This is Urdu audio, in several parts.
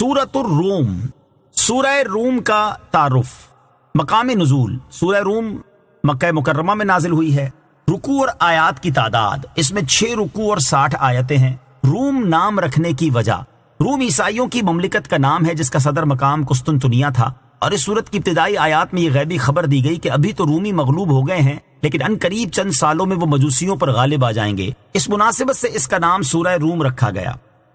سورۃ الروم، سورہ روم کا تعارف۔ مقام نزول، سورہ روم مکہ مکرمہ میں نازل ہوئی ہے۔ رکوع اور آیات کی تعداد، اس میں 6 رکوع اور 60 آیتیں ہیں۔ روم نام رکھنے کی وجہ، روم عیسائیوں کی مملکت کا نام ہے جس کا صدر مقام قسطنطنیہ تھا، اور اس سورت کی ابتدائی آیات میں یہ غیبی خبر دی گئی کہ ابھی تو رومی مغلوب ہو گئے ہیں لیکن ان قریب چند سالوں میں وہ مجوسیوں پر غالب آ جائیں گے۔ اس مناسبت سے اس کا نام سورہ روم رکھا گیا۔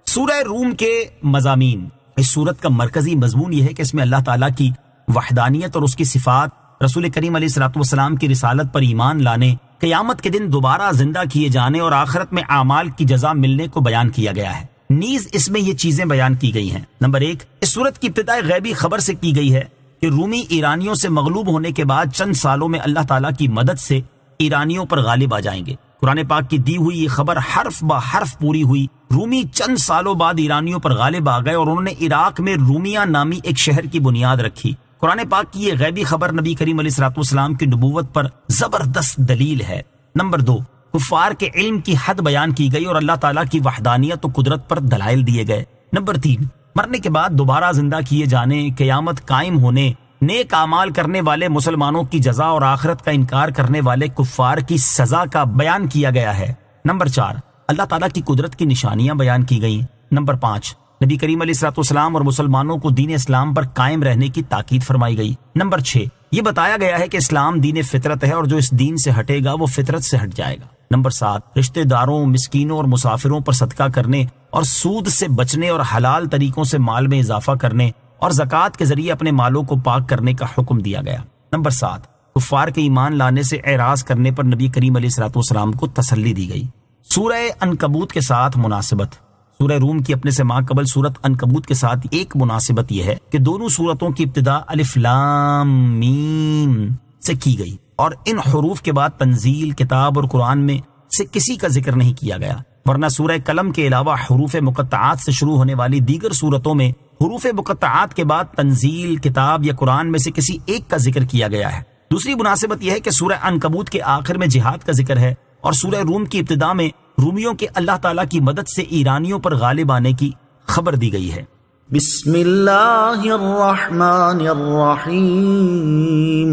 سورہ روم کے مضامین، اس سورت کا مرکزی مضمون یہ ہے کہ اس میں اللہ تعالیٰ کی وحدانیت اور اس کی صفات، رسول کریم علیہ الصلوۃ والسلام کی رسالت پر ایمان لانے، قیامت کے دن دوبارہ زندہ کیے جانے اور آخرت میں اعمال کی جزا ملنے کو بیان کیا گیا ہے۔ نیز اس میں یہ چیزیں بیان کی گئی ہیں۔ نمبر 1، اس سورت کی ابتدا غیبی خبر سے کی گئی ہے کہ رومی ایرانیوں سے مغلوب ہونے کے بعد چند سالوں میں اللہ تعالیٰ کی مدد سے ایرانیوں پر غالب آ جائیں گے۔ قرآن پاک کی دی ہوئی یہ خبر حرف بہ حرف پوری ہوئی۔ رومی چند سالوں بعد ایرانیوں پر غالب آ گئے اور انہوں نے عراق میں رومیہ نامی ایک شہر کی بنیاد رکھی۔ قرآن پاک کی یہ غیبی خبر نبی کریم علیہ الصلوۃ والسلام کی نبوت پر زبردست دلیل ہے۔ نمبر 2، کفار کے علم کی حد بیان کی گئی اور اللہ تعالیٰ کی وحدانیت و قدرت پر دلائل دیے گئے۔ نمبر 3، مرنے کے بعد دوبارہ زندہ کیے جانے، قیامت قائم ہونے، نیک اعمال کرنے والے مسلمانوں کی جزا اور آخرت کا انکار کرنے والے کفار کی سزا کا بیان کیا گیا ہے۔ نمبر 4، اللہ تعالیٰ کی قدرت کی نشانیاں بیان کی گئیں۔ نمبر 5، نبی کریم علیہ الصلوۃ والسلام اور مسلمانوں کو دین اسلام پر قائم رہنے کی تاکید فرمائی گئی۔ نمبر 6، یہ بتایا گیا ہے کہ اسلام دین فطرت ہے اور جو اس دین سے ہٹے گا وہ فطرت سے ہٹ جائے گا۔ نمبر 7، رشتہ داروں، مسکینوں اور مسافروں پر صدقہ کرنے اور سود سے بچنے اور حلال طریقوں سے مال میں اضافہ کرنے اور زکوٰۃ کے ذریعے اپنے مالوں کو پاک کرنے کا حکم دیا گیا۔ نمبر 7، کفار کے ایمان لانے سے اعراض کرنے پر نبی کریم علیہ الصلوۃ والسلام کو تسلی دی گئی۔ سورہ عنکبوت کے ساتھ مناسبت، سورہ روم کی اپنے سے ماں قبل سورت عنکبوت کے ساتھ ایک مناسبت یہ ہے کہ دونوں سورتوں کی ابتدا الف لام میم سے کی گئی اور ان حروف کے بعد تنزیل، کتاب اور قرآن میں سے کسی کا ذکر نہیں کیا گیا، ورنہ سورہ قلم کے علاوہ حروف مقطعات سے شروع ہونے والی دیگر سورتوں میں حروف مقطعات کے بعد تنزیل، کتاب یا قرآن میں سے کسی ایک کا ذکر کیا گیا ہے۔ دوسری مناسبت یہ ہے کہ سورہ عنکبوت کے آخر میں جہاد کا ذکر ہے اور سورہ روم کی ابتدا میں رومیوں کے اللہ تعالیٰ کی مدد سے ایرانیوں پر غالب آنے کی خبر دی گئی ہے۔ بسم اللہ الرحمن الرحیم۔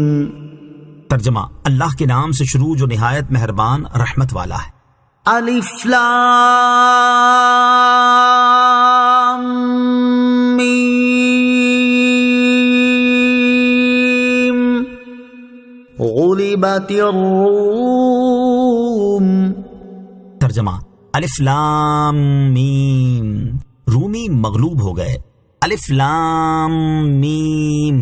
ترجمہ، اللہ کے نام سے شروع جو نہایت مہربان رحمت والا ہے۔ الف لام میم، غلبت الروم۔ ترجمہ، الف لام میم، رومی مغلوب ہو گئے۔ الف لام میم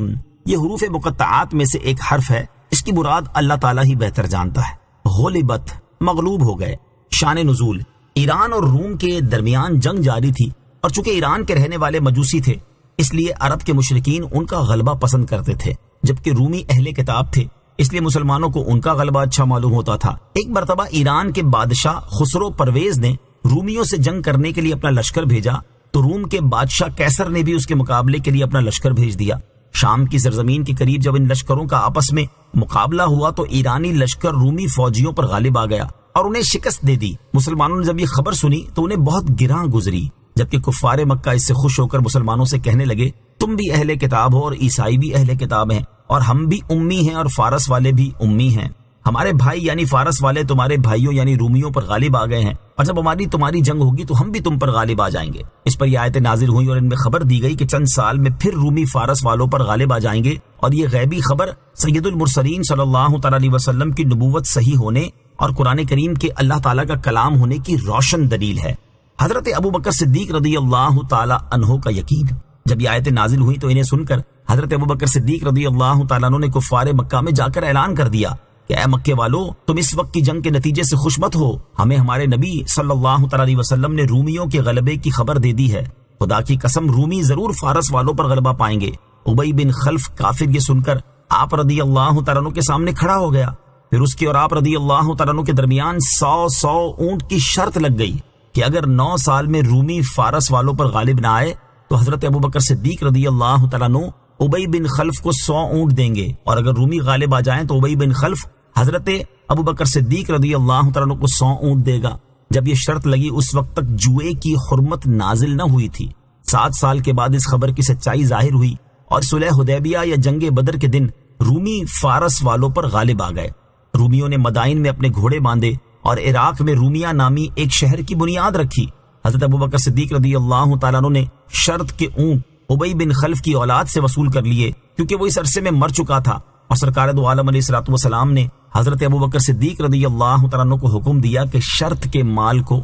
یہ حروف مقطعات میں سے ایک حرف ہے، اس کی مراد اللہ تعالیٰ ہی بہتر جانتا ہے۔ غلبت، مغلوب ہو گئے۔ شان نزول، ایران اور روم کے درمیان جنگ جاری تھی اور چونکہ ایران کے رہنے والے مجوسی تھے اس لیے عرب کے مشرکین ان کا غلبہ پسند کرتے تھے، جبکہ رومی اہل کتاب تھے اس لیے مسلمانوں کو ان کا غلبہ اچھا معلوم ہوتا تھا۔ ایک مرتبہ ایران کے بادشاہ خسرو پرویز نے رومیوں سے جنگ کرنے کے لیے اپنا لشکر بھیجا تو روم کے بادشاہ کیسر نے بھی اس کے مقابلے کے لیے اپنا لشکر بھیج دیا۔ شام کی سرزمین کے قریب جب ان لشکروں کا آپس میں مقابلہ ہوا تو ایرانی لشکر رومی فوجیوں پر غالب آ گیا اور انہیں شکست دے دی۔ مسلمانوں نے جب یہ خبر سنی تو انہیں بہت گراں گزری، جبکہ کفار مکہ اس سے خوش ہو کر مسلمانوں سے کہنے لگے تم بھی اہل کتاب ہو اور عیسائی بھی اہل کتاب ہیں اور ہم بھی امی ہیں اور فارس والے بھی امی ہیں، ہمارے بھائی یعنی فارس والے تمہارے بھائیوں یعنی رومیوں پر غالب آ گئے ہیں اور جب ہماری تمہاری جنگ ہوگی تو ہم بھی تم پر غالب آ جائیں گے۔ اس پر یہ آیتیں نازل ہوئی اور ان میں خبر دی گئی کہ چند سال میں پھر رومی فارس والوں پر غالب آ جائیں گے، اور یہ غیبی خبر سید المرسلین صلی اللہ تعالی علیہ وسلم کی نبوت صحیح ہونے اور قرآن کریم کے اللہ تعالیٰ کا کلام ہونے کی روشن دلیل ہے۔ حضرت ابوبکر صدیق رضی اللہ تعالی عنہ کا یقین، جب یہ آیتیں نازل ہوئی تو انہیں سن کر حضرت ابوبکر صدیق رضی اللہ تعالیٰ عنہ نے کفار مکہ میں جا کر اعلان کر دیا کہ اے مکے والو، تم اس وقت کی جنگ کے نتیجے سے خوش مت ہو، ہمیں ہمارے نبی صلی اللہ تعالی علیہ وسلم نے رومیوں کے غلبے کی خبر دے دی ہے، خدا کی قسم رومی ضرور فارس والوں پر غلبہ پائیں گے۔ ابی بن خلف کافر یہ سن کر آپ رضی اللہ تعالیٰ عنہ کے سامنے کھڑا ہو گیا، پھر اس کی اور آپ رضی اللہ تعالیٰ عنہ کے درمیان 100 اونٹ کی شرط لگ گئی کہ اگر 9 سال میں رومی فارس والوں پر غالب نہ آئے تو حضرت ابوبکر صدیق رضی اللہ تعالیٰ عنہ ابی بن خلف کو 100 اونٹ دیں گے، اور اگر رومی غالب آ جائیں تو ابی بن خلف حضرت ابوبکر صدیق رضی اللہ تعالیٰ عنہ کو 100 اونٹ دے گا۔ جب یہ شرط لگی اس وقت تک جوئے کی حرمت نازل نہ ہوئی تھی۔ 7 سال کے بعد اس خبر کی سچائی ظاہر ہوئی اور صلح حدیبیہ یا جنگ بدر کے دن رومی فارس والوں پر غالب آ گئے۔ رومیوں نے مدائن میں اپنے گھوڑے باندھے اور عراق میں رومیہ نامی ایک شہر کی بنیاد رکھی۔ حضرت ابوبکر صدیق رضی اللہ تعالیٰ عنہ نے شرط کے اونٹ ابی بن خلف کی اولاد سے وصول کر لیے، کیونکہ وہ اس عرصے میں مر چکا تھا، اور سرکار دو عالم علیہ الصلوۃ والسلام نے حضرت ابوبکر صدیق رضی اللہ تعالیٰ عنہ کو حکم دیا کہ شرط کے مال کو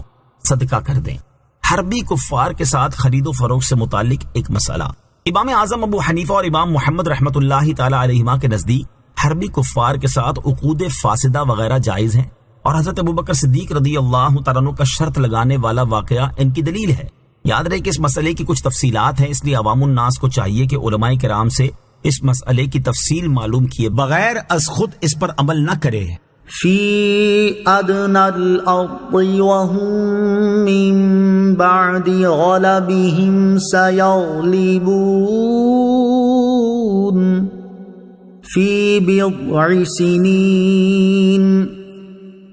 صدقہ کر دیں۔ حربی کفار کے ساتھ خرید و فروخت سے متعلق ایک مسئلہ۔ امام اعظم ابو حنیفہ اور امام محمد رحمۃ اللہ تعالی علیہما کے نزدیک حربی کفار کے ساتھ عقود فاسدہ وغیرہ جائز ہیں، اور حضرت ابوبکر صدیق رضی اللہ تعالیٰ عنہ کا شرط لگانے والا واقعہ ان کی دلیل ہے۔ یاد رہے کہ اس مسئلے کی کچھ تفصیلات ہیں، اس لیے عوام الناس کو چاہیے کہ علماء کرام سے اس مسئلے کی تفصیل معلوم کیے بغیر از خود اس پر عمل نہ کرے۔ فی ادنی الارض وهم من بعد غلبهم سیغلبون فی بضع سنین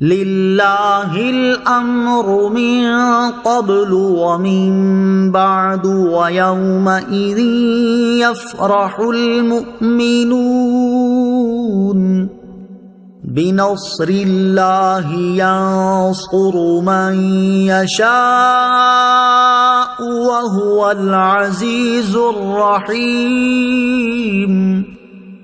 للہ الامر من قبل ومن بعد ویومئذ یفرح المؤمنون بنصر اللہ ینصر من یشاء وهو العزیز الرحیم۔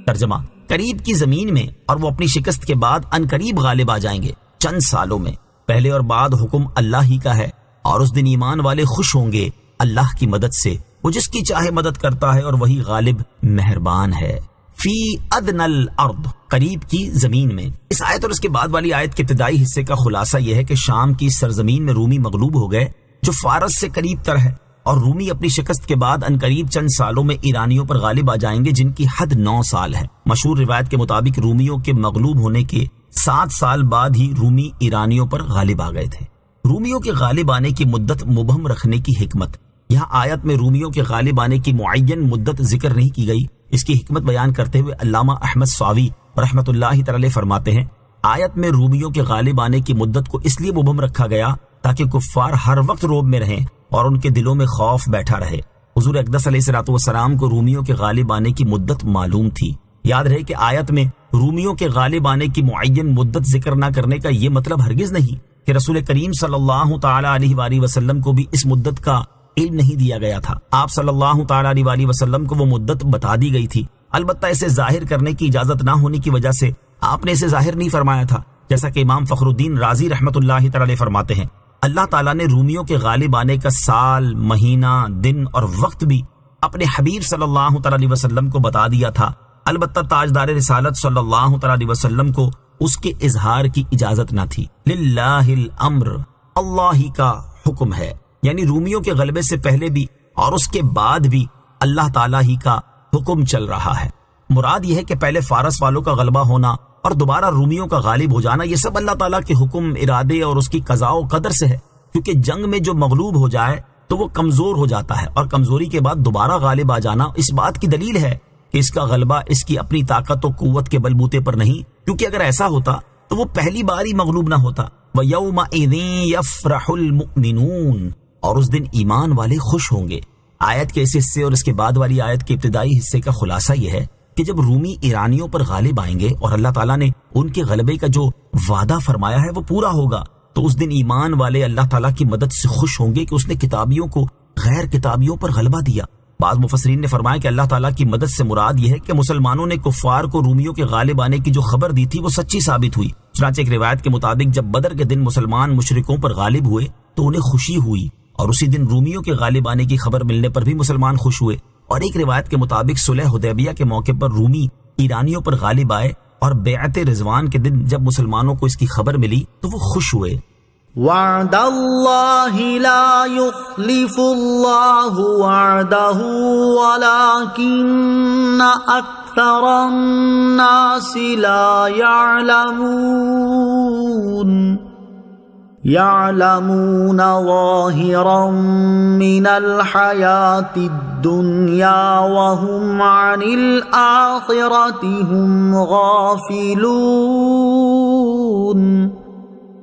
ترجمہ: قریب کی زمین میں اور وہ اپنی شکست کے بعد ان قریب غالب آ جائیں گے۔ چند سالوں میں پہلے اور بعد حکم اللہ ہی کا ہے، اور اس دن ایمان والے خوش ہوں گے اللہ کی مدد سے، وہ جس کی چاہے مدد کرتا ہے اور وہی غالب مہربان ہے۔ فی ادنی الارض، قریب کی زمین میں۔ اس آیت اور اس کے بعد والی آیت کے ابتدائی حصے کا خلاصہ یہ ہے کہ شام کی سرزمین میں رومی مغلوب ہو گئے جو فارس سے قریب تر ہے، اور رومی اپنی شکست کے بعد انقریب چند سالوں میں ایرانیوں پر غالب آ جائیں گے جن کی حد 9 سال ہے۔ مشہور روایت کے مطابق رومیوں کے مغلوب ہونے کے 7 سال بعد ہی رومی ایرانیوں پر غالب آ گئے تھے۔ رومیوں کے غالب آنے کی مدت مبہم رکھنے کی حکمت۔ یہاں آیت میں رومیوں کے غالب آنے کی معین مدت ذکر نہیں کی گئی۔ اس کی حکمت بیان کرتے ہوئے علامہ احمد صاوی رحمۃ اللہ تعالی فرماتے ہیں، آیت میں رومیوں کے غالب آنے کی مدت کو اس لیے مبہم رکھا گیا تاکہ کفار ہر وقت روب میں رہیں اور ان کے دلوں میں خوف بیٹھا رہے۔ حضور اقدس علیہ الصلوۃ والسلام کو رومیوں کے غالب آنے کی مدت معلوم تھی۔ یاد رہے کہ آیت میں رومیوں کے غالب آنے کی معین مدت ذکر نہ کرنے کا یہ مطلب ہرگز نہیں کہ رسول کریم صلی اللہ تعالی علیہ وآلہ وسلم کو بھی اس مدت کا علم نہیں دیا گیا تھا۔ آپ صلی اللہ تعالی علیہ وآلہ وسلم کو وہ مدت بتا دی گئی تھی، البتہ اسے ظاہر کرنے کی اجازت نہ ہونے کی وجہ سے آپ نے اسے ظاہر نہیں فرمایا تھا، جیسا کہ امام فخر الدین رازی رحمۃ اللہ تعالی فرماتے ہیں، اللہ تعالیٰ نے رومیوں کے غالب آنے کا سال، مہینہ، دن اور وقت بھی اپنے حبیب صلی اللہ تعالی علیہ وسلم کو بتا دیا تھا، البتہ تاجدار رسالت صلی اللہ تعالی علیہ وسلم کو اس کے اظہار کی اجازت نہ تھی۔ للہ الامر، اللہ ہی کا حکم ہے، یعنی رومیوں کے غلبے سے پہلے بھی اور اس کے بعد بھی اللہ تعالیٰ ہی کا حکم چل رہا ہے۔ مراد یہ ہے کہ پہلے فارس والوں کا غلبہ ہونا اور دوبارہ رومیوں کا غالب ہو جانا، یہ سب اللہ تعالیٰ کے حکم، ارادے اور اس کی قضاء و قدر سے ہے، کیونکہ جنگ میں جو مغلوب ہو جائے تو وہ کمزور ہو جاتا ہے، اور کمزوری کے بعد دوبارہ غالب آ جانا اس بات کی دلیل ہے کہ اس کا غلبہ اس کی اپنی طاقت و قوت کے بلبوتے پر نہیں، کیونکہ اگر ایسا ہوتا تو وہ پہلی بار ہی مغلوب نہ ہوتا۔ وَيَوْمَئِذٍ يَفْرَحُ الْمُؤْمِنُونَ، اور اس دن ایمان والے خوش ہوں گے۔ آیت کے اس حصے اور اس کے بعد والی آیت کے ابتدائی حصے کا خلاصہ یہ ہے کہ جب رومی ایرانیوں پر غالب آئیں گے اور اللہ تعالیٰ نے ان کے غلبے کا جو وعدہ فرمایا ہے وہ پورا ہوگا، تو اس دن ایمان والے اللہ تعالیٰ کی مدد سے خوش ہوں گے کہ اس نے کتابیوں کو غیر کتابیوں پر غلبہ دیا۔ بعض مفسرین نے فرمایا کہ اللہ تعالیٰ کی مدد سے مراد یہ ہے کہ مسلمانوں نے کفار کو رومیوں کے غالب آنے کی جو خبر دی تھی وہ سچی ثابت ہوئی۔ چنانچہ ایک روایت کے مطابق جب بدر کے دن مسلمان مشرکوں پر غالب ہوئے تو انہیں خوشی ہوئی، اور اسی دن رومیوں کے غالب آنے کی خبر ملنے پر بھی مسلمان خوش ہوئے۔ اور ایک روایت کے مطابق صلح حدیبیہ کے موقع پر رومی ایرانیوں پر غالب آئے، اور بیعت رضوان کے دن جب مسلمانوں کو اس کی خبر ملی تو وہ خوش ہوئے۔ وعد اللہ لا یخلف اللہ وعدہ ولکن اکثر الناس لا يعلمون ظاہرا من الحیاة الدنیا وهم عن الآخرة هم غافلون۔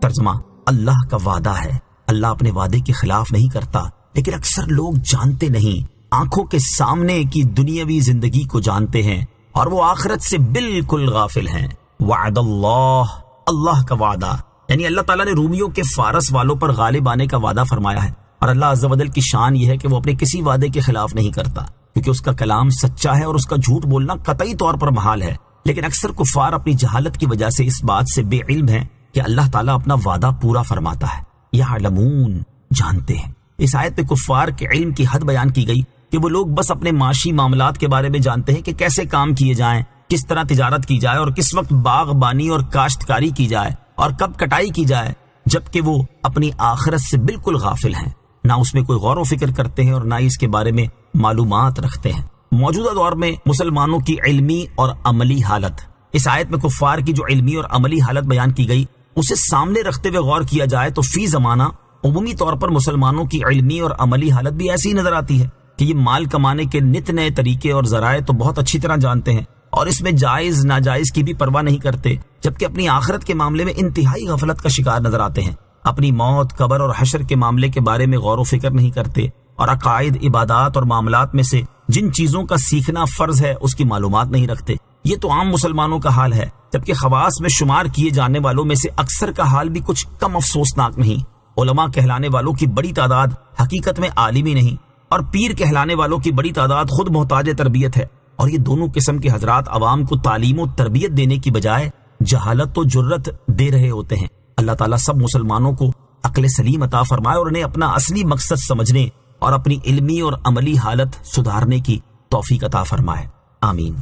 ترجمہ: اللہ کا وعدہ ہے، اللہ اپنے وعدے کے خلاف نہیں کرتا، لیکن اکثر لوگ جانتے نہیں، آنکھوں کے سامنے کی دنیاوی زندگی کو جانتے ہیں اور وہ آخرت سے بالکل غافل ہیں۔ وعد اللہ، اللہ کا وعدہ، یعنی اللہ تعالیٰ نے رومیوں کے فارس والوں پر غالب آنے کا وعدہ فرمایا ہے، اور اللہ عز و جل کی شان یہ ہے کہ وہ اپنے کسی وعدے کے خلاف نہیں کرتا، کیونکہ اس کا کلام سچا ہے اور اس کا جھوٹ بولنا قطعی طور پر محال ہے۔ لیکن اکثر کفار اپنی جہالت کی وجہ سے اس بات سے بے علم ہیں کہ اللہ تعالیٰ اپنا وعدہ پورا فرماتا ہے۔ یعلمون، جانتے ہیں۔ اس آیت میں کفار کے علم کی حد بیان کی گئی کہ وہ لوگ بس اپنے معاشی معاملات کے بارے میں جانتے ہیں کہ کیسے کام کیے جائیں، کس طرح تجارت کی جائے اور کس وقت باغبانی اور کاشتکاری کی جائے اور کب کٹائی کی جائے، جبکہ وہ اپنی آخرت سے بالکل غافل ہیں، نہ اس میں کوئی غور و فکر کرتے ہیں اور نہ ہی اس کے بارے میں معلومات رکھتے ہیں۔ موجودہ دور میں مسلمانوں کی علمی اور عملی حالت، اس آیت میں کفار کی جو علمی اور عملی حالت بیان کی گئی اسے سامنے رکھتے ہوئے غور کیا جائے تو فی زمانہ عمومی طور پر مسلمانوں کی علمی اور عملی حالت بھی ایسی ہی نظر آتی ہے کہ یہ مال کمانے کے نت نئے طریقے اور ذرائع تو بہت اچھی طرح جانتے ہیں اور اس میں جائز ناجائز کی بھی پرواہ نہیں کرتے، جبکہ اپنی آخرت کے معاملے میں انتہائی غفلت کا شکار نظر آتے ہیں۔ اپنی موت، قبر اور حشر کے معاملے کے بارے میں غور و فکر نہیں کرتے اور عقائد، عبادات اور معاملات میں سے جن چیزوں کا سیکھنا فرض ہے اس کی معلومات نہیں رکھتے۔ یہ تو عام مسلمانوں کا حال ہے، جبکہ خواص میں شمار کیے جانے والوں میں سے اکثر کا حال بھی کچھ کم افسوسناک نہیں۔ علماء کہلانے والوں کی بڑی تعداد حقیقت میں عالم ہی نہیں، اور پیر کہلانے والوں کی بڑی تعداد خود محتاج تربیت ہے، اور یہ دونوں قسم کے حضرات عوام کو تعلیم و تربیت دینے کی بجائے جہالت و جرت دے رہے ہوتے ہیں۔ اللہ تعالیٰ سب مسلمانوں کو عقل سلیم عطا فرمائے اور انہیں اپنا اصلی مقصد سمجھنے اور اپنی علمی اور عملی حالت سدھارنے کی توفیق عطا فرمائے، آمین۔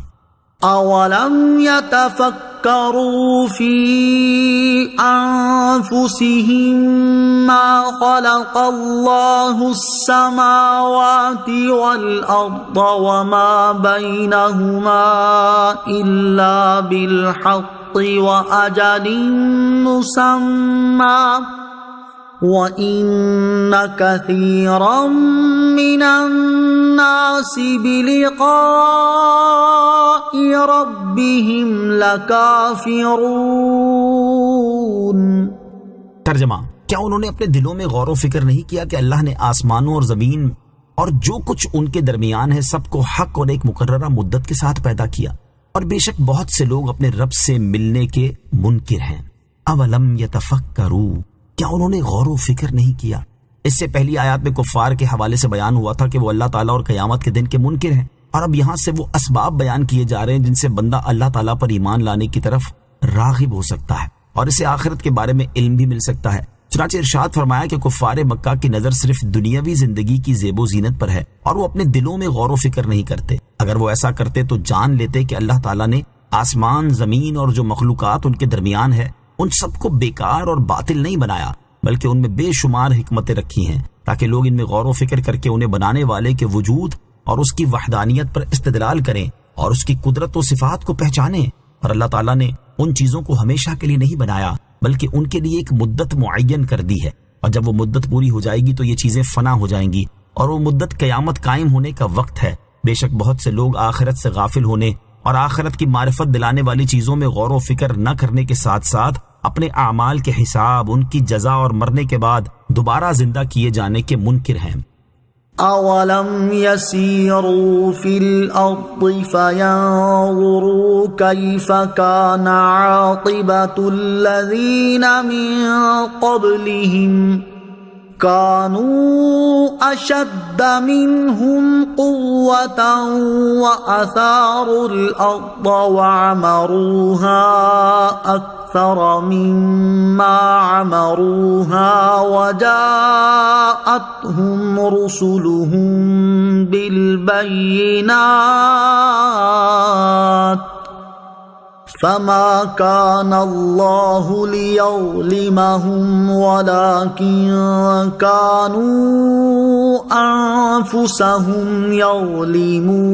اولم يتفکروا فی انفسهم ما خلق اللہ السماوات والارض وما بینہما الا بالحق واجل مسمى وَإِنَّ كَثِيرًا مِّنَ النَّاسِ بِلِقَاءِ رَبِّهِمْ لَكَافِرُونَ۔ ترجمہ، کیا انہوں نے اپنے دلوں میں غور و فکر نہیں کیا کہ اللہ نے آسمانوں اور زمین اور جو کچھ ان کے درمیان ہے سب کو حق اور ایک مقررہ مدت کے ساتھ پیدا کیا، اور بے شک بہت سے لوگ اپنے رب سے ملنے کے منکر ہیں۔ اولم یتفکروا، کیا انہوں نے غور و فکر نہیں کیا؟ اس سے پہلی آیات میں کفار کے حوالے سے بیان ہوا تھا کہ وہ اللہ تعالیٰ اور قیامت کے دن کے منکر ہیں، اور اب یہاں سے وہ اسباب بیان کیے جا رہے ہیں جن سے بندہ اللہ تعالیٰ پر ایمان لانے کی طرف راغب ہو سکتا ہے اور اسے آخرت کے بارے میں علم بھی مل سکتا ہے۔ چنانچہ ارشاد فرمایا کہ کفار مکہ کی نظر صرف دنیاوی زندگی کی زیب و زینت پر ہے اور وہ اپنے دلوں میں غور و فکر نہیں کرتے۔ اگر وہ ایسا کرتے تو جان لیتے کہ اللہ تعالیٰ نے آسمان، زمین اور جو مخلوقات ان کے درمیان ہے ان سب کو بیکار اور باطل نہیں بنایا، بلکہ ان میں بے شمار حکمتیں رکھی ہیں تاکہ لوگ ان میں غور و فکر کر کے انہیں بنانے والے کے وجود اور اس کی وحدانیت پر استدلال کریں اور اس کی قدرت و صفات کو پہچانیں۔ اور اللہ تعالیٰ نے ان چیزوں کو ہمیشہ کے لیے نہیں بنایا بلکہ ان کے لیے ایک مدت معین کر دی ہے، اور جب وہ مدت پوری ہو جائے گی تو یہ چیزیں فنا ہو جائیں گی اور وہ مدت قیامت قائم ہونے کا وقت ہے۔ بے شک بہت سے لوگ آخرت سے غافل ہونے اور آخرت کی معرفت دلانے والی چیزوں میں غور و فکر نہ کرنے کے ساتھ ساتھ اپنے اعمال کے حساب، ان کی جزا اور مرنے کے بعد دوبارہ زندہ کیے جانے کے منکر ہیں۔ اولم يسيروا في الارض فينظروا كيف كان عاقبة الذين من قبلهم كانوا اشد منهم قوة واثاروا الارض وعمروها اكثر مما عمروها وجاءتهم رسلهم بالبينات فما كان الله ليظلمهم ولكن كانوا أنفسهم يظلمون۔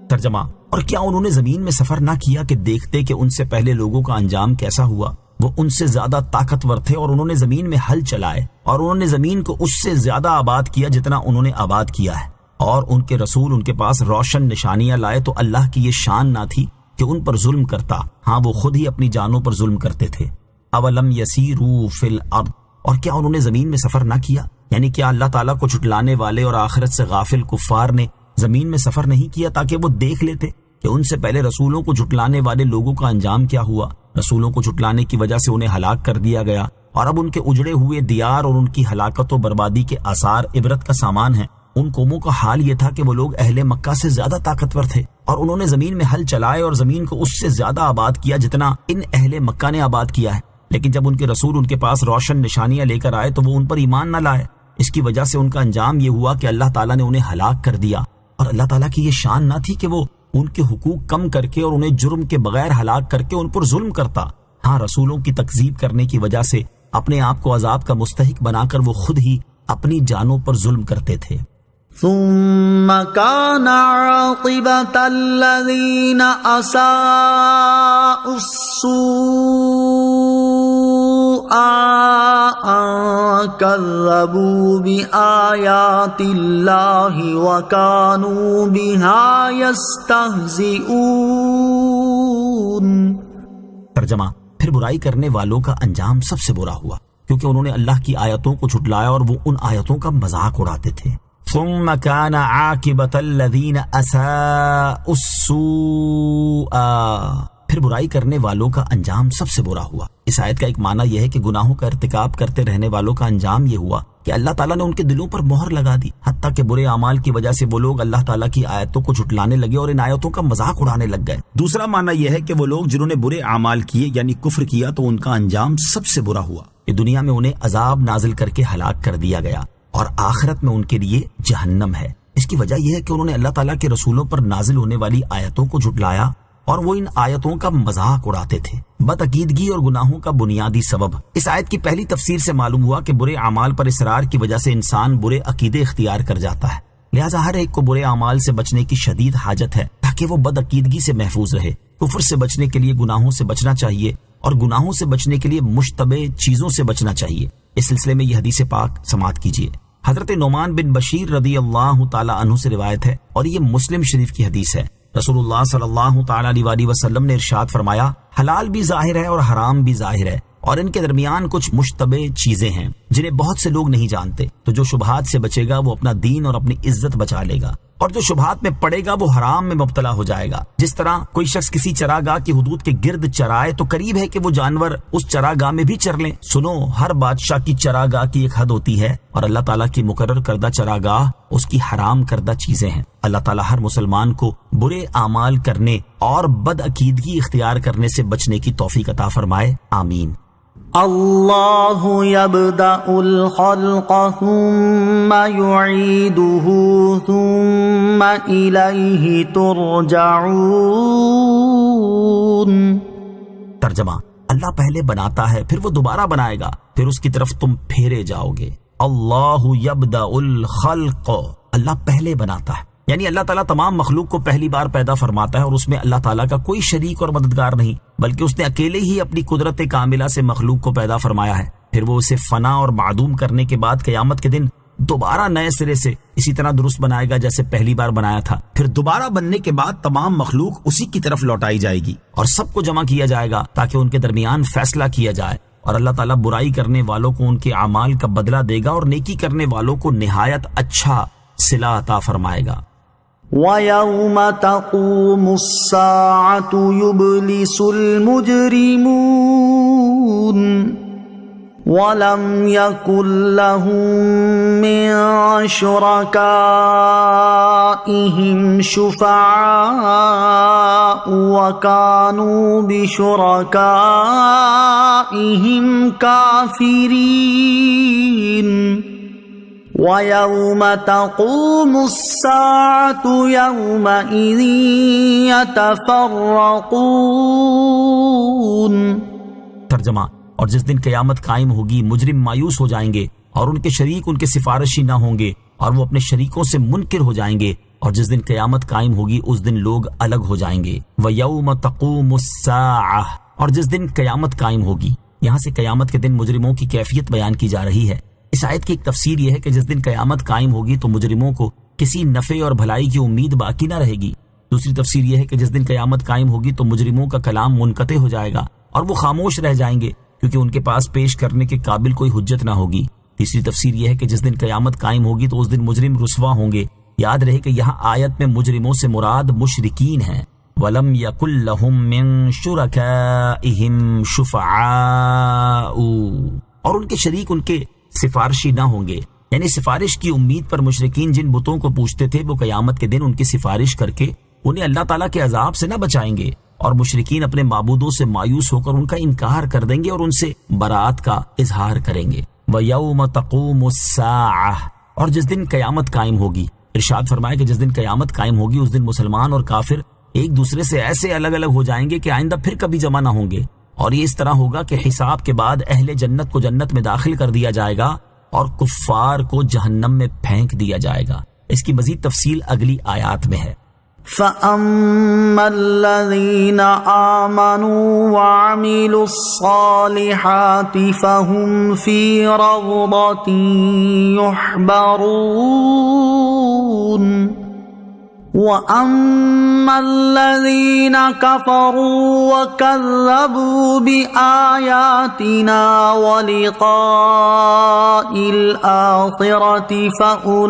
ترجمہ، اور کیا انہوں نے زمین میں سفر نہ کیا کہ دیکھتے کہ ان سے پہلے لوگوں کا انجام کیسا ہوا؟ وہ ان سے زیادہ طاقتور تھے اور انہوں نے زمین میں ہل چلائے اور انہوں نے زمین کو اس سے زیادہ آباد کیا جتنا انہوں نے آباد کیا ہے، اور ان کے رسول ان کے پاس روشن نشانیاں لائے تو اللہ کی یہ شان نہ تھی کہ ان پر ظلم کرتا، ہاں وہ خود ہی اپنی جانوں پر ظلم کرتے تھے۔ اولم یسیروا فی الارض، اور کیا انہوں نے زمین میں سفر نہ کیا؟ یعنی کیا اللہ تعالیٰ کو جھٹلانے والے اور آخرت سے غافل کفار نے زمین میں سفر نہیں کیا تاکہ وہ دیکھ لیتے کہ ان سے پہلے رسولوں کو جھٹلانے والے لوگوں کا انجام کیا ہوا؟ رسولوں کو جھٹلانے کی وجہ سے انہیں ہلاک کر دیا گیا، اور اب ان کے اجڑے ہوئے دیار اور ان کی ہلاکت و بربادی کے آثار عبرت کا سامان ہیں۔ ان قوموں کا حال یہ تھا کہ وہ لوگ اہل مکہ سے زیادہ طاقتور تھے، اور انہوں نے زمین میں ہل چلائے اور زمین کو اس سے زیادہ آباد کیا جتنا ان اہل مکہ نے آباد کیا ہے۔ لیکن جب ان کے رسول ان کے پاس روشن نشانیاں لے کر آئے تو وہ ان پر ایمان نہ لائے۔ اس کی وجہ سے ان کا انجام یہ ہوا کہ اللہ تعالیٰ نے انہیں ہلاک کر دیا، اور اللہ تعالیٰ کی یہ شان نہ تھی کہ وہ ان کے حقوق کم کر کے اور انہیں جرم کے بغیر ہلاک کر کے ان پر ظلم کرتا۔ ہاں، رسولوں کی تکذیب کرنے کی وجہ سے اپنے آپ کو عذاب کا مستحق بنا کر وہ خود ہی اپنی جانوں پر ظلم کرتے تھے۔ ثم كان عاقبة الذين أساءوا السوء أن كذبوا بآيات الله وكانوا بها يستهزئون۔ ترجمہ: پھر برائی کرنے والوں کا انجام سب سے برا ہوا کیونکہ انہوں نے اللہ کی آیتوں کو جھٹلایا اور وہ ان آیتوں کا مذاق اڑاتے تھے۔ ثم كان عاقبة الذين أساءوا السوء، پھر برائی کرنے والوں کا انجام سب سے برا ہوا۔ اس آیت کا ایک معنی یہ ہے کہ گناہوں کا ارتکاب کرتے رہنے والوں کا انجام یہ ہوا کہ اللہ تعالیٰ نے ان کے دلوں پر مہر لگا دی، حتیٰ کہ برے اعمال کی وجہ سے وہ لوگ اللہ تعالیٰ کی آیتوں کو جھٹلانے لگے اور ان آیتوں کا مذاق اڑانے لگ گئے۔ دوسرا معنی یہ ہے کہ وہ لوگ جنہوں نے برے اعمال کیے یعنی کفر کیا تو ان کا انجام سب سے برا ہوا کہ دنیا میں انہیں عذاب نازل کر کے ہلاک کر دیا گیا، اور آخرت میں ان کے لیے جہنم ہے۔ اس کی وجہ یہ ہے کہ انہوں نے اللہ تعالیٰ کے رسولوں پر نازل ہونے والی آیتوں کو جھٹلایا اور وہ ان آیتوں کا مذاق اڑاتے تھے۔ بدعقیدگی اور گناہوں کا بنیادی سبب اس آیت کی پہلی تفسیر سے معلوم ہوا کہ برے اعمال پر اصرار کی وجہ سے انسان برے عقیدے اختیار کر جاتا ہے، لہٰذا ہر ایک کو برے اعمال سے بچنے کی شدید حاجت ہے تاکہ وہ بدعقیدگی سے محفوظ رہے۔ کفر سے بچنے کے لیے گناہوں سے بچنا چاہیے اور گناہوں سے بچنے کے لیے مشتبہ چیزوں سے بچنا چاہیے۔ اس سلسلے میں یہ حدیث پاک سماعت کیجیے۔ حضرت نعمان بن بشیر رضی اللہ تعالی عنہ سے روایت ہے اور یہ مسلم شریف کی حدیث ہے۔ رسول اللہ صلی اللہ تعالی علیہ وسلم نے ارشاد فرمایا، حلال بھی ظاہر ہے اور حرام بھی ظاہر ہے، اور ان کے درمیان کچھ مشتبہ چیزیں ہیں جنہیں بہت سے لوگ نہیں جانتے، تو جو شبہات سے بچے گا وہ اپنا دین اور اپنی عزت بچا لے گا، اور جو شبہات میں پڑے گا وہ حرام میں مبتلا ہو جائے گا۔ جس طرح کوئی شخص کسی چراگاہ کی حدود کے گرد چرائے تو قریب ہے کہ وہ جانور اس چراگاہ میں بھی چر لیں۔ سنو، ہر بادشاہ کی چراگاہ کی ایک حد ہوتی ہے اور اللہ تعالیٰ کی مقرر کردہ چراگاہ اس کی حرام کردہ چیزیں ہیں۔ اللہ تعالیٰ ہر مسلمان کو برے اعمال کرنے اور بدعقیدگی اختیار کرنے سے بچنے کی توفیق عطا فرمائے، آمین۔ اللہ یبدأ الخلق ثم یعیدہ ثم الیہ ترجعون۔ ترجمہ: اللہ پہلے بناتا ہے پھر وہ دوبارہ بنائے گا، پھر اس کی طرف تم پھیرے جاؤ گے۔ اللہ یبدأ الخلق، اللہ پہلے بناتا ہے، یعنی اللہ تعالیٰ تمام مخلوق کو پہلی بار پیدا فرماتا ہے اور اس میں اللہ تعالیٰ کا کوئی شریک اور مددگار نہیں، بلکہ اس نے اکیلے ہی اپنی قدرت کاملہ سے مخلوق کو پیدا فرمایا ہے۔ پھر وہ اسے فنا اور معدوم کرنے کے بعد قیامت کے دن دوبارہ نئے سرے سے اسی طرح درست بنائے گا جیسے پہلی بار بنایا تھا۔ پھر دوبارہ بننے کے بعد تمام مخلوق اسی کی طرف لوٹائی جائے گی اور سب کو جمع کیا جائے گا تاکہ ان کے درمیان فیصلہ کیا جائے، اور اللہ تعالیٰ برائی کرنے والوں کو ان کے اعمال کا بدلہ دے گا اور نیکی کرنے والوں کو نہایت اچھا صلہ عطا فرمائے گا۔ وَيَوْمَ تَقُومُ السَّاعَةُ يُبْلِسُ الْمُجْرِمُونَ وَلَمْ يَكُنْ لَهُم مِّن شُرَكَائِهِمْ شُفَعَاءُ وَكَانُوا بِشُرَكَائِهِمْ كَافِرِينَ۔ وَيَوْمَ تَقُومُ السَّاعَةُ يَوْمَئِذٍ يَتَفَرَّقُونَ۔ ترجمہ: اور جس دن قیامت قائم ہوگی مجرم مایوس ہو جائیں گے اور ان کے شریک ان کے سفارشی نہ ہوں گے اور وہ اپنے شریکوں سے منکر ہو جائیں گے، اور جس دن قیامت قائم ہوگی اس دن لوگ الگ ہو جائیں گے۔ وَيَوْمَ تَقُومُ السَّاعَةُ، اور جس دن قیامت قائم ہوگی، یہاں سے قیامت کے دن مجرموں کی کیفیت بیان کی جا رہی ہے۔ اس آیت کی ایک تفسیر یہ ہے کہ جس دن قیامت قائم ہوگی تو مجرموں کو کسی نفع اور بھلائی کی امید باقی نہ رہے گی۔ دوسری تفسیر یہ ہے کہ جس دن قیامت قائم ہوگی تو مجرموں کا کلام منقطع ہو جائے گا اور وہ خاموش رہ جائیں گے، کیونکہ ان کے پاس پیش کرنے کے قابل کوئی حجت نہ ہوگی۔ تیسری تفسیر یہ ہے کہ جس دن قیامت قائم ہوگی تو اس دن مجرم رسوا ہوں گے۔ یاد رہے کہ یہاں آیت میں مجرموں سے مراد مشرکین ہیں۔ وَلَمْ يَكُنْ لَهُم مِّن شُرَكَائِهِمْ شُفَعَاءُ، اور ان کے شریک ان کے سفارشی نہ ہوں گے، یعنی سفارش کی امید پر مشرکین جن بتوں کو پوجتے تھے وہ قیامت کے دن ان کی سفارش کر کے انہیں اللہ تعالیٰ کے عذاب سے نہ بچائیں گے، اور مشرکین اپنے معبودوں سے مایوس ہو کر ان کا انکار کر دیں گے اور ان سے برات کا اظہار کریں گے۔ وَيَوْمَ تَقُومُ السَّاعَةُ، اور جس دن قیامت قائم ہوگی، ارشاد فرمایا کہ جس دن قیامت قائم ہوگی اس دن مسلمان اور کافر ایک دوسرے سے ایسے الگ الگ ہو جائیں گے کہ آئندہ پھر کبھی جمع نہ ہوں گے، اور یہ اس طرح ہوگا کہ حساب کے بعد اہل جنت کو جنت میں داخل کر دیا جائے گا اور کفار کو جہنم میں پھینک دیا جائے گا۔ اس کی مزید تفصیل اگلی آیات میں ہے۔ فَأَمَّا الَّذِينَ آمَنُوا وَعَمِلُوا الصَّالِحَاتِ فَهُمْ فِي رَغْبَةٍ يُحْبَرُونَ وَأَمَّا الَّذِينَ كَفَرُوا وَكَذَّبُوا بِآيَاتِنَا وَلِقَاءِ الْآخِرَةِ فَأُولَئِكَ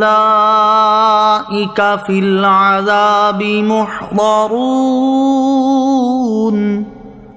فِي الْعَذَابِ مُحْضَرُونَ۔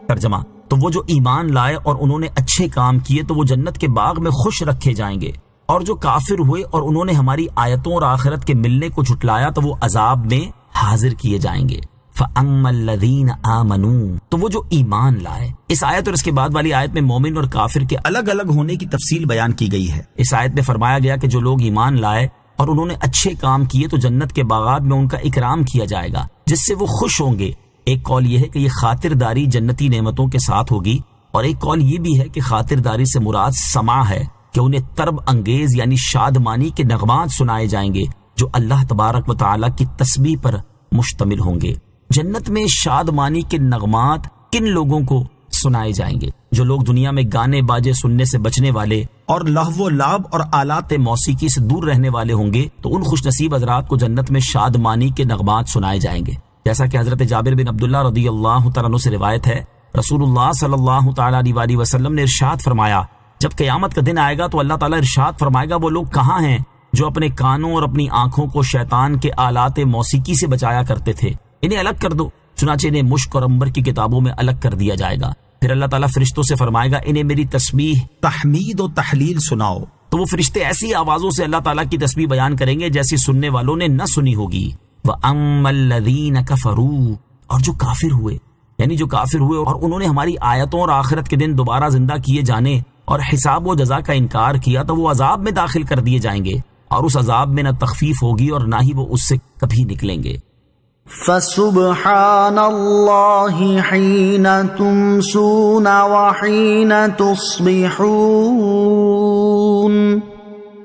ترجمہ، تو وہ جو ایمان لائے اور انہوں نے اچھے کام کیے تو وہ جنت کے باغ میں خوش رکھے جائیں گے، اور جو کافر ہوئے اور انہوں نے ہماری آیتوں اور آخرت کے ملنے کو جھٹلایا تو وہ عذاب میں حاضر کیے جائیں گے۔ فَأَمَّا الَّذِينَ آمَنُوا، تو وہ جو ایمان لائے۔ اس آیت اور اس کے بعد والی آیت میں مومن اور کافر کے الگ الگ ہونے کی تفصیل بیان کی گئی ہے۔ اس آیت میں فرمایا گیا کہ جو لوگ ایمان لائے اور انہوں نے اچھے کام کیے تو جنت کے باغات میں ان کا اکرام کیا جائے گا جس سے وہ خوش ہوں گے۔ ایک قول یہ ہے کہ یہ خاطرداری جنتی نعمتوں کے ساتھ ہوگی، اور ایک قول یہ بھی ہے کہ خاطرداری سے مراد سماع ہے، کہ انہیں طرب انگیز یعنی شادمانی کے نغمات سنائے جائیں گے جو اللہ تبارک و تعالیٰ کی تسبیح پر مشتمل ہوں گے۔ جنت میں شادمانی کے نغمات کن لوگوں کو سنائے جائیں گے؟ جو لوگ دنیا میں گانے باجے سننے سے بچنے والے اور لہو و لعب اور آلات موسیقی سے دور رہنے والے ہوں گے تو ان خوش نصیب حضرات کو جنت میں شادمانی کے نغمات سنائے جائیں گے، جیسا کہ حضرت جابر بن عبداللہ رضی اللہ تعالیٰ عنہ سے روایت ہے، رسول اللہ صلی اللہ تعالیٰ علیہ وسلم نے ارشاد فرمایا، جب قیامت کا دن آئے گا تو اللہ تعالیٰ ارشاد فرمائے گا وہ لوگ کہاں ہیں جو اپنے کانوں اور اپنی آنکھوں کو شیطان کے آلات موسیقی سے بچایا کرتے تھے، انہیں الگ کر دو۔ چنانچہ انہیں مشک اور عنبر کی کتابوں میں الگ کر دیا جائے گا۔ پھر اللہ تعالیٰ فرشتوں سے فرمائے گا انہیں میری تسبیح، تحمید و تحلیل سناؤ، تو وہ فرشتے ایسی آوازوں سے اللہ تعالیٰ کی تسبیح بیان کریں گے جیسی سننے والوں نے نہ سنی ہوگی۔ وَأَمَّا الَّذِينَ كَفَرُوا، اور جو کافر ہوئے، یعنی جو کافر ہوئے اور انہوں نے ہماری آیتوں اور آخرت کے دن دوبارہ زندہ کیے جانے اور حساب و جزا کا انکار کیا تو وہ عذاب میں داخل کر دیے جائیں گے، اور اس عذاب میں نہ تخفیف ہوگی اور نہ ہی وہ اس سے کبھی نکلیں گے۔ فَسُبْحَانَ اللَّهِ حِينَ تُمْسُونَ وَحِينَ تُصْبِحُونَ۔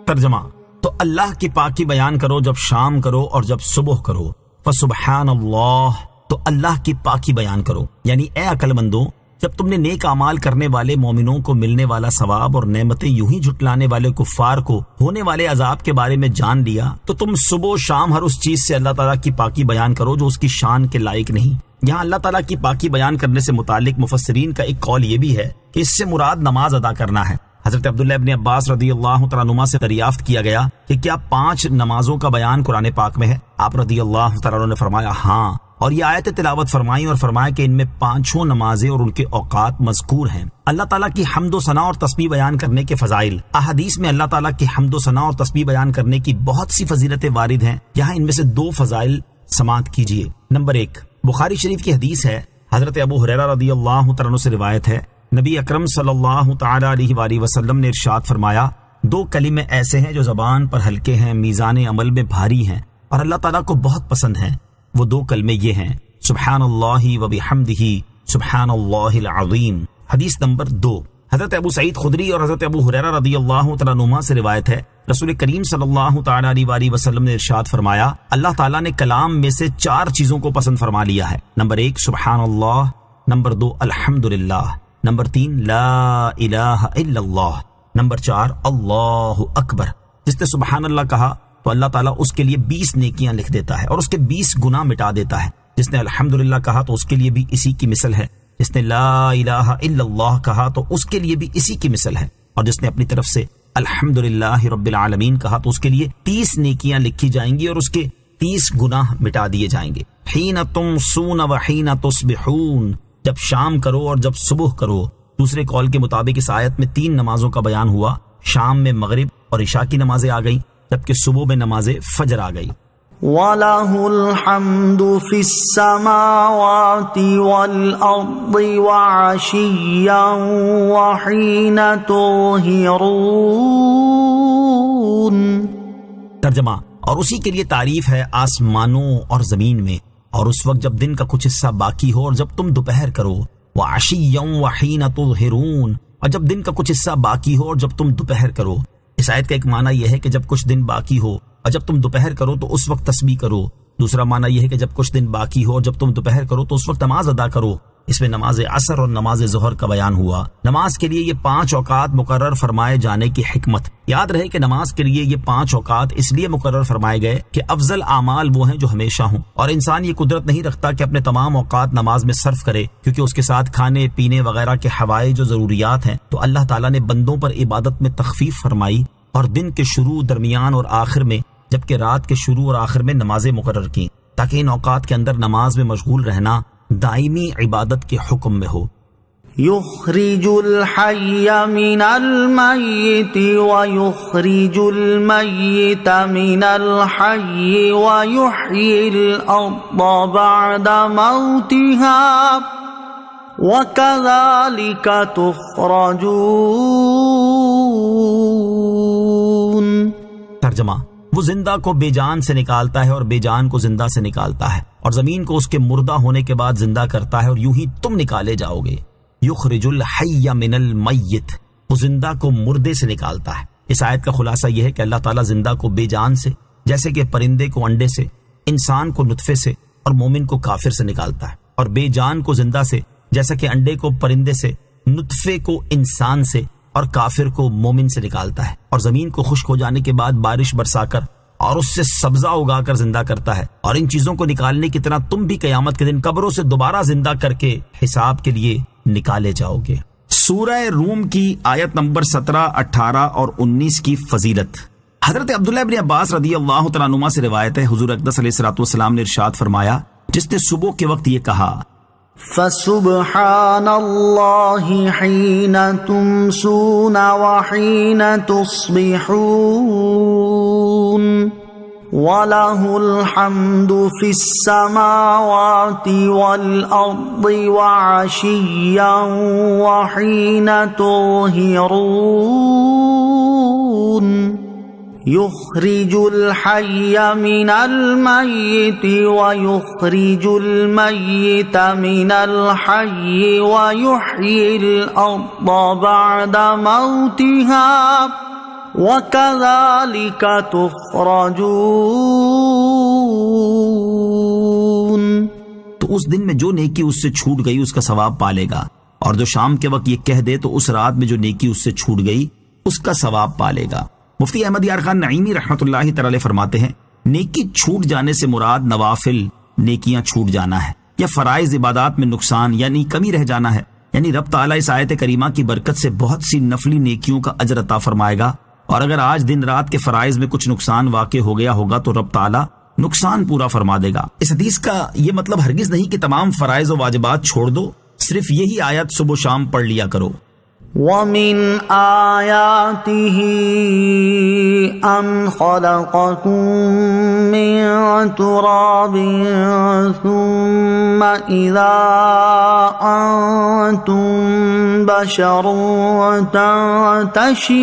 ترجمہ، تو اللہ کی پاکی بیان کرو جب شام کرو اور جب صبح کرو۔ فَسُبْحَانَ اللَّهِ، تو اللہ کی پاکی بیان کرو، یعنی اے عقل مندوں، جب تم نے نیک اعمال کرنے والے مومنوں کو ملنے والا ثواب اور نعمتیں یوں ہی جھٹلانے والے کفار کو ہونے والے عذاب کے بارے میں جان لیا تو تم صبح و شام ہر اس چیز سے اللہ تعالیٰ کی پاکی بیان کرو جو اس کی شان کے لائق نہیں۔ یہاں اللہ تعالیٰ کی پاکی بیان کرنے سے متعلق مفسرین کا ایک قول یہ بھی ہے کہ اس سے مراد نماز ادا کرنا ہے۔ حضرت عبداللہ ابن عباس رضی اللہ تعالیٰ عنہما سے دریافت کیا گیا کہ کیا 5 نمازوں کا بیان قرآن پاک میں ہے؟ آپ رضی اللہ تعالیٰ عنہ نے فرمایا ہاں، اور یہ آیت تلاوت فرمائی اور فرمایا کہ ان میں 5 نمازیں اور ان کے اوقات مذکور ہیں۔ اللہ تعالیٰ کی حمد و ثنا اور تسبیح بیان کرنے کے فضائل، احادیث میں اللہ تعالیٰ کی حمد و ثنا اور تسبیح بیان کرنے کی بہت سی فضیلتیں وارد ہیں، یہاں ان میں سے 2 فضائل سماعت کیجیے۔ نمبر 1، بخاری شریف کی حدیث ہے، حضرت ابو ہریرہ رضی اللہ تعالیٰ عنہ سے روایت ہے، نبی اکرم صلی اللہ تعالیٰ علیہ وآلہ وسلم نے ارشاد فرمایا، 2 کلمے ایسے ہیں جو زبان پر ہلکے ہیں، میزان عمل میں بھاری ہیں اور اللہ تعالیٰ کو بہت پسند ہیں۔ وہ 2 کلمے یہ ہیں، سبحان اللہ و بحمدہ سبحان اللہ العظیم۔ حدیث نمبر 2، حضرت ابو سعید خدری اور حضرت ابو ہریرہ رضی اللہ تعالیٰ عنہما سے روایت ہے، رسول کریم صلی اللہ تعالیٰ علیہ وسلم نے ارشاد فرمایا، اللہ تعالیٰ نے کلام میں سے 4 چیزوں کو پسند فرما لیا ہے۔ نمبر 1 سبحان اللہ، نمبر 2 الحمدللہ، نمبر 3 لا الہ الا اللہ، نمبر 4 اللہ اکبر۔ جس نے سبحان اللہ کہا تو اللہ تعالیٰ اس کے لیے 20 نیکیاں لکھ دیتا ہے اور اس کے 20 گناہ مٹا دیتا ہے۔ جس نے الحمدللہ کہا تو اس کے لیے بھی اسی کی مثل ہے۔ جس نے لا الہ الا اللہ کہا تو اس کے لیے بھی اسی کی مثل ہے، اور جس نے اپنی طرف سے الحمدللہ رب العالمین کہا تو اس کے لیے 30 نیکیاں لکھی جائیں گی اور اس کے 30 گناہ مٹا دیے جائیں گے۔ حین تمسون وحین تصبحون، جب شام کرو اور جب صبح کرو۔ دوسرے قول کے مطابق اس آیت میں 3 نمازوں کا بیان ہوا، شام میں مغرب اور عشاء کی نمازیں آ گئیں، جبکہ صبح میں نماز فجر آ گئی۔ وَلَهُ الْحَمْدُ فِي السَّمَاوَاتِ وَالْأَرْضِ وَعَشِيًّا وَحِينَ تُظْهِرُونَ۔ ترجمہ، اور اسی کے لیے تعریف ہے آسمانوں اور زمین میں، اور اس وقت جب دن کا کچھ حصہ باقی ہو اور جب تم دوپہر کرو۔ وَعَشِيًّا وَحِينَ تُظْهِرُونَ، اور جب دن کا کچھ حصہ باقی ہو اور جب تم دوپہر کرو۔ اس آیت کا ایک معنی یہ ہے کہ جب کچھ دن باقی ہو اور جب تم دوپہر کرو تو اس وقت تسبیح کرو۔ دوسرا معنی یہ ہے کہ جب کچھ دن باقی ہو اور جب تم دوپہر کرو تو اس وقت نماز ادا کرو۔ اس میں نماز عصر اور نماز ظہر کا بیان ہوا۔ نماز کے لیے یہ 5 اوقات مقرر فرمائے جانے کی حکمت۔ یاد رہے کہ نماز کے لیے یہ 5 اوقات اس لیے مقرر فرمائے گئے کہ افضل اعمال وہ ہیں جو ہمیشہ ہوں، اور انسان یہ قدرت نہیں رکھتا کہ اپنے تمام اوقات نماز میں صرف کرے، کیونکہ اس کے ساتھ کھانے پینے وغیرہ کے حوائج جو ضروریات ہیں۔ تو اللہ تعالیٰ نے بندوں پر عبادت میں تخفیف فرمائی اور دن کے شروع، درمیان اور آخر میں، جبکہ رات کے شروع اور آخر میں نمازیں مقرر کی، تاکہ ان اوقات کے اندر نماز میں مشغول رہنا دائمی عبادت کے حکم میں ہو۔ يخرج الحي من الميت ويخرج الميت من الحي ويحيي الأرض بعد موتها وكذلك تخرجون۔ ترجمہ، وہ زندہ کو بے جان سے نکالتا ہے اور بے جان کو زندہ سے نکالتا ہے، اور زمین کو اس کے مردہ ہونے کے بعد زندہ کرتا ہے، اور یوں ہی تم نکالے جاؤ گے۔ یخرج الحی من المیت، وہ زندہ کو مردے سے نکالتا ہے۔ اس آیت کا خلاصہ یہ ہے کہ اللہ تعالیٰ زندہ کو بے جان سے، جیسے کہ پرندے کو انڈے سے، انسان کو نطفے سے اور مومن کو کافر سے نکالتا ہے، اور بے جان کو زندہ سے، جیسا کہ انڈے کو پرندے سے، نطفے کو انسان سے اور کافر کو مومن سے نکالتا ہے، اور زمین کو خشک ہو جانے کے بعد بارش برسا کر اور اس سے سبزہ اگا کر زندہ کرتا ہے۔ اور ان چیزوں کو نکالنے کی طرح تم بھی قیامت کے دن قبروں سے دوبارہ زندہ کر کے حساب کے لیے نکالے جاؤ گے۔ سورہ روم کی آیت نمبر 17، 18 اور 19 کی فضیلت۔ حضرت عبداللہ بن عباس رضی اللہ تعالیٰ عنہما سے روایت ہے، حضور اقدس علیہ الصلوۃ والسلام نے ارشاد فرمایا، جس نے صبح کے وقت یہ کہا، فسبحان اللہ حین تمسون وحین تصبحون وَلَهُ الْحَمْدُ فِي السَّمَاوَاتِ وَالْأَرْضِ وَعَشِيًّا وَحِينَ تُظْهِرُونَ يُخْرِجُ الْحَيَّ مِنَ الْمَيِّتِ وَيُخْرِجُ الْمَيِّتَ مِنَ الْحَيِّ وَيُحْيِي الْأَرْضَ بَعْدَ مَوْتِهَا وَكَذَلِكَ تُخْرَجُونَ۔ تو اس دن میں جو نیکی اس سے چھوٹ گئی اس کا ثواب پالے گا، اور جو شام کے وقت یہ کہہ دے تو اس رات میں جو نیکی اس سے چھوٹ گئی اس کا ثواب پالے گا۔ مفتی احمد یار خان نعیمی رحمۃ اللہ تعالی فرماتے ہیں، نیکی چھوٹ جانے سے مراد نوافل نیکیاں چھوٹ جانا ہے، یا فرائض عبادات میں نقصان یعنی کمی رہ جانا ہے۔ یعنی رب تعالیٰ اس آیت کریمہ کی برکت سے بہت سی نفلی نیکیوں کا اجر عطا فرمائے گا، اور اگر آج دن رات کے فرائض میں کچھ نقصان واقع ہو گیا ہوگا تو رب تعالیٰ نقصان پورا فرما دے گا۔ اس حدیث کا یہ مطلب ہرگز نہیں کہ تمام فرائض و واجبات چھوڑ دو، صرف یہی آیت صبح و شام پڑھ لیا کرو۔ وَمِنْ آيَاتِهِ أَنْ خَلَقَكُم مِّن تُرَابٍ ثُمَّ إِذَا أَنْتُمْ بَشَرٌ تَنْتَشِرُونَ۔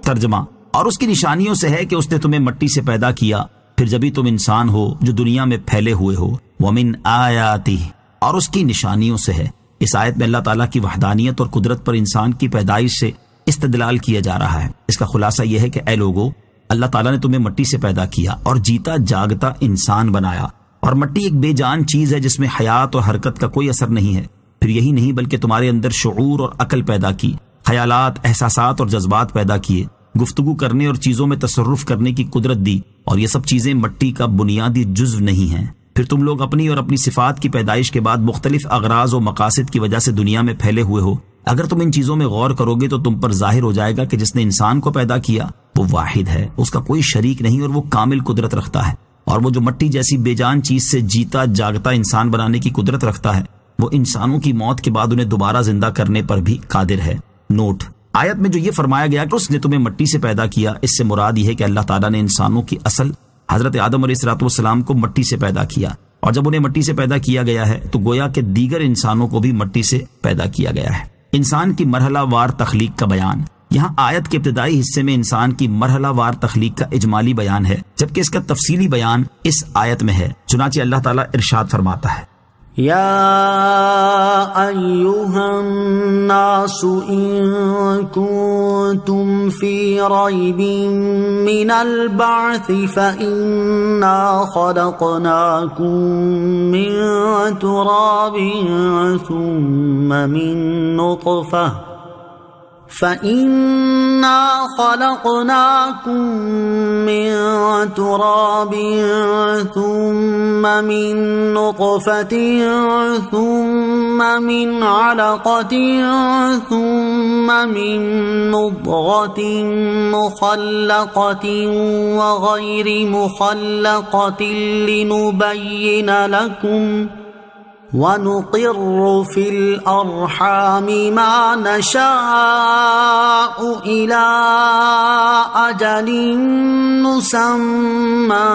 ترجمہ، اور اس کی نشانیوں سے ہے کہ اس نے تمہیں مٹی سے پیدا کیا، پھر جبھی تم انسان ہو جو دنیا میں پھیلے ہوئے ہو۔ وَمِنْ آيَاتِهِ، اور اس کی نشانیوں سے ہے۔ اس آیت میں اللہ تعالیٰ کی وحدانیت اور قدرت پر انسان کی پیدائش سے استدلال کیا جا رہا ہے۔ اس کا خلاصہ یہ ہے کہ اے لوگو، اللہ تعالیٰ نے تمہیں مٹی سے پیدا کیا اور جیتا جاگتا انسان بنایا، اور مٹی ایک بے جان چیز ہے جس میں حیات اور حرکت کا کوئی اثر نہیں ہے۔ پھر یہی نہیں بلکہ تمہارے اندر شعور اور عقل پیدا کی، خیالات، احساسات اور جذبات پیدا کیے، گفتگو کرنے اور چیزوں میں تصرف کرنے کی قدرت دی، اور یہ سب چیزیں مٹی کا بنیادی جزو نہیں ہیں۔ پھر تم لوگ اپنی اور اپنی صفات کی پیدائش کے بعد مختلف اغراض و مقاصد کی وجہ سے دنیا میں پھیلے ہوئے ہو۔ اگر تم ان چیزوں میں غور کرو گے تو تم پر ظاہر ہو جائے گا کہ جس نے انسان کو پیدا کیا وہ واحد ہے، اس کا کوئی شریک نہیں، اور وہ کامل قدرت رکھتا ہے۔ اور وہ جو مٹی جیسی بے جان چیز سے جیتا جاگتا انسان بنانے کی قدرت رکھتا ہے، وہ انسانوں کی موت کے بعد انہیں دوبارہ زندہ کرنے پر بھی قادر ہے۔ نوٹ: آیت میں جو یہ فرمایا گیا کہ اس نے تمہیں مٹی سے پیدا کیا، اس سے مراد یہ ہے کہ اللہ تعالیٰ نے انسانوں کی اصل حضرت آدم علیہ السلام کو مٹی سے پیدا کیا، اور جب انہیں مٹی سے پیدا کیا گیا ہے تو گویا کہ دیگر انسانوں کو بھی مٹی سے پیدا کیا گیا ہے۔ انسان کی مرحلہ وار تخلیق کا بیان۔ یہاں آیت کے ابتدائی حصے میں انسان کی مرحلہ وار تخلیق کا اجمالی بیان ہے، جبکہ اس کا تفصیلی بیان اس آیت میں ہے۔ چنانچہ اللہ تعالیٰ ارشاد فرماتا ہے: یا ایہا الناس ان کنتم فی ریب من البعث فإنا خلقناکم من تراب ثم من نطفہ فَإِنَّا خَلَقْنَاكُم مِّن تُرَابٍ ثُمَّ مِن نُّطْفَةٍ ثُمَّ مِنْ عَلَقَةٍ ثُمَّ مِن مُّضْغَةٍ مُّخَلَّقَةٍ وَغَيْرِ مُخَلَّقَةٍ لِّنُبَيِّنَ لَكُمْ وَنُقِرُّ فِي الْأَرْحَامِ مَا نَشَاءُ إِلَىٰ أَجَلٍ مُّسَمًّى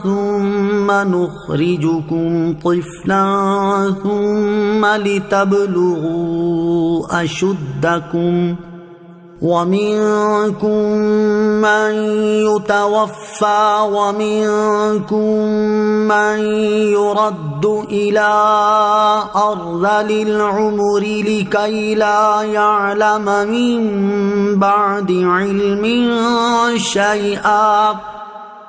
ثُمَّ نُخْرِجُكُمْ طِفْلًا ثُمَّ لِتَبْلُغُوا أَشُدَّكُمْ وَمِنكُم مَّن يُتَوَفَّىٰ وَمِنكُم مَّن يُرَدُّ إِلَىٰ أَرْذَلِ الْعُمُرِ لِكَيْ لَا يَعْلَمَ مِن بَعْدِ عِلْمٍ شَيْئًا۔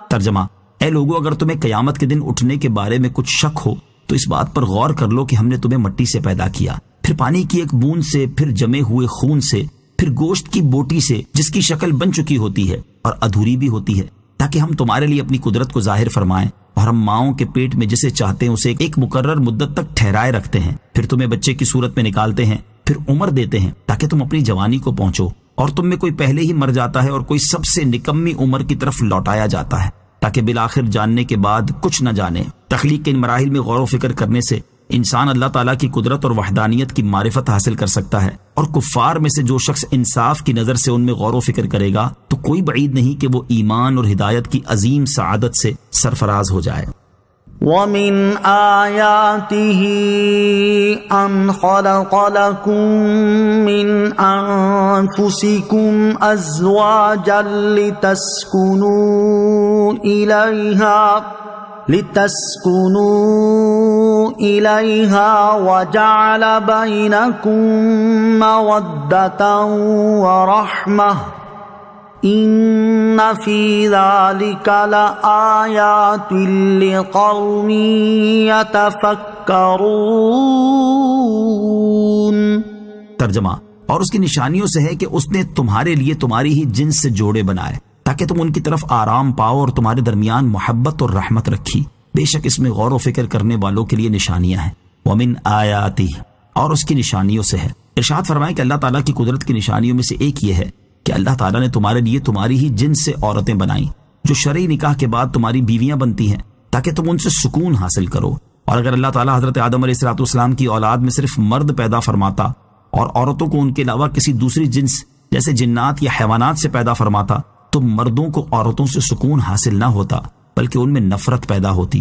ترجمہ: اے لوگو، اگر تمہیں قیامت کے دن اٹھنے کے بارے میں کچھ شک ہو تو اس بات پر غور کر لو کہ ہم نے تمہیں مٹی سے پیدا کیا، پھر پانی کی ایک بوند سے، پھر جمے ہوئے خون سے، پھر گوشت کی بوٹی سے جس کی شکل بن چکی ہوتی ہے اور ادھوری بھی ہوتی ہے، تاکہ ہم تمہارے لیے اپنی قدرت کو ظاہر فرمائیں، اور ہم ماؤں کے پیٹ میں جسے چاہتے ہیں اسے ایک مقرر مدت تک ٹھہرائے رکھتے ہیں، پھر تمہیں بچے کی صورت میں نکالتے ہیں، پھر عمر دیتے ہیں تاکہ تم اپنی جوانی کو پہنچو، اور تم میں کوئی پہلے ہی مر جاتا ہے اور کوئی سب سے نکمی عمر کی طرف لوٹایا جاتا ہے، تاکہ بالآخر جاننے کے بعد کچھ نہ جانے۔ تخلیق کے ان مراحل میں غور و فکر کرنے سے انسان اللہ تعالیٰ کی قدرت اور وحدانیت کی معرفت حاصل کر سکتا ہے، اور کفار میں سے جو شخص انصاف کی نظر سے ان میں غور و فکر کرے گا تو کوئی بعید نہیں کہ وہ ایمان اور ہدایت کی عظیم سعادت سے سرفراز ہو جائے۔ وَمِنْ آيَاتِهِ أَنْ خَلَقَ لَكُم مِّنْ أَنفُسِكُمْ أَزْوَاجًا لِتَسْكُنُوا إِلَيْهَا وَجَعَلَ بَيْنَكُم مَّوَدَّةً وَرَحْمَةً إِنَّ فِي ذَلِكَ لَآيَاتٍ لِقَوْمٍ يَتَفَكَّرُونَ۔ ترجمہ: اور اس کی نشانیوں سے ہے کہ اس نے تمہارے لیے تمہاری ہی جنس سے جوڑے بنائے تاکہ تم ان کی طرف آرام پاؤ، اور تمہارے درمیان محبت اور رحمت رکھی۔ بے شک اس میں غور و فکر کرنے والوں کے لیے نشانیاں ہیں۔ وَمِنْ آیَاتِهِ، اور اس کی نشانیوں سے ہے۔ ارشاد فرمائے کہ اللہ تعالیٰ کی قدرت کی نشانیوں میں سے ایک یہ ہے کہ اللہ تعالیٰ نے تمہارے لیے تمہاری ہی جنس سے عورتیں بنائیں، جو شرعی نکاح کے بعد تمہاری بیویاں بنتی ہیں تاکہ تم ان سے سکون حاصل کرو۔ اور اگر اللہ تعالیٰ حضرت آدم علیہ السلام کی اولاد میں صرف مرد پیدا فرماتا اور عورتوں کو ان کے علاوہ کسی دوسری جنس جیسے جنات یا حیوانات سے پیدا فرماتا تو مردوں کو عورتوں سے سکون حاصل نہ ہوتا بلکہ ان میں نفرت پیدا ہوتی،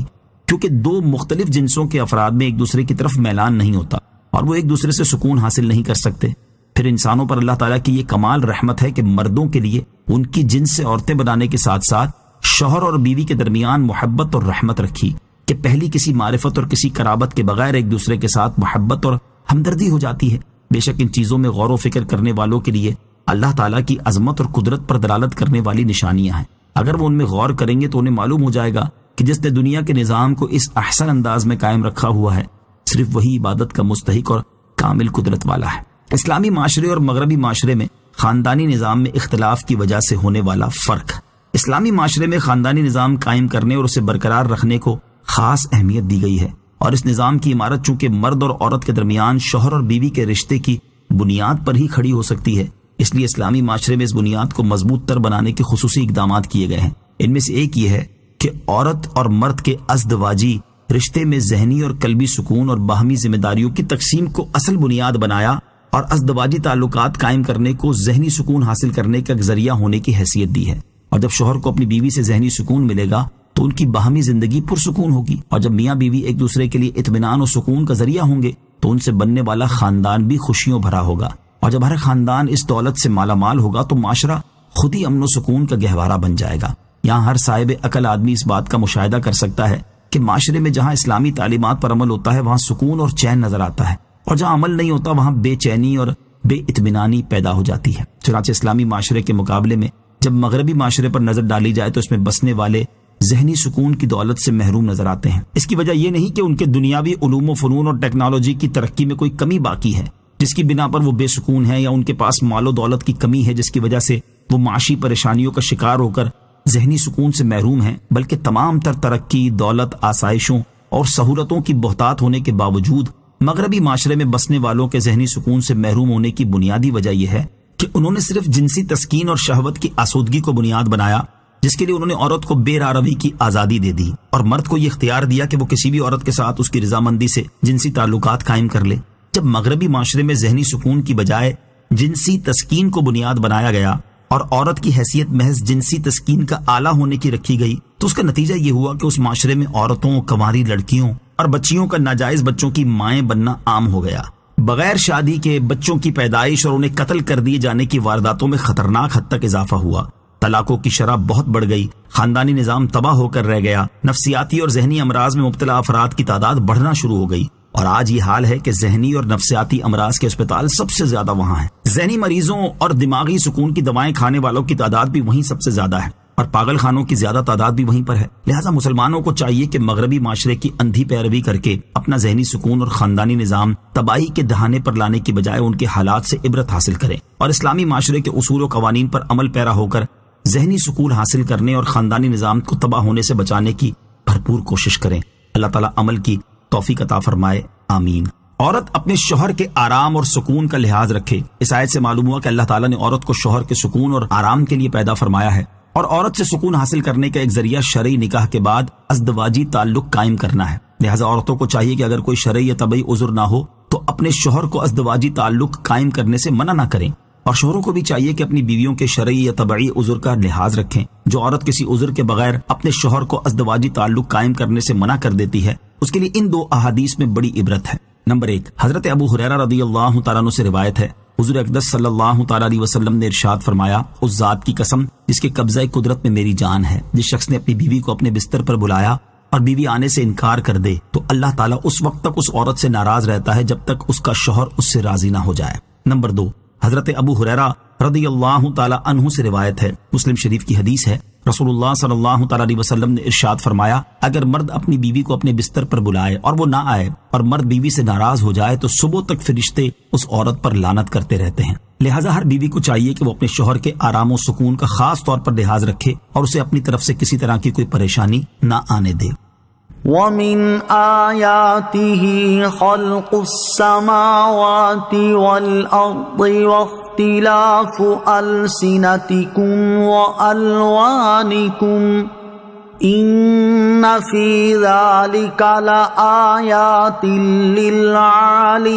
کیونکہ دو مختلف جنسوں کے افراد میں ایک دوسرے کی طرف میلان نہیں ہوتا اور وہ ایک دوسرے سے سکون حاصل نہیں کر سکتے۔ پھر انسانوں پر اللہ تعالیٰ کی یہ کمال رحمت ہے کہ مردوں کے لیے ان کی جنس سے عورتیں بنانے کے ساتھ ساتھ شوہر اور بیوی کے درمیان محبت اور رحمت رکھی کہ پہلی کسی معرفت اور کسی قرابت کے بغیر ایک دوسرے کے ساتھ محبت اور ہمدردی ہو جاتی ہے۔ بے شک ان چیزوں میں غور و فکر کرنے والوں کے لیے اللہ تعالیٰ کی عظمت اور قدرت پر دلالت کرنے والی نشانیاں ہیں۔ اگر وہ ان میں غور کریں گے تو انہیں معلوم ہو جائے گا کہ جس نے دنیا کے نظام کو اس احسن انداز میں قائم رکھا ہوا ہے صرف وہی عبادت کا مستحق اور کامل قدرت والا ہے۔ اسلامی معاشرے اور مغربی معاشرے میں خاندانی نظام میں اختلاف کی وجہ سے ہونے والا فرق۔ اسلامی معاشرے میں خاندانی نظام قائم کرنے اور اسے برقرار رکھنے کو خاص اہمیت دی گئی ہے، اور اس نظام کی عمارت چونکہ مرد اور عورت کے درمیان شوہر اور بیوی کے رشتے کی بنیاد پر ہی کھڑی ہو سکتی ہے، اس لیے اسلامی معاشرے میں اس بنیاد کو مضبوط تر بنانے کے خصوصی اقدامات کیے گئے ہیں۔ ان میں سے ایک یہ ہے کہ عورت اور مرد کے ازدواجی رشتے میں ذہنی اور قلبی سکون اور باہمی ذمہ داریوں کی تقسیم کو اصل بنیاد بنایا، اور ازدواجی تعلقات قائم کرنے کو ذہنی سکون حاصل کرنے کا ذریعہ ہونے کی حیثیت دی ہے۔ اور جب شوہر کو اپنی بیوی سے ذہنی سکون ملے گا تو ان کی باہمی زندگی پرسکون ہوگی، اور جب میاں بیوی ایک دوسرے کے لیے اطمینان اور سکون کا ذریعہ ہوں گے تو ان سے بننے والا خاندان بھی خوشیوں بھرا ہوگا، اور جب ہر خاندان اس دولت سے مالا مال ہوگا تو معاشرہ خود ہی امن و سکون کا گہوارہ بن جائے گا۔ یہاں ہر صاحب عقل آدمی اس بات کا مشاہدہ کر سکتا ہے کہ معاشرے میں جہاں اسلامی تعلیمات پر عمل ہوتا ہے وہاں سکون اور چین نظر آتا ہے، اور جہاں عمل نہیں ہوتا وہاں بے چینی اور بے اطمینانی پیدا ہو جاتی ہے۔ چنانچہ اسلامی معاشرے کے مقابلے میں جب مغربی معاشرے پر نظر ڈالی جائے تو اس میں بسنے والے ذہنی سکون کی دولت سے محروم نظر آتے ہیں۔ اس کی وجہ یہ نہیں کہ ان کے دنیاوی علوم و فنون اور ٹیکنالوجی کی ترقی میں کوئی کمی باقی ہے جس کی بنا پر وہ بے سکون ہے، یا ان کے پاس مال و دولت کی کمی ہے جس کی وجہ سے وہ معاشی پریشانیوں کا شکار ہو کر ذہنی سکون سے محروم ہیں، بلکہ تمام تر ترقی، دولت، آسائشوں اور سہولتوں کی بہتات ہونے کے باوجود مغربی معاشرے میں بسنے والوں کے ذہنی سکون سے محروم ہونے کی بنیادی وجہ یہ ہے کہ انہوں نے صرف جنسی تسکین اور شہوت کی آسودگی کو بنیاد بنایا، جس کے لیے انہوں نے عورت کو بے راروی کی آزادی دے دی اور مرد کو یہ اختیار دیا کہ وہ کسی بھی عورت کے ساتھ اس کی رضامندی سے جنسی تعلقات قائم کر لے۔ جب مغربی معاشرے میں ذہنی سکون کی بجائے جنسی تسکین کو بنیاد بنایا گیا اور عورت کی حیثیت محض جنسی تسکین کا آلہ ہونے کی رکھی گئی تو اس کا نتیجہ یہ ہوا کہ اس معاشرے میں عورتوں، کنواری لڑکیوں اور بچیوں کا ناجائز بچوں کی مائیں بننا عام ہو گیا۔ بغیر شادی کے بچوں کی پیدائش اور انہیں قتل کر دیے جانے کی وارداتوں میں خطرناک حد تک اضافہ ہوا، طلاقوں کی شرح بہت بڑھ گئی، خاندانی نظام تباہ ہو کر رہ گیا، نفسیاتی اور ذہنی امراض میں مبتلا افراد کی تعداد بڑھنا شروع ہو گئی، اور آج یہ حال ہے کہ ذہنی اور نفسیاتی امراض کے اسپتال سب سے زیادہ وہاں ہیں، ذہنی مریضوں اور دماغی سکون کی دوائیں کھانے والوں کی تعداد بھی وہیں سب سے زیادہ ہے، اور پاگل خانوں کی زیادہ تعداد بھی وہیں پر ہے۔ لہٰذا مسلمانوں کو چاہیے کہ مغربی معاشرے کی اندھی پیروی کر کے اپنا ذہنی سکون اور خاندانی نظام تباہی کے دہانے پر لانے کی بجائے ان کے حالات سے عبرت حاصل کریں، اور اسلامی معاشرے کے اصول و قوانین پر عمل پیرا ہو کر ذہنی سکون حاصل کرنے اور خاندانی نظام کو تباہ ہونے سے بچانے کی بھرپور کوشش کریں۔ اللہ تعالیٰ عمل کی توفیق عطا فرمائے، آمین۔ عورت اپنے شوہر کے آرام اور سکون کا لحاظ رکھے۔ اس آیت سے معلوم ہوا کہ اللہ تعالیٰ نے عورت کو شوہر کے سکون اور آرام کے لیے پیدا فرمایا ہے، اور عورت سے سکون حاصل کرنے کا ایک ذریعہ شرعی نکاح کے بعد ازدواجی تعلق قائم کرنا ہے۔ لہٰذا عورتوں کو چاہیے کہ اگر کوئی شرعی یا طبعی عذر نہ ہو تو اپنے شوہر کو ازدواجی تعلق قائم کرنے سے منع نہ کریں، اور شوہروں کو بھی چاہیے کہ اپنی بیویوں کے شرعی یا طبعی عذر کا لحاظ رکھیں۔ جو عورت کسی عذر کے بغیر اپنے شوہر کو ازدواجی تعلق قائم کرنے سے منع کر دیتی ہے اس کے لیے ان دو احادیث میں بڑی عبرت ہے۔ نمبر 1، حضرت ابو ہریرہ رضی اللہ تعالیٰ عنہ سے روایت ہے، حضور اقدس صلی اللہ تعالیٰ علیہ وسلم نے ارشاد فرمایا، اس ذات کی قسم جس کے قبضہ قدرت میں میری جان ہے، جس شخص نے اپنی بیوی کو اپنے بستر پر بلایا اور بیوی آنے سے انکار کر دے تو اللہ تعالیٰ اس وقت تک اس عورت سے ناراض رہتا ہے جب تک اس کا شوہر اس سے راضی نہ ہو جائے۔ نمبر 2، حضرت ابو ہریرہ رضی اللہ تعالیٰ عنہ سے روایت ہے، مسلم شریف کی حدیث ہے، رسول اللہ صلی اللہ تعالیٰ علیہ وسلم نے ارشاد فرمایا، اگر مرد اپنی بیوی کو اپنے بستر پر بلائے اور وہ نہ آئے اور مرد بیوی سے ناراض ہو جائے تو صبح تک فرشتے اس عورت پر لعنت کرتے رہتے ہیں۔ لہٰذا ہر بیوی کو چاہیے کہ وہ اپنے شوہر کے آرام و سکون کا خاص طور پر لحاظ رکھے اور اسے اپنی طرف سے کسی طرح کی کوئی پریشانی نہ آنے دے۔ وَمِنْ آيَاتِهِ خَلْقُ السَّمَاوَاتِ وَالْأَرْضِ وَاخْتِلَافُ أَلْسِنَتِكُمْ وَأَلْوَانِكُمْ إِنَّ فِي ذَلِكَ لَآيَاتٍ لِّلْعَالِمِينَ۔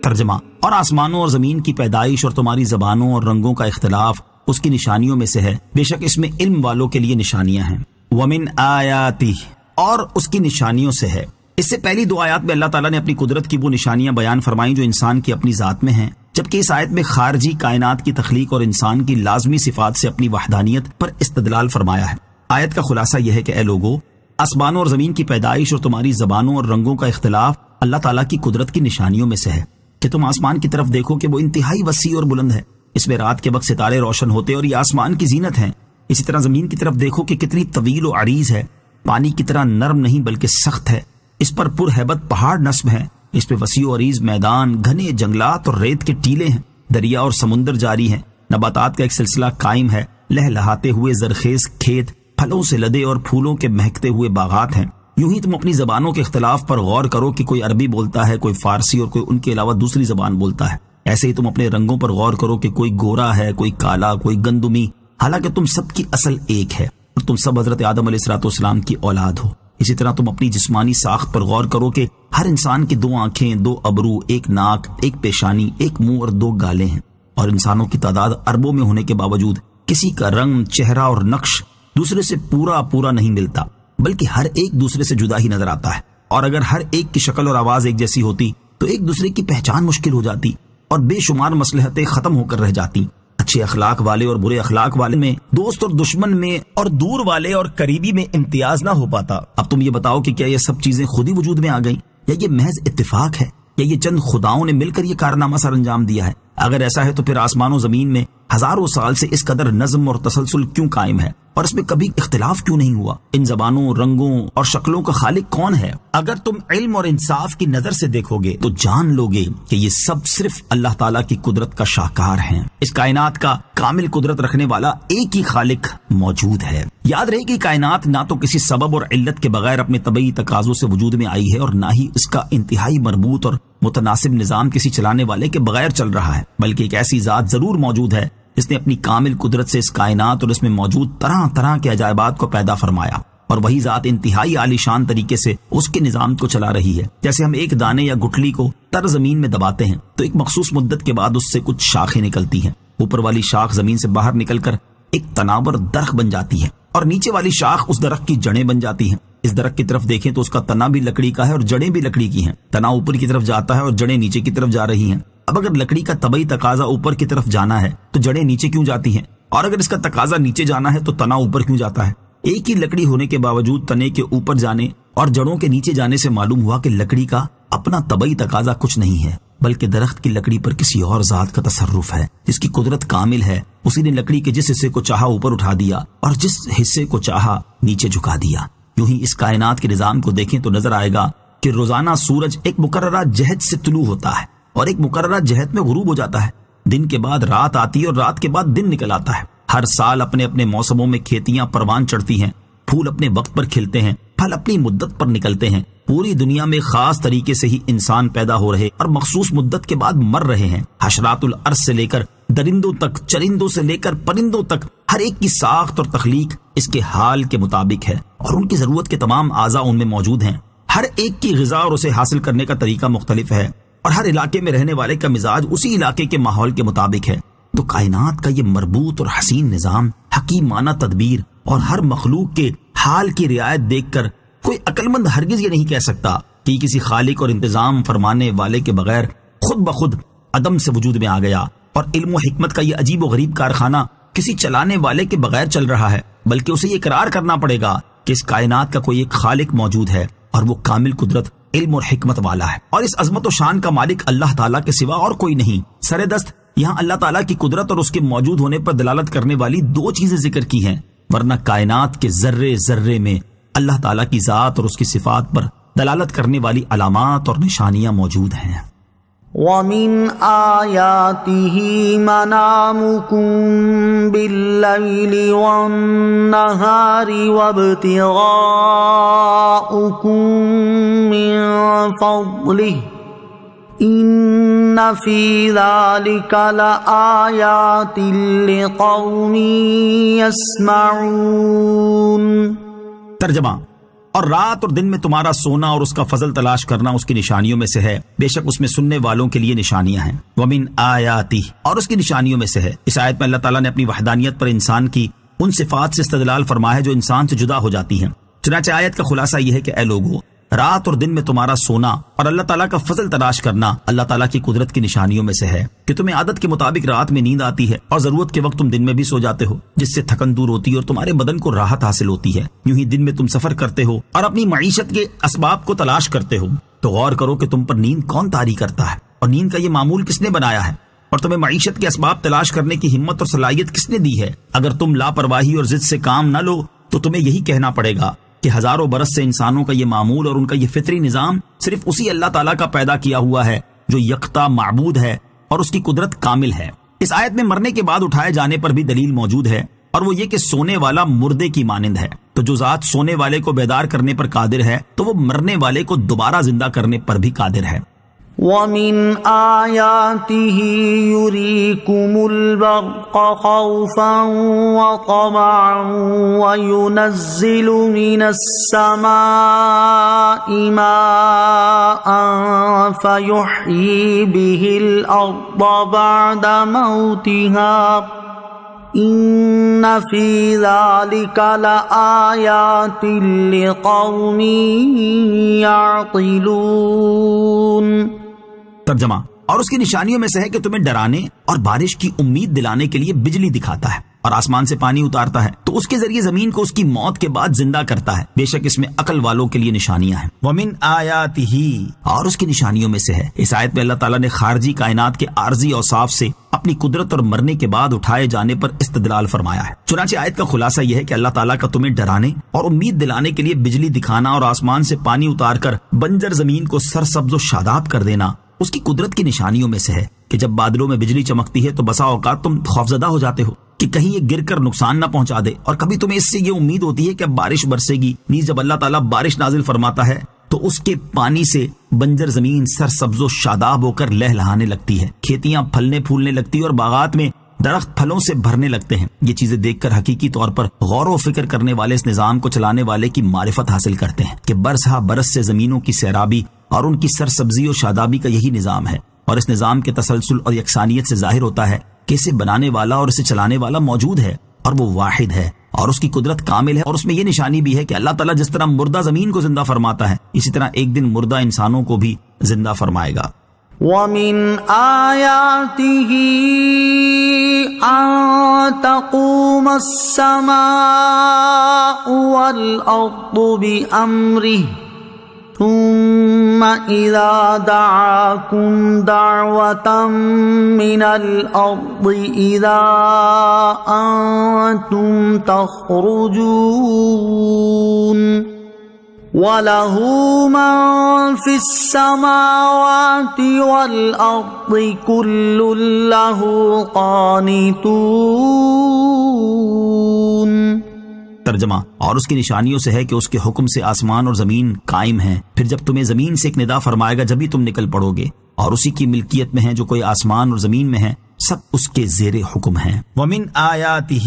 ترجمہ، اور آسمانوں اور زمین کی پیدائش اور تمہاری زبانوں اور رنگوں کا اختلاف اس کی نشانیوں میں سے ہے، بے شک اس میں علم والوں کے لیے نشانیاں ہیں۔ وَمِنْ آیَاتِهِ، اور اس کی نشانیوں سے ہے۔ اس سے پہلی 2 آیات میں اللہ تعالیٰ نے اپنی قدرت کی وہ نشانیاں بیان فرمائیں جو انسان کی اپنی ذات میں ہیں، جبکہ اس آیت میں خارجی کائنات کی تخلیق اور انسان کی لازمی صفات سے اپنی وحدانیت پر استدلال فرمایا ہے۔ آیت کا خلاصہ یہ ہے کہ اے لوگو، آسمانوں اور زمین کی پیدائش اور تمہاری زبانوں اور رنگوں کا اختلاف اللہ تعالیٰ کی قدرت کی نشانیوں میں سے ہے، کہ تم آسمان کی طرف دیکھو کہ وہ انتہائی وسیع اور بلند ہے، اس میں رات کے وقت ستارے روشن ہوتے اور یہ آسمان کی زینت ہیں۔ اسی طرح زمین کی طرف دیکھو کہ کتنی طویل و عریض ہے، پانی کی طرح نرم نہیں بلکہ سخت ہے، اس پر پرہیبت پہاڑ نصب ہیں، اس پہ وسیع و عریض میدان، گھنے جنگلات اور ریت کے ٹیلے ہیں، دریا اور سمندر جاری ہیں، نباتات کا ایک سلسلہ قائم ہے، لہلہاتے ہوئے زرخیز کھیت، پھلوں سے لدے اور پھولوں کے مہکتے ہوئے باغات ہیں۔ یوں ہی تم اپنی زبانوں کے اختلاف پر غور کرو کہ کوئی عربی بولتا ہے، کوئی فارسی اور کوئی ان کے علاوہ دوسری زبان بولتا ہے۔ ایسے ہی تم اپنے رنگوں پر غور کرو کہ کوئی گورا ہے، کوئی کالا، کوئی گندمی، حالانکہ تم سب کی اصل ایک ہے اور تم سب حضرت آدم علیہ السلام کی اولاد ہو۔ اسی طرح تم اپنی جسمانی ساخت پر غور کرو کہ ہر انسان کی 2 آنکھیں، 2 ابرو، 1 ناک، 1 پیشانی، 1 منہ اور 2 گالیں ہیں، اور انسانوں کی تعداد اربوں میں ہونے کے باوجود کسی کا رنگ، چہرہ اور نقش دوسرے سے پورا نہیں ملتا، بلکہ ہر ایک دوسرے سے جدا ہی نظر آتا ہے۔ اور اگر ہر ایک کی شکل اور آواز ایک جیسی ہوتی تو ایک دوسرے کی پہچان مشکل ہو جاتی اور بے شمار مصلحتیں ختم ہو کر رہ جاتی۔ اچھے اخلاق والے اور برے اخلاق والے میں، دوست اور دشمن میں، اور دور والے اور قریبی میں امتیاز نہ ہو پاتا۔ اب تم یہ بتاؤ کہ کیا یہ سب چیزیں خود ہی وجود میں آ گئیں، یا یہ محض اتفاق ہے، یا یہ چند خداؤں نے مل کر یہ کارنامہ سر انجام دیا ہے؟ اگر ایسا ہے تو پھر آسمان و زمین میں ہزاروں سال سے اس قدر نظم اور تسلسل کیوں قائم ہے، اور اس میں کبھی اختلاف کیوں نہیں ہوا؟ ان زبانوں، رنگوں اور شکلوں کا خالق کون ہے؟ اگر تم علم اور انصاف کی نظر سے دیکھو گے تو جان لو گے کہ یہ سب صرف اللہ تعالیٰ کی قدرت کا شاہکار ہیں۔ اس کائنات کا کامل قدرت رکھنے والا ایک ہی خالق موجود ہے۔ یاد رہے کہ کائنات نہ تو کسی سبب اور علت کے بغیر اپنے طبعی تقاضوں سے وجود میں آئی ہے، اور نہ ہی اس کا انتہائی مربوط اور متناسب نظام کسی چلانے والے کے بغیر چل رہا ہے، بلکہ ایک ایسی ذات ضرور موجود ہے جس نے اپنی کامل قدرت سے اس کائنات اور اس میں موجود طرح طرح کے عجائبات کو پیدا فرمایا، اور وہی ذات انتہائی عالی شان طریقے سے اس کے نظام کو چلا رہی ہے۔ جیسے ہم ایک دانے یا گٹھلی کو تر زمین میں دباتے ہیں تو ایک مخصوص مدت کے بعد اس سے کچھ شاخیں نکلتی ہیں۔ اوپر والی شاخ زمین سے باہر نکل کر ایک تناور درخت بن جاتی ہے، اور نیچے والی شاخ اس درخت کی جڑیں بن جاتی ہیں۔ اس درخت کی طرف دیکھیں تو اس کا تنا بھی لکڑی کا ہے اور جڑیں بھی لکڑی کی ہیں۔ تنا اوپر کی طرف جاتا ہے اور جڑیں نیچے کی طرف جا رہی ہیں۔ اب اگر لکڑی کا طبعی تقاضا اوپر کی طرف جانا ہے تو جڑیں نیچے کیوں جاتی ہیں، اور اگر اس کا تقاضا نیچے جانا ہے تو تنا اوپر کیوں جاتا ہے؟ ایک ہی لکڑی ہونے کے باوجود تنے کے اوپر جانے اور جڑوں کے نیچے جانے سے معلوم ہوا کہ لکڑی کا اپنا طبعی تقاضا کچھ نہیں ہے، بلکہ درخت کی لکڑی پر کسی اور ذات کا تصرف ہے جس کی قدرت کامل ہے۔ اسی نے لکڑی کے جس حصے کو چاہا اوپر اٹھا دیا اور جس حصے کو چاہا نیچے جھکا دیا۔ یوں ہی اس کائنات کے نظام کو دیکھیں تو نظر آئے گا کہ روزانہ سورج ایک مقررہ جہت سے طلوع ہوتا ہے اور ایک مقررہ جہت میں غروب ہو جاتا ہے۔ دن کے بعد رات آتی ہے اور رات کے بعد دن نکل آتا ہے۔ ہر سال اپنے اپنے موسموں میں کھیتیاں پروان چڑھتی ہیں، پھول اپنے وقت پر کھلتے ہیں، پھل اپنی مدت پر نکلتے ہیں۔ پوری دنیا میں خاص طریقے سے ہی انسان پیدا ہو رہے اور مخصوص مدت کے بعد مر رہے ہیں۔ حشرات الارض سے لے کر درندوں تک، چرندوں سے لے کر پرندوں تک، ہر ایک کی ساخت اور تخلیق اس کے حال کے مطابق ہے، اور ان کی ضرورت کے تمام اعضاء ان میں موجود ہیں۔ ہر ایک کی غذا اور اسے حاصل کرنے کا طریقہ مختلف ہے، اور ہر علاقے میں رہنے والے کا مزاج اسی علاقے کے ماحول کے مطابق ہے۔ تو کائنات کا یہ مربوط اور حسین نظام، حکیمانہ تدبیر اور ہر مخلوق کے حال کی رعایت دیکھ کر کوئی عقل مند ہرگز یہ نہیں کہہ سکتا کہ کسی خالق اور انتظام فرمانے والے کے بغیر خود بخود عدم سے وجود میں آ گیا، اور علم و حکمت کا یہ عجیب و غریب کارخانہ کسی چلانے والے کے بغیر چل رہا ہے، بلکہ اسے یہ اقرار کرنا پڑے گا کہ اس کائنات کا کوئی ایک خالق موجود ہے، اور وہ کامل قدرت، علم اور حکمت والا ہے، اور اس عظمت و شان کا مالک اللہ تعالیٰ کے سوا اور کوئی نہیں۔ سر دست یہاں اللہ تعالیٰ کی قدرت اور اس کے موجود ہونے پر دلالت کرنے والی 2 چیزیں ذکر کی ہیں، ورنہ کائنات کے ذرے ذرے میں اللہ تعالیٰ کی ذات اور اس کی صفات پر دلالت کرنے والی علامات اور نشانیاں موجود ہیں۔ وَمِنْ آيَاتِهِ مَنَامُكُمْ بِاللَّيْلِ وَالنَّهَارِ وَابْتِغَاؤُكُمْ مِنْ فَضْلِهِ إِنَّ فِي ذَلِكَ لَآيَاتٍ لِقَوْمٍ يَسْمَعُونَ۔ ترجمہ: اور رات اور دن میں تمہارا سونا اور اس کا فضل تلاش کرنا اس کی نشانیوں میں سے ہے، بے شک اس میں سننے والوں کے لیے نشانیاں ہیں۔ وَمِنْ آیَاتِهِ، اور اس کی نشانیوں میں سے ہے۔ اس آیت میں اللہ تعالیٰ نے اپنی وحدانیت پر انسان کی ان صفات سے استدلال فرمایا ہے جو انسان سے جدا ہو جاتی ہیں۔ چنانچہ آیت کا خلاصہ یہ ہے کہ اے لوگو، رات اور دن میں تمہارا سونا اور اللہ تعالیٰ کا فضل تلاش کرنا اللہ تعالیٰ کی قدرت کی نشانیوں میں سے ہے کہ تمہیں عادت کے مطابق رات میں نیند آتی ہے اور ضرورت کے وقت تم دن میں بھی سو جاتے ہو، جس سے تھکن دور ہوتی ہے اور تمہارے بدن کو راحت حاصل ہوتی ہے۔ یوں ہی دن میں تم سفر کرتے ہو اور اپنی معیشت کے اسباب کو تلاش کرتے ہو، تو غور کرو کہ تم پر نیند کون طاری کرتا ہے، اور نیند کا یہ معمول کس نے بنایا ہے، اور تمہیں معیشت کے اسباب تلاش کرنے کی ہمت اور صلاحیت کس نے دی ہے۔ اگر تم لاپرواہی اور ضد سے کام نہ لو تو تمہیں یہی کہنا پڑے گا کہ ہزاروں برس سے انسانوں کا یہ معمول اور ان کا یہ فطری نظام صرف اسی اللہ تعالیٰ کا پیدا کیا ہوا ہے جو یکتا معبود ہے اور اس کی قدرت کامل ہے۔ اس آیت میں مرنے کے بعد اٹھائے جانے پر بھی دلیل موجود ہے اور وہ یہ کہ سونے والا مردے کی مانند ہے، تو جو ذات سونے والے کو بیدار کرنے پر قادر ہے تو وہ مرنے والے کو دوبارہ زندہ کرنے پر بھی قادر ہے۔ وَمِنْ آيَاتِهِ يُرِيكُمُ الْبَرْقَ خَوْفًا وَطَمَعًا وَيُنَزِّلُ مِنَ السَّمَاءِ مَاءً فَيُحْيِي بِهِ الْأَرْضَ بَعْدَ مَوْتِهَا إِنَّ فِي ذَلِكَ لَآيَاتٍ لِقَوْمٍ يَعْقِلُونَ۔ ترجمہ، اور اس کی نشانیوں میں سے ہے کہ تمہیں ڈرانے اور بارش کی امید دلانے کے لیے بجلی دکھاتا ہے اور آسمان سے پانی اتارتا ہے تو اس کے ذریعے زمین کو اس کی موت کے بعد زندہ کرتا ہے۔ بے شک اس میں عقل والوں کے لیے نشانیاں ہیں۔ وَمِنْ آیَاتِهِ، اور اس کی نشانیوں میں سے ہے۔ اس آیت میں اللہ تعالیٰ نے خارجی کائنات کے عارضی اوصاف سے اپنی قدرت اور مرنے کے بعد اٹھائے جانے پر استدلال فرمایا ہے۔ چنانچہ آیت کا خلاصہ یہ ہے کہ اللہ تعالیٰ کا تمہیں ڈرانے اور امید دلانے کے لیے بجلی دکھانا اور آسمان سے پانی اتار کر بنجر زمین کو سرسبز و شاداب کر دینا اس کی قدرت کی نشانیوں میں سے ہے کہ جب بادلوں میں بجلی چمکتی ہے تو بسا اوقات تم خوفزدہ ہو جاتے ہو کہ کہیں یہ گر کر نقصان نہ پہنچا دے، اور کبھی تمہیں اس سے یہ امید ہوتی ہے کہ اب بارش برسے گی۔ نیز جب اللہ تعالیٰ بارش نازل فرماتا ہے تو اس کے پانی سے بنجر زمین سرسبز و شاداب ہو کر لہلہانے لگتی ہے، کھیتیاں پھلنے پھولنے لگتی اور باغات میں درخت پھلوں سے بھرنے لگتے ہیں۔ یہ چیزیں دیکھ کر حقیقی طور پر غور و فکر کرنے والے اس نظام کو چلانے والے کی معرفت حاصل کرتے ہیں کہ برس ہا برس سے زمینوں کی سیرابی اور ان کی سرسبزی و شادابی کا یہی نظام ہے، اور اس نظام کے تسلسل اور یکسانیت سے ظاہر ہوتا ہے کہ اسے بنانے والا اور اسے چلانے والا موجود ہے اور وہ واحد ہے اور اس کی قدرت کامل ہے۔ اور اس میں یہ نشانی بھی ہے کہ اللہ تعالیٰ جس طرح مردہ زمین کو زندہ فرماتا ہے اسی طرح ایک دن مردہ انسانوں کو بھی زندہ فرمائے گا۔ وَمِنْ آيَاتِهِ أَن تَقُومَ السَّمَاءُ وَالْأَرْضُ بِأَمْرِهِ ثُمَّ إِذَا دَعَاكُمْ دَعْوَةً مِّنَ الْأَرْضِ إِذَا أَنْتُمْ تَخْرُجُونَ وَلَهُ مَن فِي السَّمَاوَاتِ وَالْأَرْضِ كُلٌّ لَهُ قَانِتُونَ۔ ترجمہ، اور اس کی نشانیوں سے ہے کہ اس کے حکم سے آسمان اور زمین قائم ہیں، پھر جب تمہیں زمین سے ایک ندا فرمائے گا جبھی تم نکل پڑو گے، اور اسی کی ملکیت میں ہے جو کوئی آسمان اور زمین میں ہے، سب اس کے زیر حکم ہیں۔ وَمِنْ آیَاتِهِ،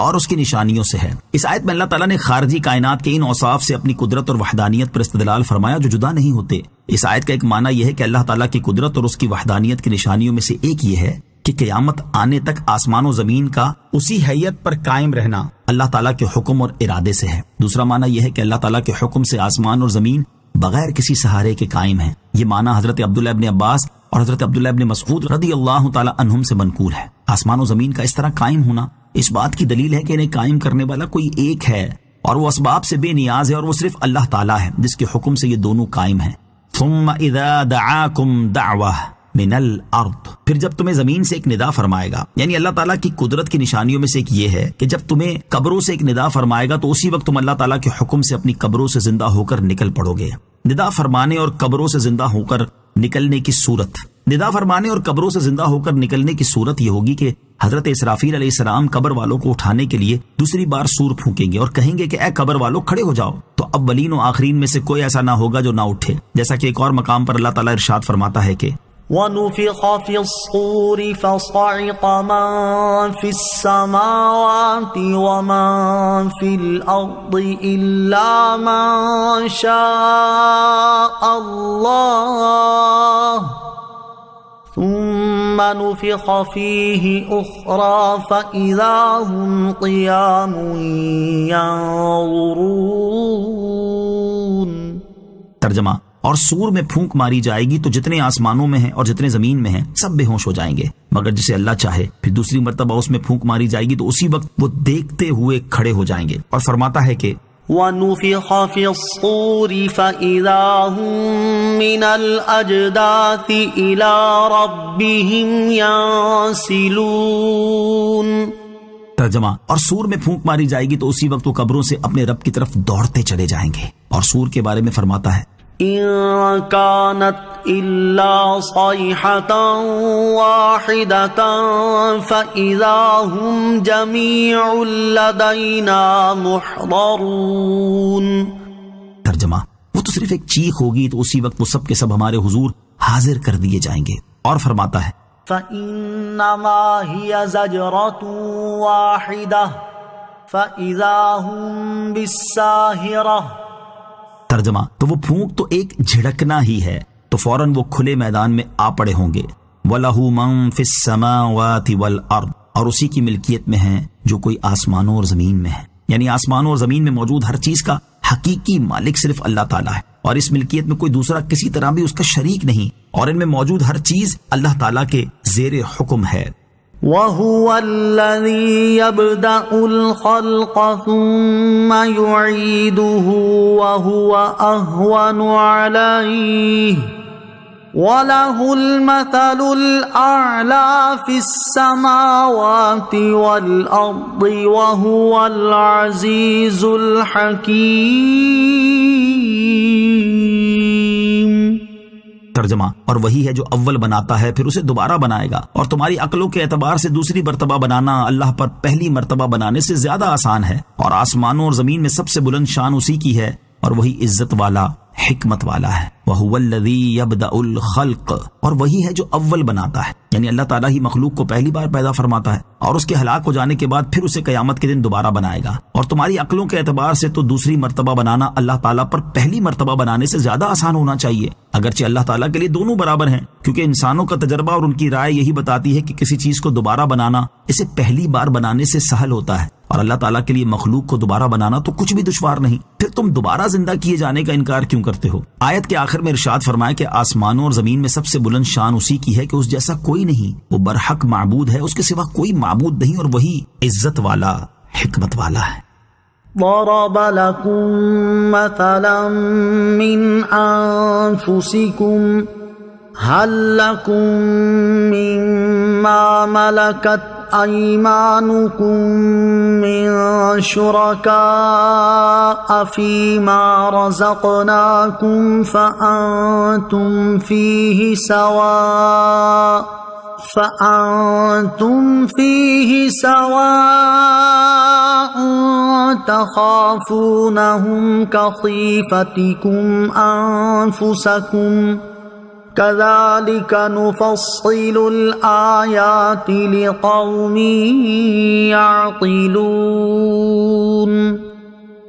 اور اس کی نشانیوں سے ہے۔ اس آیت میں اللہ تعالیٰ نے خارجی کائنات کے ان اوصاف سے اپنی قدرت اور وحدانیت پر استدلال فرمایا جو جدا نہیں ہوتے۔ اس آیت کا ایک معنی یہ ہے کہ اللہ تعالیٰ کی قدرت اور اس کی وحدانیت کی نشانیوں میں سے ایک یہ ہے کہ قیامت آنے تک آسمان و زمین کا اسی حیت پر قائم رہنا اللہ تعالیٰ کے حکم اور ارادے سے ہے۔ دوسرا معنی یہ ہے کہ اللہ تعالیٰ کے حکم سے آسمان اور زمین بغیر کسی سہارے کے قائم ہیں۔ یہ معنی حضرت عبداللہ ابن عباس اور حضرت عبداللہ ابن مسعود رضی اللہ تعالیٰ عنہم سے منقول ہے۔ آسمان و زمین کا اس طرح قائم ہونا اس بات کی دلیل ہے کہ انہیں قائم کرنے والا کوئی ایک ہے اور وہ اسباب سے بے نیاز ہے، اور وہ صرف اللہ تعالیٰ ہے جس کے حکم سے یہ دونوں قائم ہیں۔ ثم اذا دعاکم دعوہ من الارض، پھر جب تمہیں زمین سے ایک ندا فرمائے گا، یعنی اللہ تعالیٰ کی قدرت کی نشانیوں میں سے ایک یہ ہے کہ جب تمہیں قبروں سے ایک ندا فرمائے گا تو اسی وقت تم اللہ تعالیٰ کے حکم سے اپنی قبروں سے زندہ ہو کر نکل پڑو گے۔ ندا فرمانے اور قبروں سے زندہ ہو کر نکلنے کی صورت، ندا فرمانے اور قبروں سے زندہ ہو کر نکلنے کی صورت یہ ہوگی کہ حضرت اسرافیل علیہ السلام قبر والوں کو اٹھانے کے لیے دوسری بار سور پھونکیں گے اور کہیں گے کہ اے قبر والوں کھڑے ہو جاؤ، تو اولین و آخرین میں سے کوئی ایسا نہ ہوگا جو نہ اٹھے، جیسا کہ ایک اور مقام پر اللہ تعالیٰ ارشاد فرماتا ہے کہ وَنُفِخَ فِي الصُّورِ فَصَعِقَ مَن فِي السَّمَاوَاتِ وَمَن فِي الْأَرْضِ إِلَّا مَن شَاءَ اللَّهُ ثُمَّ نُفِخَ فِيهِ أُخْرَى فَإِذَا هُمْ قِيَامٌ يَنظُرُونَ۔ ترجمہ، اور سور میں پھونک ماری جائے گی تو جتنے آسمانوں میں ہیں اور جتنے زمین میں ہیں سب بے ہوش ہو جائیں گے مگر جسے اللہ چاہے، پھر دوسری مرتبہ اس میں پھونک ماری جائے گی تو اسی وقت وہ دیکھتے ہوئے کھڑے ہو جائیں گے، اور فرماتا ہے کہ وَنُفِخَ فِي الصُّورِ فَإِذَا هُم مِّنَ الْأَجْدَاثِ إِلَى رَبِّهِمْ يَنسِلُونَ۔ ترجمہ، اور سور میں پھونک ماری جائے گی تو اسی وقت وہ قبروں سے اپنے رب کی طرف دوڑتے چلے جائیں گے، اور سور کے بارے میں فرماتا ہے إِن كَانَتْ إلا صيحة واحدة فإذا هم جميع لدينا محضرون. ترجمہ: وہ تو صرف ایک چیخ ہوگی تو اسی وقت وہ سب کے سب ہمارے حضور حاضر کر دیے جائیں گے. اور فرماتا ہے فَإِنَّمَا هِيَ زَجْرَةٌ وَاحِدَةٌ فَإِذَا هُمْ بِالسَّاهِرَةِ. ترجمہ: تو وہ پھونک تو ایک جھڑکنا ہی ہے تو فوراً وہ کھلے میدان میں آ پڑے ہوں گے. وَلَهُ مَن فِي السَّمَاوَاتِ وَالْأَرْضِ، اور اسی کی ملکیت میں ہیں جو کوئی آسمانوں اور زمین میں ہے. یعنی آسمانوں اور زمین میں موجود ہر چیز کا حقیقی مالک صرف اللہ تعالیٰ ہے، اور اس ملکیت میں کوئی دوسرا کسی طرح بھی اس کا شریک نہیں، اور ان میں موجود ہر چیز اللہ تعالیٰ کے زیر حکم ہے. وَهُوَ الَّذِي يَبْدَأُ الْخَلْقَ ثُمَّ يُعِيدُهُ وَهُوَ أَهْوَنُ عَلَيْهِ وَلَهُ الْمَثَلُ الْأَعْلَى فِي السَّمَاوَاتِ وَالْأَرْضِ وَهُوَ الْعَزِيزُ الْحَكِيمُ. ترجمہ: اور وہی ہے جو اول بناتا ہے پھر اسے دوبارہ بنائے گا، اور تمہاری عقلوں کے اعتبار سے دوسری مرتبہ بنانا اللہ پر پہلی مرتبہ بنانے سے زیادہ آسان ہے. اور آسمانوں اور زمین میں سب سے بلند شان اسی کی ہے، اور وہی عزت والا حکمت والا ہے. وَهُوَ الَّذِي يَبْدَأُ الْخَلْقَ، اور وہی ہے جو اول بناتا ہے، یعنی اللہ تعالیٰ ہی مخلوق کو پہلی بار پیدا فرماتا ہے اور اس کے ہلاک ہو جانے کے بعد پھر اسے قیامت کے دن دوبارہ بنائے گا. اور تمہاری عقلوں کے اعتبار سے تو دوسری مرتبہ بنانا اللہ تعالیٰ پر پہلی مرتبہ بنانے سے زیادہ آسان ہونا چاہیے، اگرچہ اللہ تعالیٰ کے لیے دونوں برابر ہیں، کیونکہ انسانوں کا تجربہ اور ان کی رائے یہی بتاتی ہے کہ کسی چیز کو دوبارہ بنانا اسے پہلی بار بنانے سے سہل ہوتا ہے، اور اللہ تعالیٰ کے لیے مخلوق کو دوبارہ بنانا تو کچھ بھی دشوار نہیں. پھر تم دوبارہ زندہ کیے جانے کا انکار کیوں کرتے ہو؟ آیت کے آخر میں ارشاد فرمایا کہ آسمانوں اور زمین میں سب سے بلند شان اسی کی ہے کہ اس جیسا کوئی نہیں، وہ برحق معبود ہے، اس کے سوا کوئی معبود نہیں، اور وہی عزت والا حکمت والا ہے. ضرب لكم مثلا من أنفسكم هل لكم مما ملكت أيمانكم من شركاء فيما رزقناكم فأنتم فيه سواء تخافونهم كخيفتكم أنفسكم كذلك نفصل الآيات لقوم يعقلون.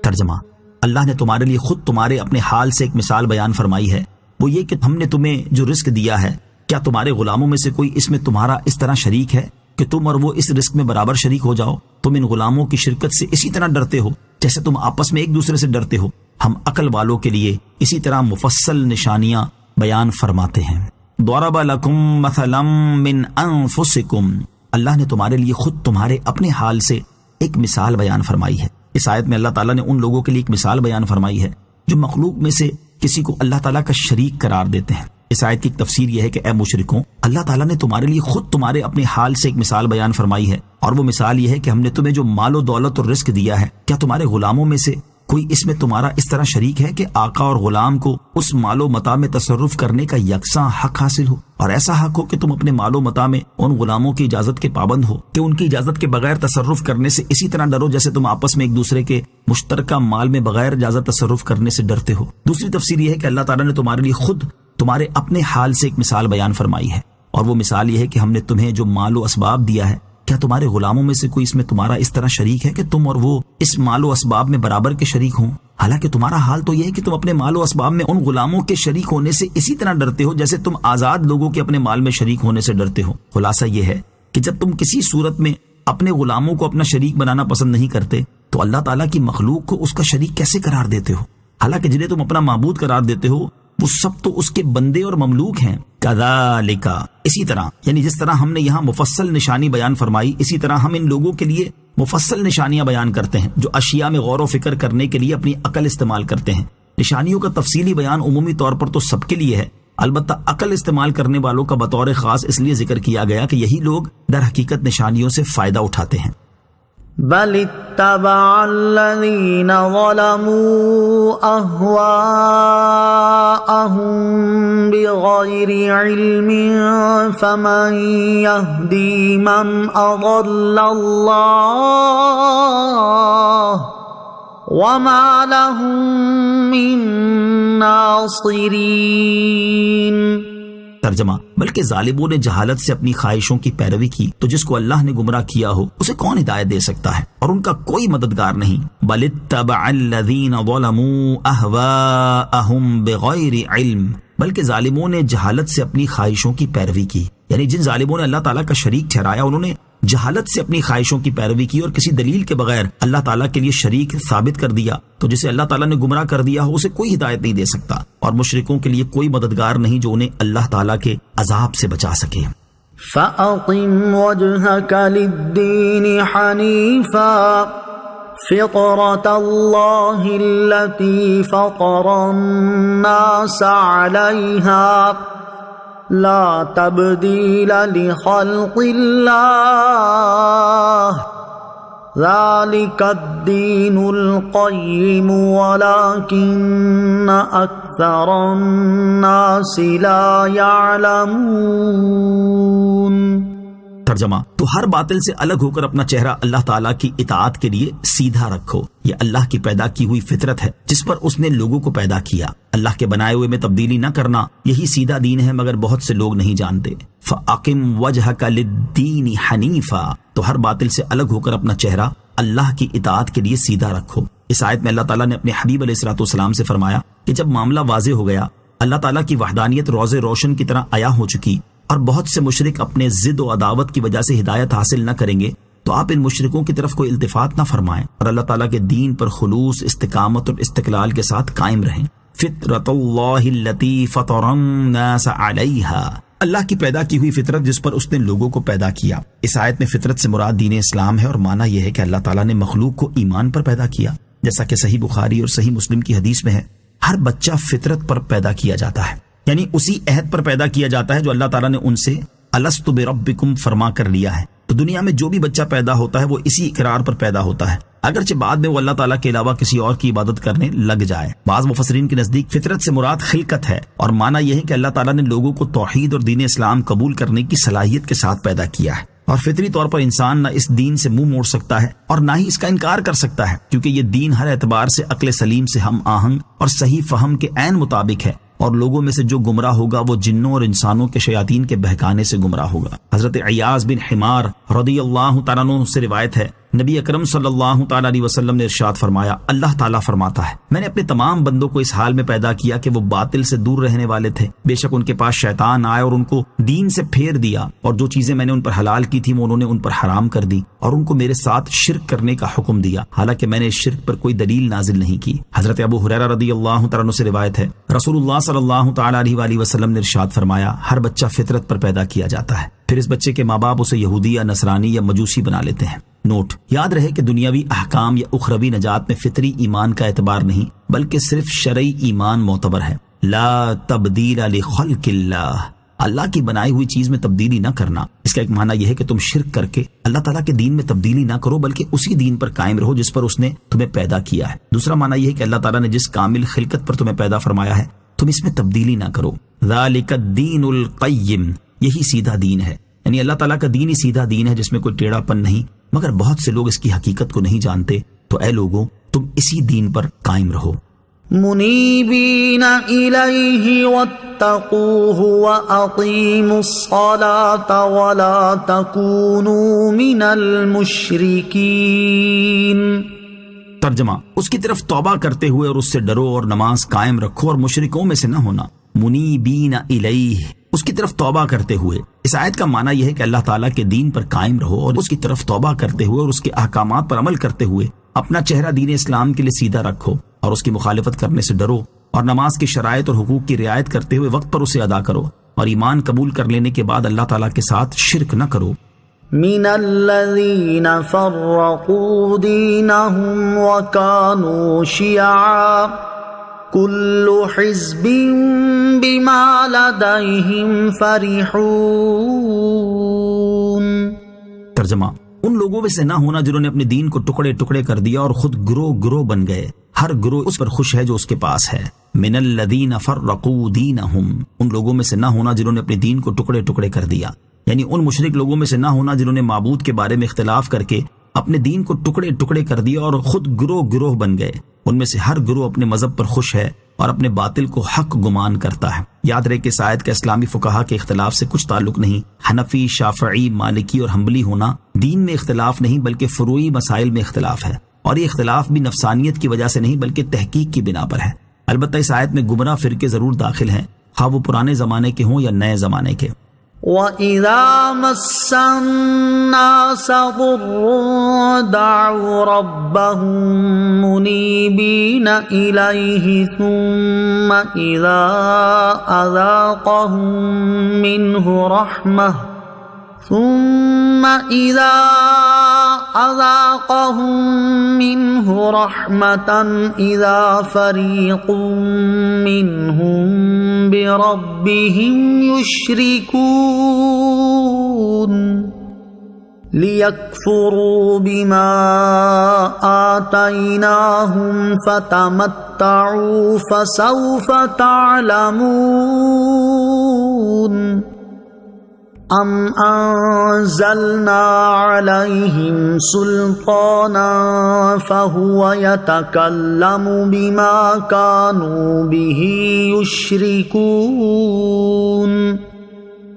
ترجمہ: اللہ نے تمہارے لیے خود تمہارے اپنے حال سے ایک مثال بیان فرمائی ہے، وہ یہ کہ ہم نے تمہیں جو رزق دیا ہے، کیا تمہارے غلاموں میں سے کوئی اس میں تمہارا اس طرح شریک ہے کہ تم اور وہ اس رزق میں برابر شریک ہو جاؤ؟ تم ان غلاموں کی شرکت سے اسی طرح ڈرتے ہو جیسے تم آپس میں ایک دوسرے سے ڈرتے ہو. ہم عقل والوں کے لیے اسی طرح مفصل نشانیاں بیان فرماتے ہیں. ضرب لکم مثلا من انفسکم، اللہ نے تمہارے لیے خود تمہارے اپنے حال سے ایک مثال بیان فرمائی ہے. اس آیت میں اللہ تعالیٰ نے ان لوگوں کے لیے ایک مثال بیان فرمائی ہے جو مخلوق میں سے کسی کو اللہ تعالیٰ کا شریک قرار دیتے ہیں. اس آیت کی ایک تفسیر یہ ہے کہ اے مشرکوں، اللہ تعالیٰ نے تمہارے لیے خود تمہارے اپنے حال سے ایک مثال بیان فرمائی ہے، اور وہ مثال یہ ہے کہ ہم نے تمہیں جو مال و دولت اور رزق دیا ہے، کیا تمہارے غلاموں میں سے کوئی اس میں تمہارا اس طرح شریک ہے کہ آقا اور غلام کو اس مال و متاع میں تصرف کرنے کا یکساں حق حاصل ہو، اور ایسا حق ہو کہ تم اپنے مال و متاع میں ان غلاموں کی اجازت کے پابند ہو، کہ ان کی اجازت کے بغیر تصرف کرنے سے اسی طرح ڈرو جیسے تم آپس میں ایک دوسرے کے مشترکہ مال میں بغیر اجازت تصرف کرنے سے ڈرتے ہو. دوسری تفسیر یہ ہے کہ اللہ تعالیٰ نے تمہارے لیے خود تمہارے اپنے حال سے ایک مثال بیان فرمائی ہے، اور وہ مثال یہ ہے کہ ہم نے تمہیں جو مال و اسباب دیا ہے، کیا تمہارے غلاموں میں سے کوئی اس میں تمہارا اس طرح شریک ہے کہ تم اور وہ اس مال و اسباب میں برابر کے شریک ہوں؟ حالانکہ تمہارا حال تو یہ ہے کہ تم اپنے مال و اسباب میں ان غلاموں کے شریک ہونے سے اسی طرح ڈرتے ہو جیسے تم آزاد لوگوں کے اپنے مال میں شریک ہونے سے ڈرتے ہو. خلاصہ یہ ہے کہ جب تم کسی صورت میں اپنے غلاموں کو اپنا شریک بنانا پسند نہیں کرتے تو اللہ تعالیٰ کی مخلوق کو اس کا شریک کیسے قرار دیتے ہو؟ حالانکہ جنہیں تم اپنا معبود قرار دیتے ہو وہ سب تو اس کے بندے اور مملوک ہیں. کذالک، اسی طرح، یعنی جس طرح ہم نے یہاں مفصل نشانی بیان فرمائی، اسی طرح ہم ان لوگوں کے لیے مفصل نشانیاں بیان کرتے ہیں جو اشیاء میں غور و فکر کرنے کے لیے اپنی عقل استعمال کرتے ہیں. نشانیوں کا تفصیلی بیان عمومی طور پر تو سب کے لیے ہے، البتہ عقل استعمال کرنے والوں کا بطور خاص اس لیے ذکر کیا گیا کہ یہی لوگ در حقیقت نشانیوں سے فائدہ اٹھاتے ہیں. بل اتبع الذين ظلموا أهواءهم بغير علم فمن يهدي من أضل الله وما لهم من ناصرين۔ ترجمہ، بلکہ ظالموں نے جہالت سے اپنی خواہشوں کی پیروی کی تو جس کو اللہ نے گمراہ کیا ہو اسے کون ہدایت دے سکتا ہے، اور ان کا کوئی مددگار نہیں۔ بل اتبع الذین ظلموا اہواءہم بغیر علم، بلکہ ظالموں نے جہالت سے اپنی خواہشوں کی پیروی کی، یعنی جن ظالموں نے اللہ تعالیٰ کا شریک ٹھہرایا انہوں نے جہالت سے اپنی خواہشوں کی پیروی کی اور کسی دلیل کے بغیر اللہ تعالیٰ کے لیے شریک ثابت کر دیا، تو جسے اللہ تعالیٰ نے گمراہ کر دیا ہو اسے کوئی ہدایت نہیں دے سکتا، اور مشرکوں کے لیے کوئی مددگار نہیں جو انہیں اللہ تعالیٰ کے عذاب سے بچا سکے۔ فَأَقِمْ وَجْهَكَ لِلدِّينِ حَنِيفًا فِطْرَةَ اللَّهِ الَّتِي فَطَرَ النَّاسَ عَلَيْهَا لا تبدیل لخلق اللہ ذالک الدین القیم ولکن اکثر الناس لا یعلمون۔ ترجمہ، تو ہر باطل سے الگ ہو کر اپنا چہرہ اللہ تعالیٰ کی اطاعت کے لیے سیدھا رکھو، یہ اللہ کی پیدا کی ہوئی فطرت ہے جس پر اس نے لوگوں کو پیدا کیا۔ اللہ کے بنائے ہوئے میں تبدیلی نہ کرنا یہی سیدھا دین ہے، مگر بہت سے لوگ نہیں جانتے۔ فَأَقِمْ وَجْهَكَ لِلدِّينِ حَنِيفًا، تو ہر باطل سے الگ ہو کر اپنا چہرہ اللہ کی اطاعت کے لیے سیدھا رکھو۔ اس آیت میں اللہ تعالیٰ نے اپنے حبیب علیہ الصلوۃ والسلام سے فرمایا کہ جب معاملہ واضح ہو گیا، اللہ تعالیٰ کی وحدانیت روز روشن کی طرح عیاں ہو چکی اور بہت سے مشرک اپنے ضد و عداوت کی وجہ سے ہدایت حاصل نہ کریں گے، تو آپ ان مشرکوں کی طرف کوئی التفات نہ فرمائیں اور اللہ تعالیٰ کے دین پر خلوص، استقامت اور استقلال کے ساتھ قائم رہیں۔ فطرۃ اللہ التی فطر الناس علیہا، اللہ کی پیدا کی ہوئی فطرت جس پر اس نے لوگوں کو پیدا کیا۔ اس آیت میں فطرت سے مراد دین اسلام ہے، اور معنی یہ ہے کہ اللہ تعالیٰ نے مخلوق کو ایمان پر پیدا کیا، جیسا کہ صحیح بخاری اور صحیح مسلم کی حدیث میں ہے، ہر بچہ فطرت پر پیدا کیا جاتا ہے، یعنی اسی عہد پر پیدا کیا جاتا ہے جو اللہ تعالیٰ نے ان سے الست بربکم فرما کر لیا ہے۔ تو دنیا میں جو بھی بچہ پیدا ہوتا ہے وہ اسی اقرار پر پیدا ہوتا ہے، اگرچہ بعد میں وہ اللہ تعالیٰ کے علاوہ کسی اور کی عبادت کرنے لگ جائے۔ بعض مفسرین کے نزدیک فطرت سے مراد خلقت ہے، اور معنی یہ ہے کہ اللہ تعالیٰ نے لوگوں کو توحید اور دین اسلام قبول کرنے کی صلاحیت کے ساتھ پیدا کیا ہے، اور فطری طور پر انسان نہ اس دین سے منہ موڑ سکتا ہے اور نہ ہی اس کا انکار کر سکتا ہے، کیونکہ یہ دین ہر اعتبار سے عقل سلیم سے ہم آہنگ اور صحیح فہم کے عین مطابق ہے، اور لوگوں میں سے جو گمراہ ہوگا وہ جنوں اور انسانوں کے شیاطین کے بہکانے سے گمراہ ہوگا۔ حضرت عیاض بن حمار رضی اللہ تعالیٰ عنہ سے روایت ہے، نبی اکرم صلی اللہ تعالیٰ علیہ وسلم نے ارشاد فرمایا، اللہ تعالیٰ فرماتا ہے، میں نے اپنے تمام بندوں کو اس حال میں پیدا کیا کہ وہ باطل سے دور رہنے والے تھے، بے شک ان کے پاس شیطان آئے اور ان کو دین سے پھیر دیا، اور جو چیزیں میں نے ان پر حلال کی تھی وہ انہوں نے ان پر حرام کر دی، اور ان کو میرے ساتھ شرک کرنے کا حکم دیا، حالانکہ میں نے اس شرک پر کوئی دلیل نازل نہیں کی۔ حضرت ابو ہریرہ رضی اللہ تعالیٰ عنہ سے روایت ہے، رسول اللہ صلی اللہ تعالیٰ علیہ وآلہ وسلم نے ارشاد فرمایا، ہر بچہ فطرت پر پیدا کیا جاتا ہے، پھر اس بچے کے ماں باپ اسے یہودی یا نصرانی یا مجوسی بنا لیتے ہیں۔ نوٹ، یاد رہے کہ دنیاوی احکام یا اخروی نجات میں فطری ایمان کا اعتبار نہیں بلکہ صرف شرعی ایمان معتبر ہے۔ لا تبدیل لخلق اللہ، اللہ کی بنائی ہوئی چیز میں تبدیلی نہ کرنا، اس کا ایک معنی یہ ہے کہ تم شرک کر کے اللہ تعالیٰ کے دین میں تبدیلی نہ کرو بلکہ اسی دین پر قائم رہو جس پر اس نے تمہیں پیدا کیا ہے۔ دوسرا معنی یہ ہے کہ اللہ تعالیٰ نے جس کامل خلقت پر تمہیں پیدا فرمایا ہے تم اس میں تبدیلی نہ کرو۔ ذالک الدین القیم، یہی سیدھا دین ہے، یعنی اللہ تعالیٰ کا دین ہی سیدھا دین ہے جس میں کوئی ٹیڑھا پن نہیں، مگر بہت سے لوگ اس کی حقیقت کو نہیں جانتے، تو اے لوگوں تم اسی دین پر قائم رہو۔ منیبین الیہ واتقوہ واقیموا الصلاۃ ولا تکونوا من المشرکین۔ ترجمہ، اس کی طرف توبہ کرتے ہوئے اور اس سے ڈرو اور نماز قائم رکھو اور مشرکوں میں سے نہ ہونا۔ منیبین الیہ، اس کی طرف توبہ کرتے ہوئے۔ اس آیت کا معنی یہ ہے کہ اللہ تعالیٰ کے دین پر قائم رہو اور اس کی طرف توبہ کرتے ہوئے اور اس کے احکامات پر عمل کرتے ہوئے اپنا چہرہ دین اسلام کے لیے سیدھا رکھو اور اس کی مخالفت کرنے سے ڈرو، اور نماز کی شرائط اور حقوق کی رعایت کرتے ہوئے وقت پر اسے ادا کرو، اور ایمان قبول کر لینے کے بعد اللہ تعالیٰ کے ساتھ شرک نہ کرو۔ من الذین فرقوا دینہم وکانوا شیعا کل حزب بما لدیہم فرحون۔ ترجمہ، ان لوگوں میں سے نہ ہونا جنہوں نے اپنے دین کو ٹکڑے ٹکڑے کر دیا اور خود گروہ گروہ بن گئے. ہر گروہ اس پر خوش ہے جو اس کے پاس ہے. من الذین فرقوا دینہم، ان لوگوں میں سے نہ ہونا جنہوں نے اپنے دین کو ٹکڑے ٹکڑے کر دیا، یعنی ان مشرک لوگوں میں سے نہ ہونا جنہوں نے معبود کے بارے میں اختلاف کر کے اپنے دین کو ٹکڑے ٹکڑے کر دیا اور خود گروہ گروہ بن گئے. ان میں سے ہر گروہ اپنے مذہب پر خوش ہے اور اپنے باطل کو حق گمان کرتا ہے. یاد رہے کہ اس آیت کا اسلامی فقہا کے اختلاف سے کچھ تعلق نہیں. حنفی، شافعی، مالکی اور حنبلی ہونا دین میں اختلاف نہیں بلکہ فروعی مسائل میں اختلاف ہے، اور یہ اختلاف بھی نفسانیت کی وجہ سے نہیں بلکہ تحقیق کی بنا پر ہے. البتہ اس آیت میں گمراہ فرقے ضرور داخل ہیں، خواہ وہ پرانے زمانے کے ہوں یا نئے زمانے کے. وَإِذَا مَسَّ النَّاسَ ضُرٌّ دَعَوْا رَبَّهُم مُنِيبِينَ إِلَيْهِ ثُمَّ إِذَا أَذَاقَهُم مِّنْهُ رَحْمَةً إِذَا فَرِيقٌ مِّنْهُم بِرَبِّهِمْ يُشْرِكُونَ لِيَكْفُرُوا بِمَا آتَيْنَاهُمْ فَتَمَتَّعُوا فَسَوْفَ تَعْلَمُونَ ام انزلنا علیہم سلطانا فہو یتکلم بما کانوا بہ یشرکون.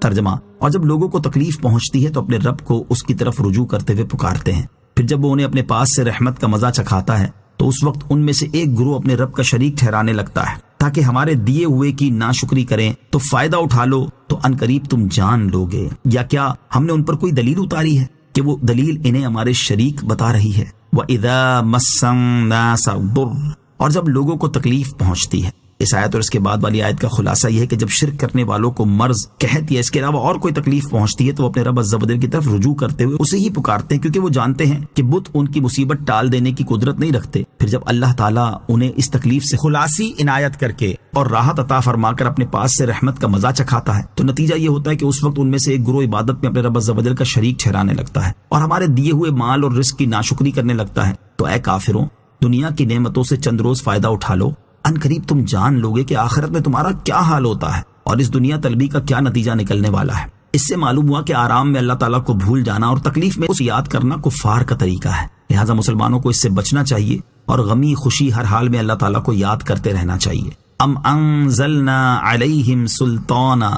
ترجمہ: اور جب لوگوں کو تکلیف پہنچتی ہے تو اپنے رب کو اس کی طرف رجوع کرتے ہوئے پکارتے ہیں، پھر جب وہ انہیں اپنے پاس سے رحمت کا مزہ چکھاتا ہے تو اس وقت ان میں سے ایک گروہ اپنے رب کا شریک ٹھہرانے لگتا ہے تاکہ ہمارے دیے ہوئے کی ناشکری کریں تو فائدہ اٹھا لو تو عنقریب تم جان لو گے. یا کیا ہم نے ان پر کوئی دلیل اتاری ہے کہ وہ دلیل انہیں ہمارے شریک بتا رہی ہے. وَإِذَا مَسَّ النَّاسَ ضُرٌّ، اور جب لوگوں کو تکلیف پہنچتی ہے. اس آیت اور اس کے بعد والی آیت کا خلاصہ یہ ہے کہ جب شرک کرنے والوں کو مرض، قحط یا اس کے علاوہ اور کوئی تکلیف پہنچتی ہے تو وہ اپنے رب عز و جل کی طرف رجوع کرتے ہوئے اسے ہی پکارتے ہیں، کیونکہ وہ جانتے ہیں کہ بت ان کی مصیبت ٹال دینے کی قدرت نہیں رکھتے. پھر جب اللہ تعالیٰ انہیں اس تکلیف سے خلاصی عنایت کر کے اور راحت عطا فرما کر اپنے پاس سے رحمت کا مزہ چکھاتا ہے تو نتیجہ یہ ہوتا ہے کہ اس وقت ان میں سے ایک گروہ عبادت میں اپنے رب عز و جل کا شریک ٹھہرانے لگتا ہے اور ہمارے دیے ہوئے مال اور رزق کی ناشکری کرنے لگتا ہے. تو اے کافروں، دنیا کی نعمتوں سے چند روز فائدہ اٹھا لو، ان قریب تم جان لوگے کہ آخرت میں تمہارا کیا حال ہوتا ہے اور اس دنیا طلبی کا کیا نتیجہ نکلنے والا ہے. اس سے معلوم ہوا کہ آرام میں اللہ تعالیٰ کو بھول جانا اور تکلیف میں اس یاد کرنا کفار کا طریقہ ہے. لہٰذا مسلمانوں کو اس سے بچنا چاہیے اور غمی خوشی ہر حال میں اللہ تعالیٰ کو یاد کرتے رہنا چاہیے. ام انزلنا علیہم سلطانا،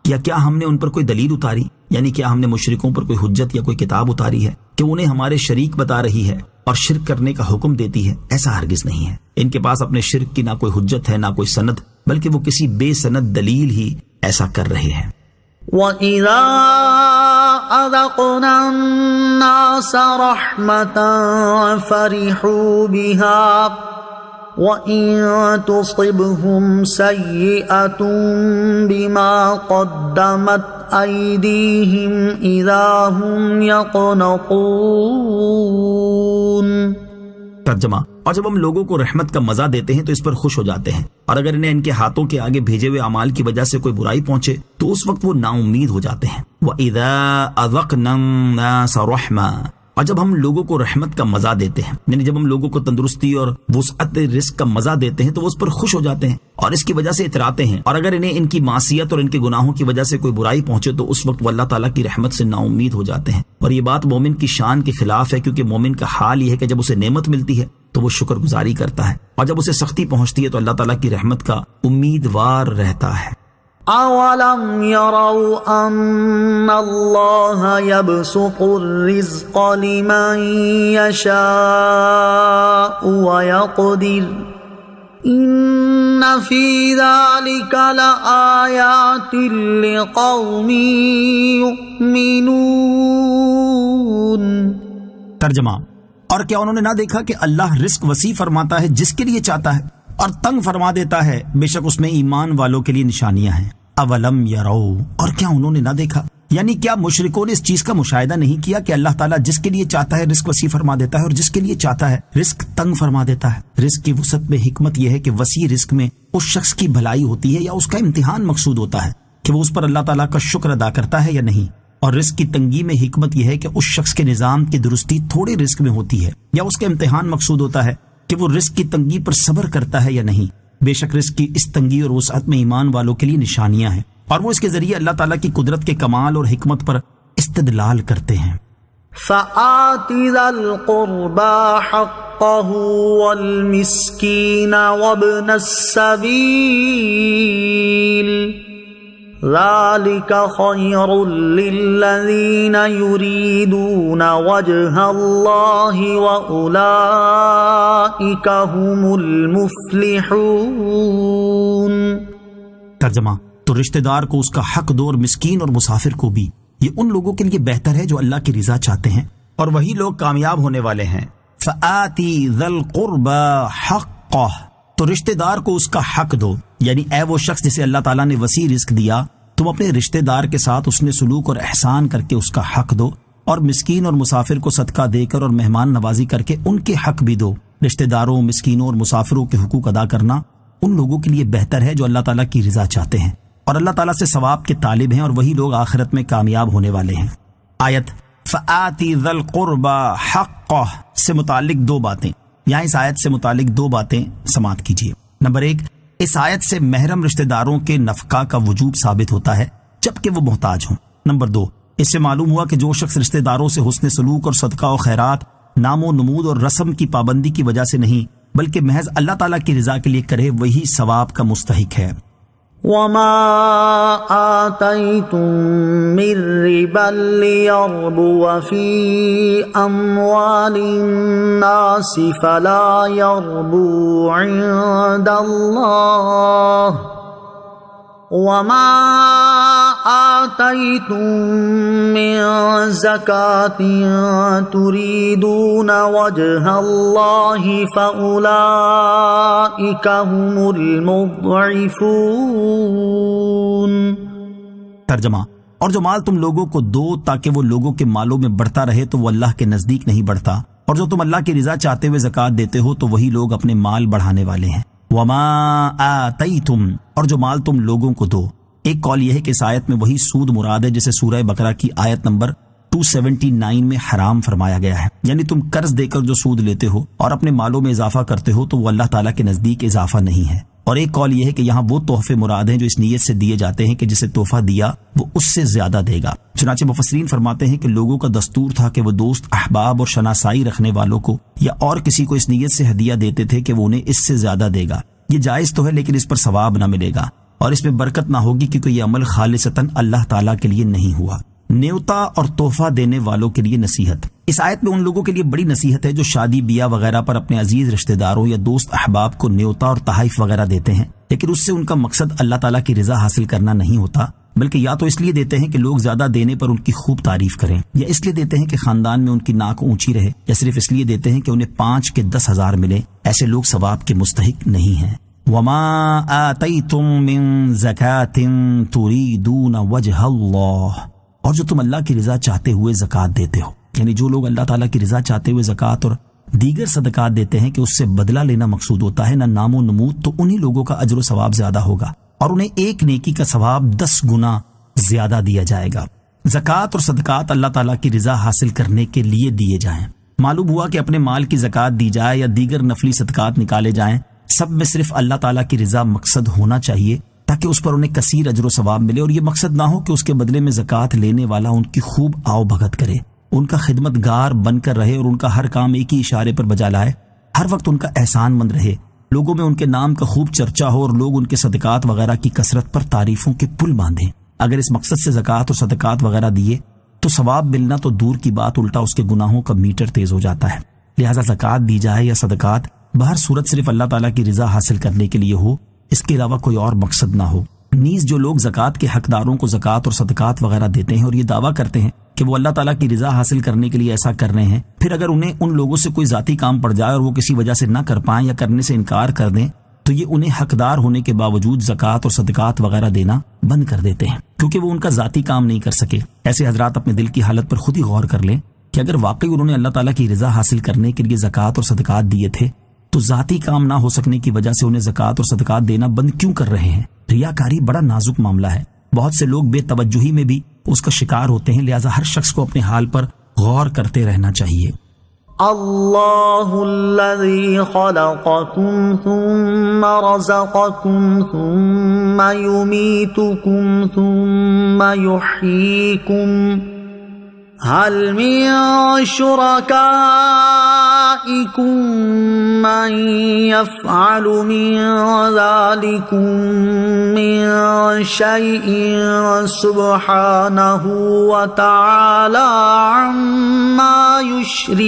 یا کیا ہم نے ان پر کوئی دلیل اتاری، یعنی کیا ہم نے مشرکوں پر کوئی حجت یا کوئی کتاب اتاری ہے کہ انہیں ہمارے شریک بتا رہی ہے اور شرک کرنے کا حکم دیتی ہے؟ ایسا ہرگز نہیں ہے. ان کے پاس اپنے شرک کی نہ کوئی حجت ہے نہ کوئی سند، بلکہ وہ کسی بے سند دلیل ہی ایسا کر رہے ہیں. وَإِذَا أَذَقْنَا النَّاسَ رَحْمَةً فَرِحُوا بِهَا وَإِن تُصِبْهُمْ سَيِّئَةٌ بِمَا قَدَّمَتْ أَيْدِيهِمْ إِذَا هُمْ يَقْنَطُونَ. ترجمہ: اور جب ہم لوگوں کو رحمت کا مزہ دیتے ہیں تو اس پر خوش ہو جاتے ہیں، اور اگر انہیں ان کے ہاتھوں کے آگے بھیجے ہوئے اعمال کی وجہ سے کوئی برائی پہنچے تو اس وقت وہ نا امید ہو جاتے ہیں. وَإِذَا أَذَقْنَا النَّاسَ رَحْمَةً، اور جب ہم لوگوں کو رحمت کا مزہ دیتے ہیں، یعنی جب ہم لوگوں کو تندرستی اور وسعت رزق کا مزہ دیتے ہیں تو وہ اس پر خوش ہو جاتے ہیں اور اس کی وجہ سے اتراتے ہیں، اور اگر انہیں ان کی معصیت اور ان کے گناہوں کی وجہ سے کوئی برائی پہنچے تو اس وقت وہ اللہ تعالیٰ کی رحمت سے نا امید ہو جاتے ہیں. اور یہ بات مومن کی شان کے خلاف ہے، کیونکہ مومن کا حال یہ ہے کہ جب اسے نعمت ملتی ہے تو وہ شکر گزاری کرتا ہے، اور جب اسے سختی پہنچتی ہے تو اللہ تعالیٰ کی رحمت کا امیدوار رہتا ہے. اولم يروا ان اللہ يبسط الرزق لمن يشاء ويقدر ان في ذلك لآیات لقوم یؤمنون. ترجمہ: اور کیا انہوں نے نہ دیکھا کہ اللہ رزق وسیع فرماتا ہے جس کے لیے چاہتا ہے اور تنگ فرما دیتا ہے، بے شک اس میں ایمان والوں کے لیے نشانیاں ہیں. اولم یرو، اور کیا انہوں نے نہ دیکھا، یعنی کیا مشرکوں نے اس چیز کا مشاہدہ نہیں کیا کہ اللہ تعالیٰ جس کے لیے چاہتا ہے رزق وسیع فرما دیتا ہے اور جس کے لیے چاہتا ہے رزق تنگ فرما دیتا ہے. رزق کی وسعت میں حکمت یہ ہے کہ وسیع رزق میں اس شخص کی بھلائی ہوتی ہے یا اس کا امتحان مقصود ہوتا ہے کہ وہ اس پر اللہ تعالیٰ کا شکر ادا کرتا ہے یا نہیں. اور رزق کی تنگی میں حکمت یہ ہے کہ اس شخص کے نظام کی درستی تھوڑے رزق میں ہوتی ہے، یا اس کا امتحان مقصود ہوتا ہے کہ وہ رزق کی تنگی پر صبر کرتا ہے یا نہیں۔ بے شک رزق کی اس تنگی اور وسعت میں ایمان والوں کے لیے نشانیاں ہیں، اور وہ اس کے ذریعے اللہ تعالیٰ کی قدرت کے کمال اور حکمت پر استدلال کرتے ہیں۔ فآت ذا القربى حقه والمسكين وابن السبيل ذلك خير للذين يريدون وجه الله وأولئك هم المفلحون۔ ترجمہ، تو رشتہ دار کو اس کا حق دو اور مسکین اور مسافر کو بھی، یہ ان لوگوں کے لیے بہتر ہے جو اللہ کی رضا چاہتے ہیں، اور وہی لوگ کامیاب ہونے والے ہیں۔ فآتی ذی القربى حقہ، تو رشتہ دار کو اس کا حق دو، یعنی اے وہ شخص جسے اللہ تعالیٰ نے وسیع رزق دیا، تم اپنے رشتہ دار کے ساتھ اس نے سلوک اور احسان کر کے اس کا حق دو، اور مسکین اور مسافر کو صدقہ دے کر اور مہمان نوازی کر کے ان کے حق بھی دو۔ رشتہ داروں، مسکینوں اور مسافروں کے حقوق ادا کرنا ان لوگوں کے لیے بہتر ہے جو اللہ تعالیٰ کی رضا چاہتے ہیں اور اللہ تعالیٰ سے ثواب کے طالب ہیں، اور وہی لوگ آخرت میں کامیاب ہونے والے ہیں۔ آیت فآتی ذی القربى حقہ سے متعلق دو باتیں، یہاں اس آیت سے متعلق دو باتیں سماعت کیجیے۔ نمبر 1، اس آیت سے محرم رشتہ داروں کے نفقہ کا وجوب ثابت ہوتا ہے جبکہ وہ محتاج ہوں۔ نمبر 2، اس سے معلوم ہوا کہ جو شخص رشتہ داروں سے حسن سلوک اور صدقہ و خیرات نام و نمود اور رسم کی پابندی کی وجہ سے نہیں بلکہ محض اللہ تعالیٰ کی رضا کے لیے کرے، وہی ثواب کا مستحق ہے۔ وما آتيتم من ربا ليربو في أموال الناس فلا يربو عند الله وما آتيتم من زكاة تريدون وجه الله فأولئك هم المضعفون۔ ترجمہ، اور جو مال تم لوگوں کو دو تاکہ وہ لوگوں کے مالوں میں بڑھتا رہے تو وہ اللہ کے نزدیک نہیں بڑھتا، اور جو تم اللہ کی رضا چاہتے ہوئے زکوٰۃ دیتے ہو تو وہی لوگ اپنے مال بڑھانے والے ہیں۔ وما آتیتم، اور جو مال تم لوگوں کو دو۔ ایک قول یہ ہے کہ اس آیت میں وہی سود مراد ہے جسے سورہ بقرہ کی آیت نمبر 279 میں حرام فرمایا گیا ہے، یعنی تم قرض دے کر جو سود لیتے ہو اور اپنے مالوں میں اضافہ کرتے ہو تو وہ اللہ تعالیٰ کے نزدیک اضافہ نہیں ہے۔ اور ایک قول یہ ہے کہ یہاں وہ تحفے مراد ہیں جو اس نیت سے دیے جاتے ہیں کہ جسے تحفہ دیا وہ اس سے زیادہ دے گا۔ چنانچہ مفسرین فرماتے ہیں کہ لوگوں کا دستور تھا کہ وہ دوست، احباب اور شناسائی رکھنے والوں کو یا اور کسی کو اس نیت سے ہدیہ دیتے تھے کہ وہ انہیں اس سے زیادہ دے گا۔ یہ جائز تو ہے لیکن اس پر ثواب نہ ملے گا اور اس میں برکت نہ ہوگی کیونکہ یہ عمل خالصتاً اللہ تعالیٰ کے لیے نہیں ہوا۔ نیوتا اور تحفہ دینے والوں کے لیے نصیحت۔ اس آیت میں ان لوگوں کے لیے بڑی نصیحت ہے جو شادی بیاہ وغیرہ پر اپنے عزیز رشتہ داروں یا دوست احباب کو نیوتا اور تحائف وغیرہ دیتے ہیں، لیکن اس سے ان کا مقصد اللہ تعالیٰ کی رضا حاصل کرنا نہیں ہوتا، بلکہ یا تو اس لیے دیتے ہیں کہ لوگ زیادہ دینے پر ان کی خوب تعریف کریں، یا اس لیے دیتے ہیں کہ خاندان میں ان کی ناک اونچی رہے، یا صرف اس لیے دیتے ہیں کہ انہیں 5 کے 10,000 ملے۔ ایسے لوگ ثواب کے مستحق نہیں ہیں۔ وما آتیتم من زکاة تریدون وجہ اللہ، اور جو تم اللہ کی رضا چاہتے ہوئے زکوٰۃ دیتے ہو، یعنی جو لوگ اللہ تعالیٰ کی رضا چاہتے ہوئے زکوٰۃ اور دیگر صدقات دیتے ہیں کہ اس سے بدلہ لینا مقصود ہوتا ہے نہ نام و نمود، تو انہی لوگوں کا اجر و ثواب زیادہ ہوگا اور انہیں ایک نیکی کا ثواب 10 گنا زیادہ دیا جائے گا۔ زکوٰۃ اور صدقات اللہ تعالیٰ کی رضا حاصل کرنے کے لیے دیے جائیں۔ معلوم ہوا کہ اپنے مال کی زکوٰۃ دی جائے یا دیگر نفلی صدقات نکالے جائیں، سب میں صرف اللہ تعالیٰ کی رضا مقصد ہونا چاہیے تاکہ اس پر انہیں کثیر اجر و ثواب ملے، اور یہ مقصد نہ ہو کہ اس کے بدلے میں زکوٰۃ لینے والا ان کی خوب آؤ بھگت کرے، ان کا خدمت گار بن کر رہے اور ان کا ہر کام ایک ہی اشارے پر بجا لائے، ہر وقت ان کا احسان مند رہے، لوگوں میں ان کے نام کا خوب چرچا ہو اور لوگ ان کے صدقات وغیرہ کی کثرت پر تعریفوں کے پل باندھیں۔ اگر اس مقصد سے زکوٰۃ اور صدقات وغیرہ دیے تو ثواب ملنا تو دور کی بات، الٹا اس کے گناہوں کا میٹر تیز ہو جاتا ہے۔ لہٰذا زکوٰۃ دی جائے یا صدقات بہر صورت صرف اللہ تعالیٰ کی رضا حاصل کرنے کے لیے ہو، اس کے علاوہ کوئی اور مقصد نہ ہو۔ نیز جو لوگ زکوٰۃ کے حقداروں کو زکوٰۃ اور صدقات وغیرہ دیتے ہیں اور یہ دعویٰ کرتے ہیں کہ وہ اللہ تعالیٰ کی رضا حاصل کرنے کے لیے ایسا کر رہے ہیں، پھر اگر انہیں ان لوگوں سے کوئی ذاتی کام پڑ جائے اور وہ کسی وجہ سے نہ کر پائیں یا کرنے سے انکار کر دیں تو یہ انہیں حقدار ہونے کے باوجود زکوٰۃ اور صدقات وغیرہ دینا بند کر دیتے ہیں کیونکہ وہ ان کا ذاتی کام نہیں کر سکے۔ ایسے حضرات اپنے دل کی حالت پر خود ہی غور کر لیں کہ اگر واقعی انہوں نے اللہ تعالیٰ کی رضا حاصل کرنے کے لیے زکوٰۃ اور صدقات دیے تھے تو ذاتی کام نہ ہو سکنے کی وجہ سے انہیں زکوٰۃ اور صدقات دینا بند کیوں کر رہے ہیں؟ ریاکاری بڑا نازک معاملہ ہے۔ بہت سے لوگ بے توجہی میں بھی اس کا شکار ہوتے ہیں، لہٰذا ہر شخص کو اپنے حال پر غور کرتے رہنا چاہیے۔ اللہ الذی خلقکم ثم رزقکم ثم یمیتکم ثم یحییکم هل من شرکائکم من یفعل من ذلکم من شیء سبحانہ وتعالی عما یشرکون۔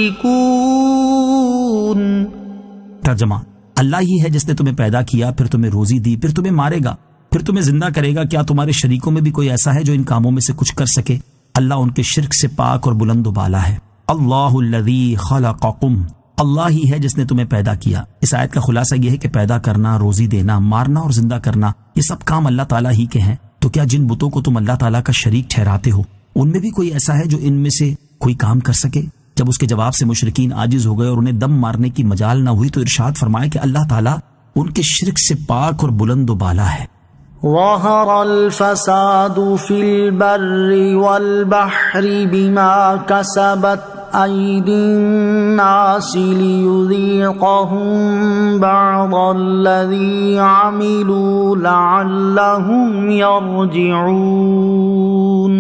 ترجمہ: اللہ ہی ہے جس نے تمہیں پیدا کیا، پھر تمہیں روزی دی، پھر تمہیں مارے گا، پھر تمہیں زندہ کرے گا۔ کیا تمہارے شریکوں میں بھی کوئی ایسا ہے جو ان کاموں میں سے کچھ کر سکے؟ اللہ ان کے شرک سے پاک اور بلند و بالا ہے۔ اللہ الذی خلقکم، اللہ ہی ہے جس نے تمہیں پیدا کیا۔ اس آیت کا خلاصہ یہ ہے کہ پیدا کرنا، روزی دینا، مارنا اور زندہ کرنا، یہ سب کام اللہ تعالیٰ ہی کے ہیں۔ تو کیا جن بتوں کو تم اللہ تعالیٰ کا شریک ٹھہراتے ہو ان میں بھی کوئی ایسا ہے جو ان میں سے کوئی کام کر سکے؟ جب اس کے جواب سے مشرکین عاجز ہو گئے اور انہیں دم مارنے کی مجال نہ ہوئی تو ارشاد فرمایا کہ اللہ تعالیٰ ان کے شرک سے پاک اور بلند و بالا ہے۔ ظہر الفساد فی البر والبحر بما کسبت ایدی الناس لیذیقہم بعض الذی عملوا لعلہم یرجعون۔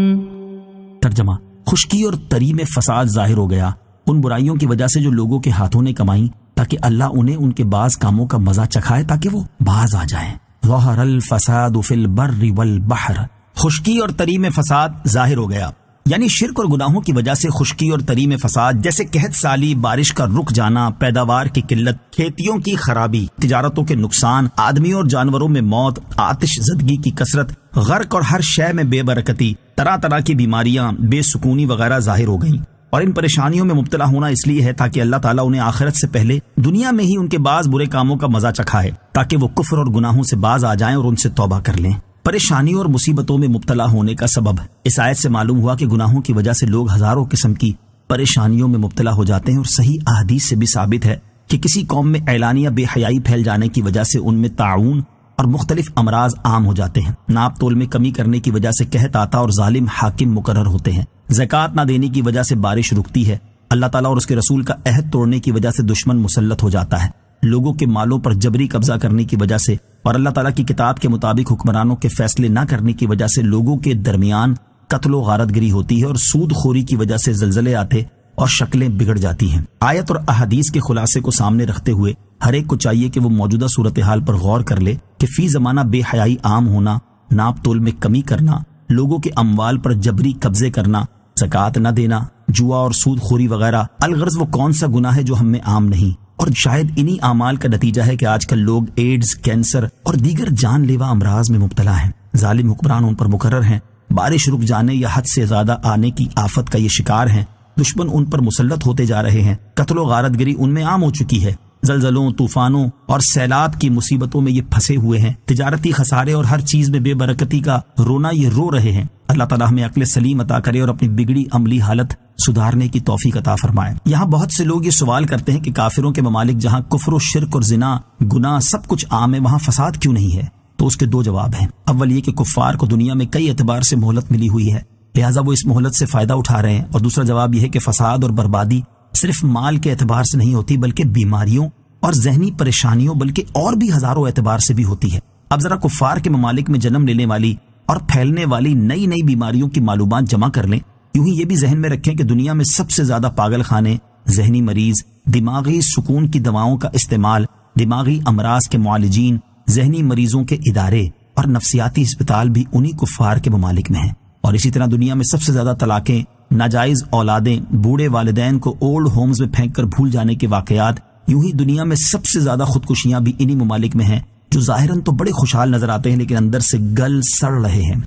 ترجمہ: خشکی اور تری میں فساد ظاہر ہو گیا ان برائیوں کی وجہ سے جو لوگوں کے ہاتھوں نے کمائیں، تاکہ اللہ انہیں ان کے بعض کاموں کا مزہ چکھائے تاکہ وہ باز آ جائیں۔ ظہر الفساد فی البر والبحر، خشکی اور تری میں فساد ظاہر ہو گیا، یعنی شرک اور گناہوں کی وجہ سے خشکی اور تری میں فساد، جیسے قحط سالی، بارش کا رک جانا، پیداوار کی قلت، کھیتیوں کی خرابی، تجارتوں کے نقصان، آدمیوں اور جانوروں میں موت، آتش زدگی کی کثرت، غرق اور ہر شے میں بے برکتی، طرح طرح کی بیماریاں، بے سکونی وغیرہ ظاہر ہو گئیں۔ اور ان پریشانیوں میں مبتلا ہونا اس لیے ہے تاکہ اللہ تعالیٰ انہیں آخرت سے پہلے دنیا میں ہی ان کے بعض برے کاموں کا مزہ چکھائے، تاکہ وہ کفر اور گناہوں سے باز آ جائیں اور ان سے توبہ کر لیں۔ پریشانیوں اور مصیبتوں میں مبتلا ہونے کا سبب اس آیت سے معلوم ہوا کہ گناہوں کی وجہ سے لوگ ہزاروں قسم کی پریشانیوں میں مبتلا ہو جاتے ہیں، اور صحیح احادیث سے بھی ثابت ہے کہ کسی قوم میں اعلانیہ بے حیائی پھیل جانے کی وجہ سے ان میں طاعون اور مختلف امراض عام ہو جاتے ہیں، ناپ تول میں کمی کرنے کی وجہ سے قحط آتا اور ظالم حاکم مقرر ہوتے ہیں، زکوٰۃ نہ دینے کی وجہ سے بارش رکتی ہے، اللہ تعالیٰ اور اس کے رسول کا عہد توڑنے کی وجہ سے دشمن مسلط ہو جاتا ہے، لوگوں کے مالوں پر جبری قبضہ کرنے کی وجہ سے اور اللہ تعالیٰ کی کتاب کے مطابق حکمرانوں کے فیصلے نہ کرنے کی وجہ سے لوگوں کے درمیان قتل و غارت گری ہوتی ہے، اور سود خوری کی وجہ سے زلزلے آتے اور شکلیں بگڑ جاتی ہیں۔ آیت اور احادیث کے خلاصے کو سامنے رکھتے ہوئے ہر ایک کو چاہیے کہ وہ موجودہ صورتحال پر غور کر لے کہ فی زمانہ بے حیائی عام ہونا، ناپ تول میں کمی کرنا، لوگوں کے اموال پر جبری قبضے کرنا، زکوٰۃ نہ دینا، جوا اور سود خوری وغیرہ، الغرض وہ کون سا گناہ ہے جو ہم میں عام نہیں، اور شاید انہی اعمال کا نتیجہ ہے کہ آج کل لوگ ایڈز، کینسر اور دیگر جان لیوا امراض میں مبتلا ہیں، ظالم حکمران ان پر مقرر ہیں، بارش رک جانے یا حد سے زیادہ آنے کی آفت کا یہ شکار ہیں، دشمن ان پر مسلط ہوتے جا رہے ہیں، قتل و غارت گری ان میں عام ہو چکی ہے، زلزلوں، طوفانوں اور سیلاب کی مصیبتوں میں یہ پھنسے ہوئے ہیں، تجارتی خسارے اور ہر چیز میں بے برکتی کا رونا یہ رو رہے ہیں۔ اللہ تعالیٰ ہمیں عقل سلیم عطا کرے اور اپنی بگڑی عملی حالت سدھارنے کی توفیق عطا فرمائے۔ یہاں بہت سے لوگ یہ سوال کرتے ہیں کہ کافروں کے ممالک جہاں کفر و شرک اور زنا، گناہ سب کچھ عام ہے، وہاں فساد کیوں نہیں ہے؟ تو اس کے دو جواب ہیں۔ اول یہ کہ کفار کو دنیا میں کئی اعتبار سے مہلت ملی ہوئی ہے، لہٰذا وہ اس مہلت سے فائدہ اٹھا رہے ہیں، اور دوسرا جواب یہ ہے کہ فساد اور بربادی صرف مال کے اعتبار سے نہیں ہوتی، بلکہ بیماریوں اور ذہنی پریشانیوں بلکہ اور بھی ہزاروں اعتبار سے بھی ہوتی ہے۔ اب ذرا کفار کے ممالک میں جنم لینے والی اور پھیلنے والی نئی نئی بیماریوں کی معلومات جمع کر لیں، یوں ہی یہ بھی ذہن میں رکھیں کہ دنیا میں سب سے زیادہ پاگل خانے، ذہنی مریض، دماغی سکون کی دواؤں کا استعمال، دماغی امراض کے معالجین، ذہنی مریضوں کے ادارے اور نفسیاتی اسپتال بھی انہی کفار کے ممالک میں ہیں۔ اور اسی طرح دنیا میں سب سے زیادہ طلاقیں، ناجائز اولادیں، بوڑھے والدین کو اولڈ ہومز میں پھینک کر بھول جانے کے واقعات، یوں ہی دنیا میں سب سے زیادہ خودکشیاں بھی انہی ممالک میں ہیں، جو ظاہراً تو بڑے خوشحال نظر آتے ہیں لیکن اندر سے گل سڑ رہے ہیں۔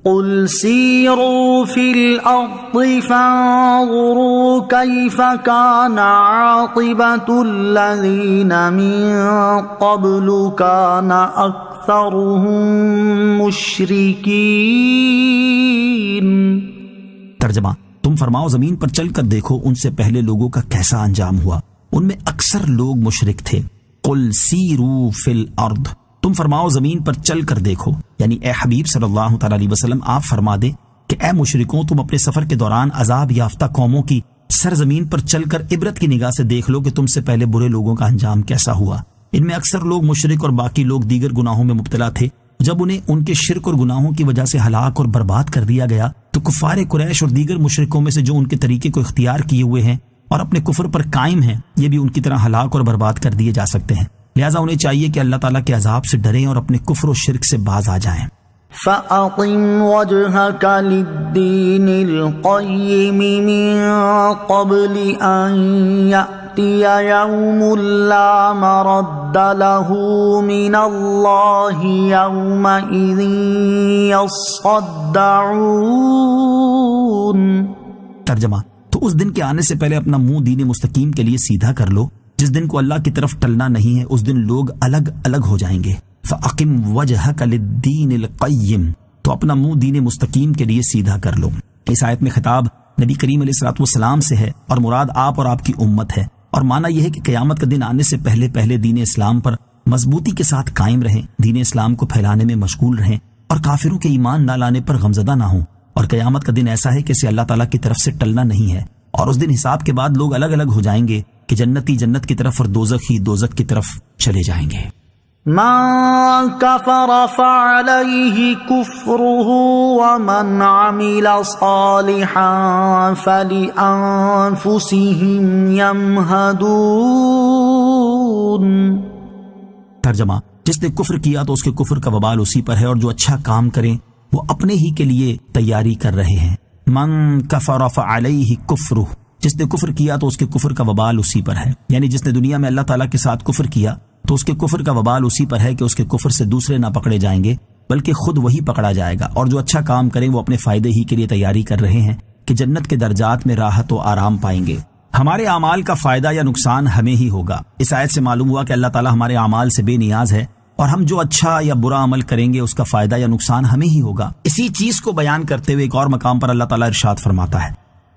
قل سیروا فی الارض فانظروا کیف کان عاقبۃ الذین من قبل کان اکثرهم مشرکین۔ ترجمہ: تم فرماؤ زمین پر چل کر دیکھو ان سے پہلے لوگوں کا کیسا انجام ہوا، ان میں اکثر لوگ مشرک تھے۔ قل سیروا فی الارض، تم فرماؤ زمین پر چل کر دیکھو، یعنی اے حبیب صلی اللہ تعالی علیہ وسلم آپ فرما دے کہ اے مشرکوں تم اپنے سفر کے دوران عذاب یافتہ قوموں کی سرزمین پر چل کر عبرت کی نگاہ سے دیکھ لو کہ تم سے پہلے برے لوگوں کا انجام کیسا ہوا۔ ان میں اکثر لوگ مشرک اور باقی لوگ دیگر گناہوں میں مبتلا تھے۔ جب انہیں ان کے شرک اور گناہوں کی وجہ سے ہلاک اور برباد کر دیا گیا تو کفار قریش اور دیگر مشرکوں میں سے جو ان کے طریقے کو اختیار کیے ہوئے ہیں اور اپنے کفر پر قائم ہیں، یہ بھی ان کی طرح ہلاک اور برباد کر دیے جا سکتے ہیں۔ لہٰذا انہیں چاہیے کہ اللہ تعالیٰ کے عذاب سے ڈریں اور اپنے کفر و شرک سے باز آ جائیں۔ فَأَقِمْ وَجْهَكَ لِلدِّينِ الْقَيِّمِ مِن قَبْلِ أَن يَأْتِيَ يَوْمٌ لَّا مَرَدَّ لَهُ مِنَ اللَّهِ يَوْمَئِذٍ يَصَّدَّعُونَ۔ ترجمہ: تو اس دن کے آنے سے پہلے اپنا منہ دین مستقیم کے لیے سیدھا کر لو۔ جس دن کو اللہ کی طرف ٹلنا نہیں ہے اس دن لوگ الگ الگ ہو جائیں گے۔ فَأَقِمْ وَجْهَكَ لِلدِّينِ الْقَيِّمِ، تو اپنا منہ دین مستقیم کے لیے سیدھا کر لو۔ اس آیت میں خطاب نبی کریم علیہ الصلوۃ والسلام سے ہے اور مراد آپ اور آپ کی امت ہے، اور معنی یہ ہے کہ قیامت کا دن آنے سے پہلے پہلے دین اسلام پر مضبوطی کے ساتھ قائم رہیں، دین اسلام کو پھیلانے میں مشغول رہیں اور کافروں کے ایمان نہ لانے پر غمزدہ نہ ہوں۔ اور قیامت کا دن ایسا ہے کہ اسے اللہ تعالیٰ کی طرف سے ٹلنا نہیں ہے، اور اس دن حساب کے بعد لوگ الگ الگ ہو جائیں گے کہ جنتی جنت کی طرف اور دوزخی دوزخ کی طرف چلے جائیں گے۔ من كفر فعليه كفره ومن عمل صالحا فلأنفسهم يمهدون۔ ترجمہ: جس نے کفر کیا تو اس کے کفر کا وبال اسی پر ہے، اور جو اچھا کام کریں وہ اپنے ہی کے لیے تیاری کر رہے ہیں۔ من کفر فعلیہ کفرہ، جس نے کفر کیا تو اس کے کفر کا وبال اسی پر ہے، یعنی جس نے دنیا میں اللہ تعالیٰ کے ساتھ کفر کیا تو اس کے کفر کا وبال اسی پر ہے کہ اس کے کفر سے دوسرے نہ پکڑے جائیں گے بلکہ خود وہی پکڑا جائے گا، اور جو اچھا کام کریں وہ اپنے فائدے ہی کے لیے تیاری کر رہے ہیں کہ جنت کے درجات میں راحت و آرام پائیں گے۔ ہمارے اعمال کا فائدہ یا نقصان ہمیں ہی ہوگا۔ اس آیت سے معلوم ہوا کہ اللہ تعالیٰ ہمارے اعمال سے بے نیاز ہے، اور ہم جو اچھا یا برا عمل کریں گے اس کا فائدہ یا نقصان ہمیں ہی ہوگا۔ اسی چیز کو بیان کرتے ہوئے ایک اور مقام پر اللہ تعالیٰ ارشاد فرماتا ہے: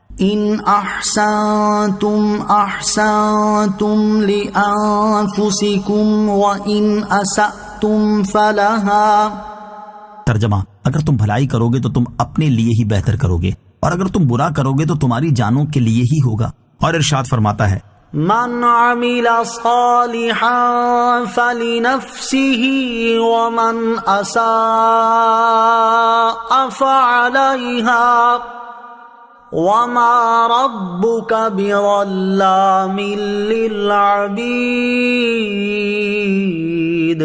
ان احسنتم احسنتم لانفسکم وان اسأتم فلها۔ ترجمہ: اگر تم بھلائی کرو گے تو تم اپنے لیے ہی بہتر کرو گے، اور اگر تم برا کرو گے تو تمہاری جانوں کے لیے ہی ہوگا۔ اور ارشاد فرماتا ہے: من عمل صالحا فلنفسه ومن اساء فعليها وما ربك بظلام للعبید۔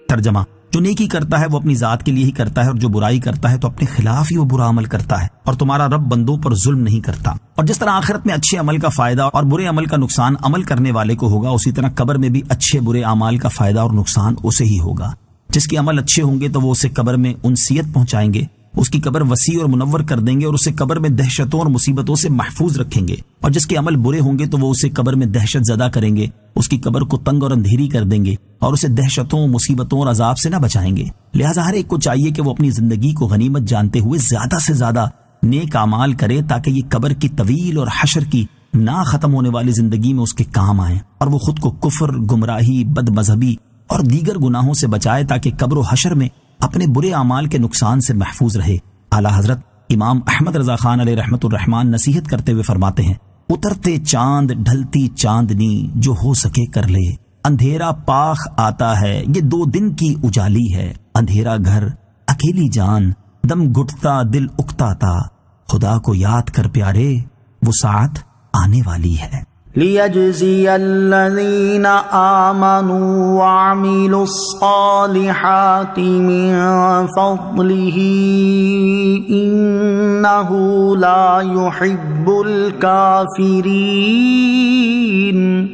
ترجمہ: جو نیکی کرتا ہے وہ اپنی ذات کے لیے ہی کرتا ہے، اور جو برائی کرتا ہے تو اپنے خلاف ہی وہ برا عمل کرتا ہے، اور تمہارا رب بندوں پر ظلم نہیں کرتا۔ اور جس طرح آخرت میں اچھے عمل کا فائدہ اور برے عمل کا نقصان عمل کرنے والے کو ہوگا، اسی طرح قبر میں بھی اچھے برے اعمال کا فائدہ اور نقصان اسے ہی ہوگا۔ جس کے عمل اچھے ہوں گے تو وہ اسے قبر میں انسیت پہنچائیں گے، اس کی قبر وسیع اور منور کر دیں گے اور اسے قبر میں دہشتوں اور مصیبتوں سے محفوظ رکھیں گے، اور جس کے عمل برے ہوں گے تو وہ اسے قبر میں دہشت زدہ کریں گے، اس کی قبر کو تنگ اور اندھیری کر دیں گے اور اسے دہشتوں، مصیبتوں اور عذاب سے نہ بچائیں گے۔ لہٰذا ہر ایک کو چاہیے کہ وہ اپنی زندگی کو غنیمت جانتے ہوئے زیادہ سے زیادہ نیک اعمال کرے، تاکہ یہ قبر کی طویل اور حشر کی نہ ختم ہونے والی زندگی میں اس کے کام آئیں، اور وہ خود کو کفر، گمراہی، بد مذہبی اور دیگر گناہوں سے بچائے، تاکہ قبر و حشر میں اپنے برے اعمال کے نقصان سے محفوظ رہے۔ اعلیٰ حضرت امام احمد رضا خان علیہ رحمت الرحمان نصیحت کرتے ہوئے فرماتے ہیں: اترتے چاند ڈھلتی چاندنی جو ہو سکے کر لے، اندھیرا پاخ آتا ہے یہ 2 دن کی اجالی ہے، اندھیرا گھر اکیلی جان دم گھٹتا دل اکتاتا، خدا کو یاد کر پیارے وہ ساعت آنے والی ہے۔ لِيَجْزِيَ الَّذِينَ آمَنُوا وَعَمِلُوا الصَّالِحَاتِ مِن فَضْلِهِ إِنَّهُ لَا يُحِبُّ الْكَافِرِينَ۔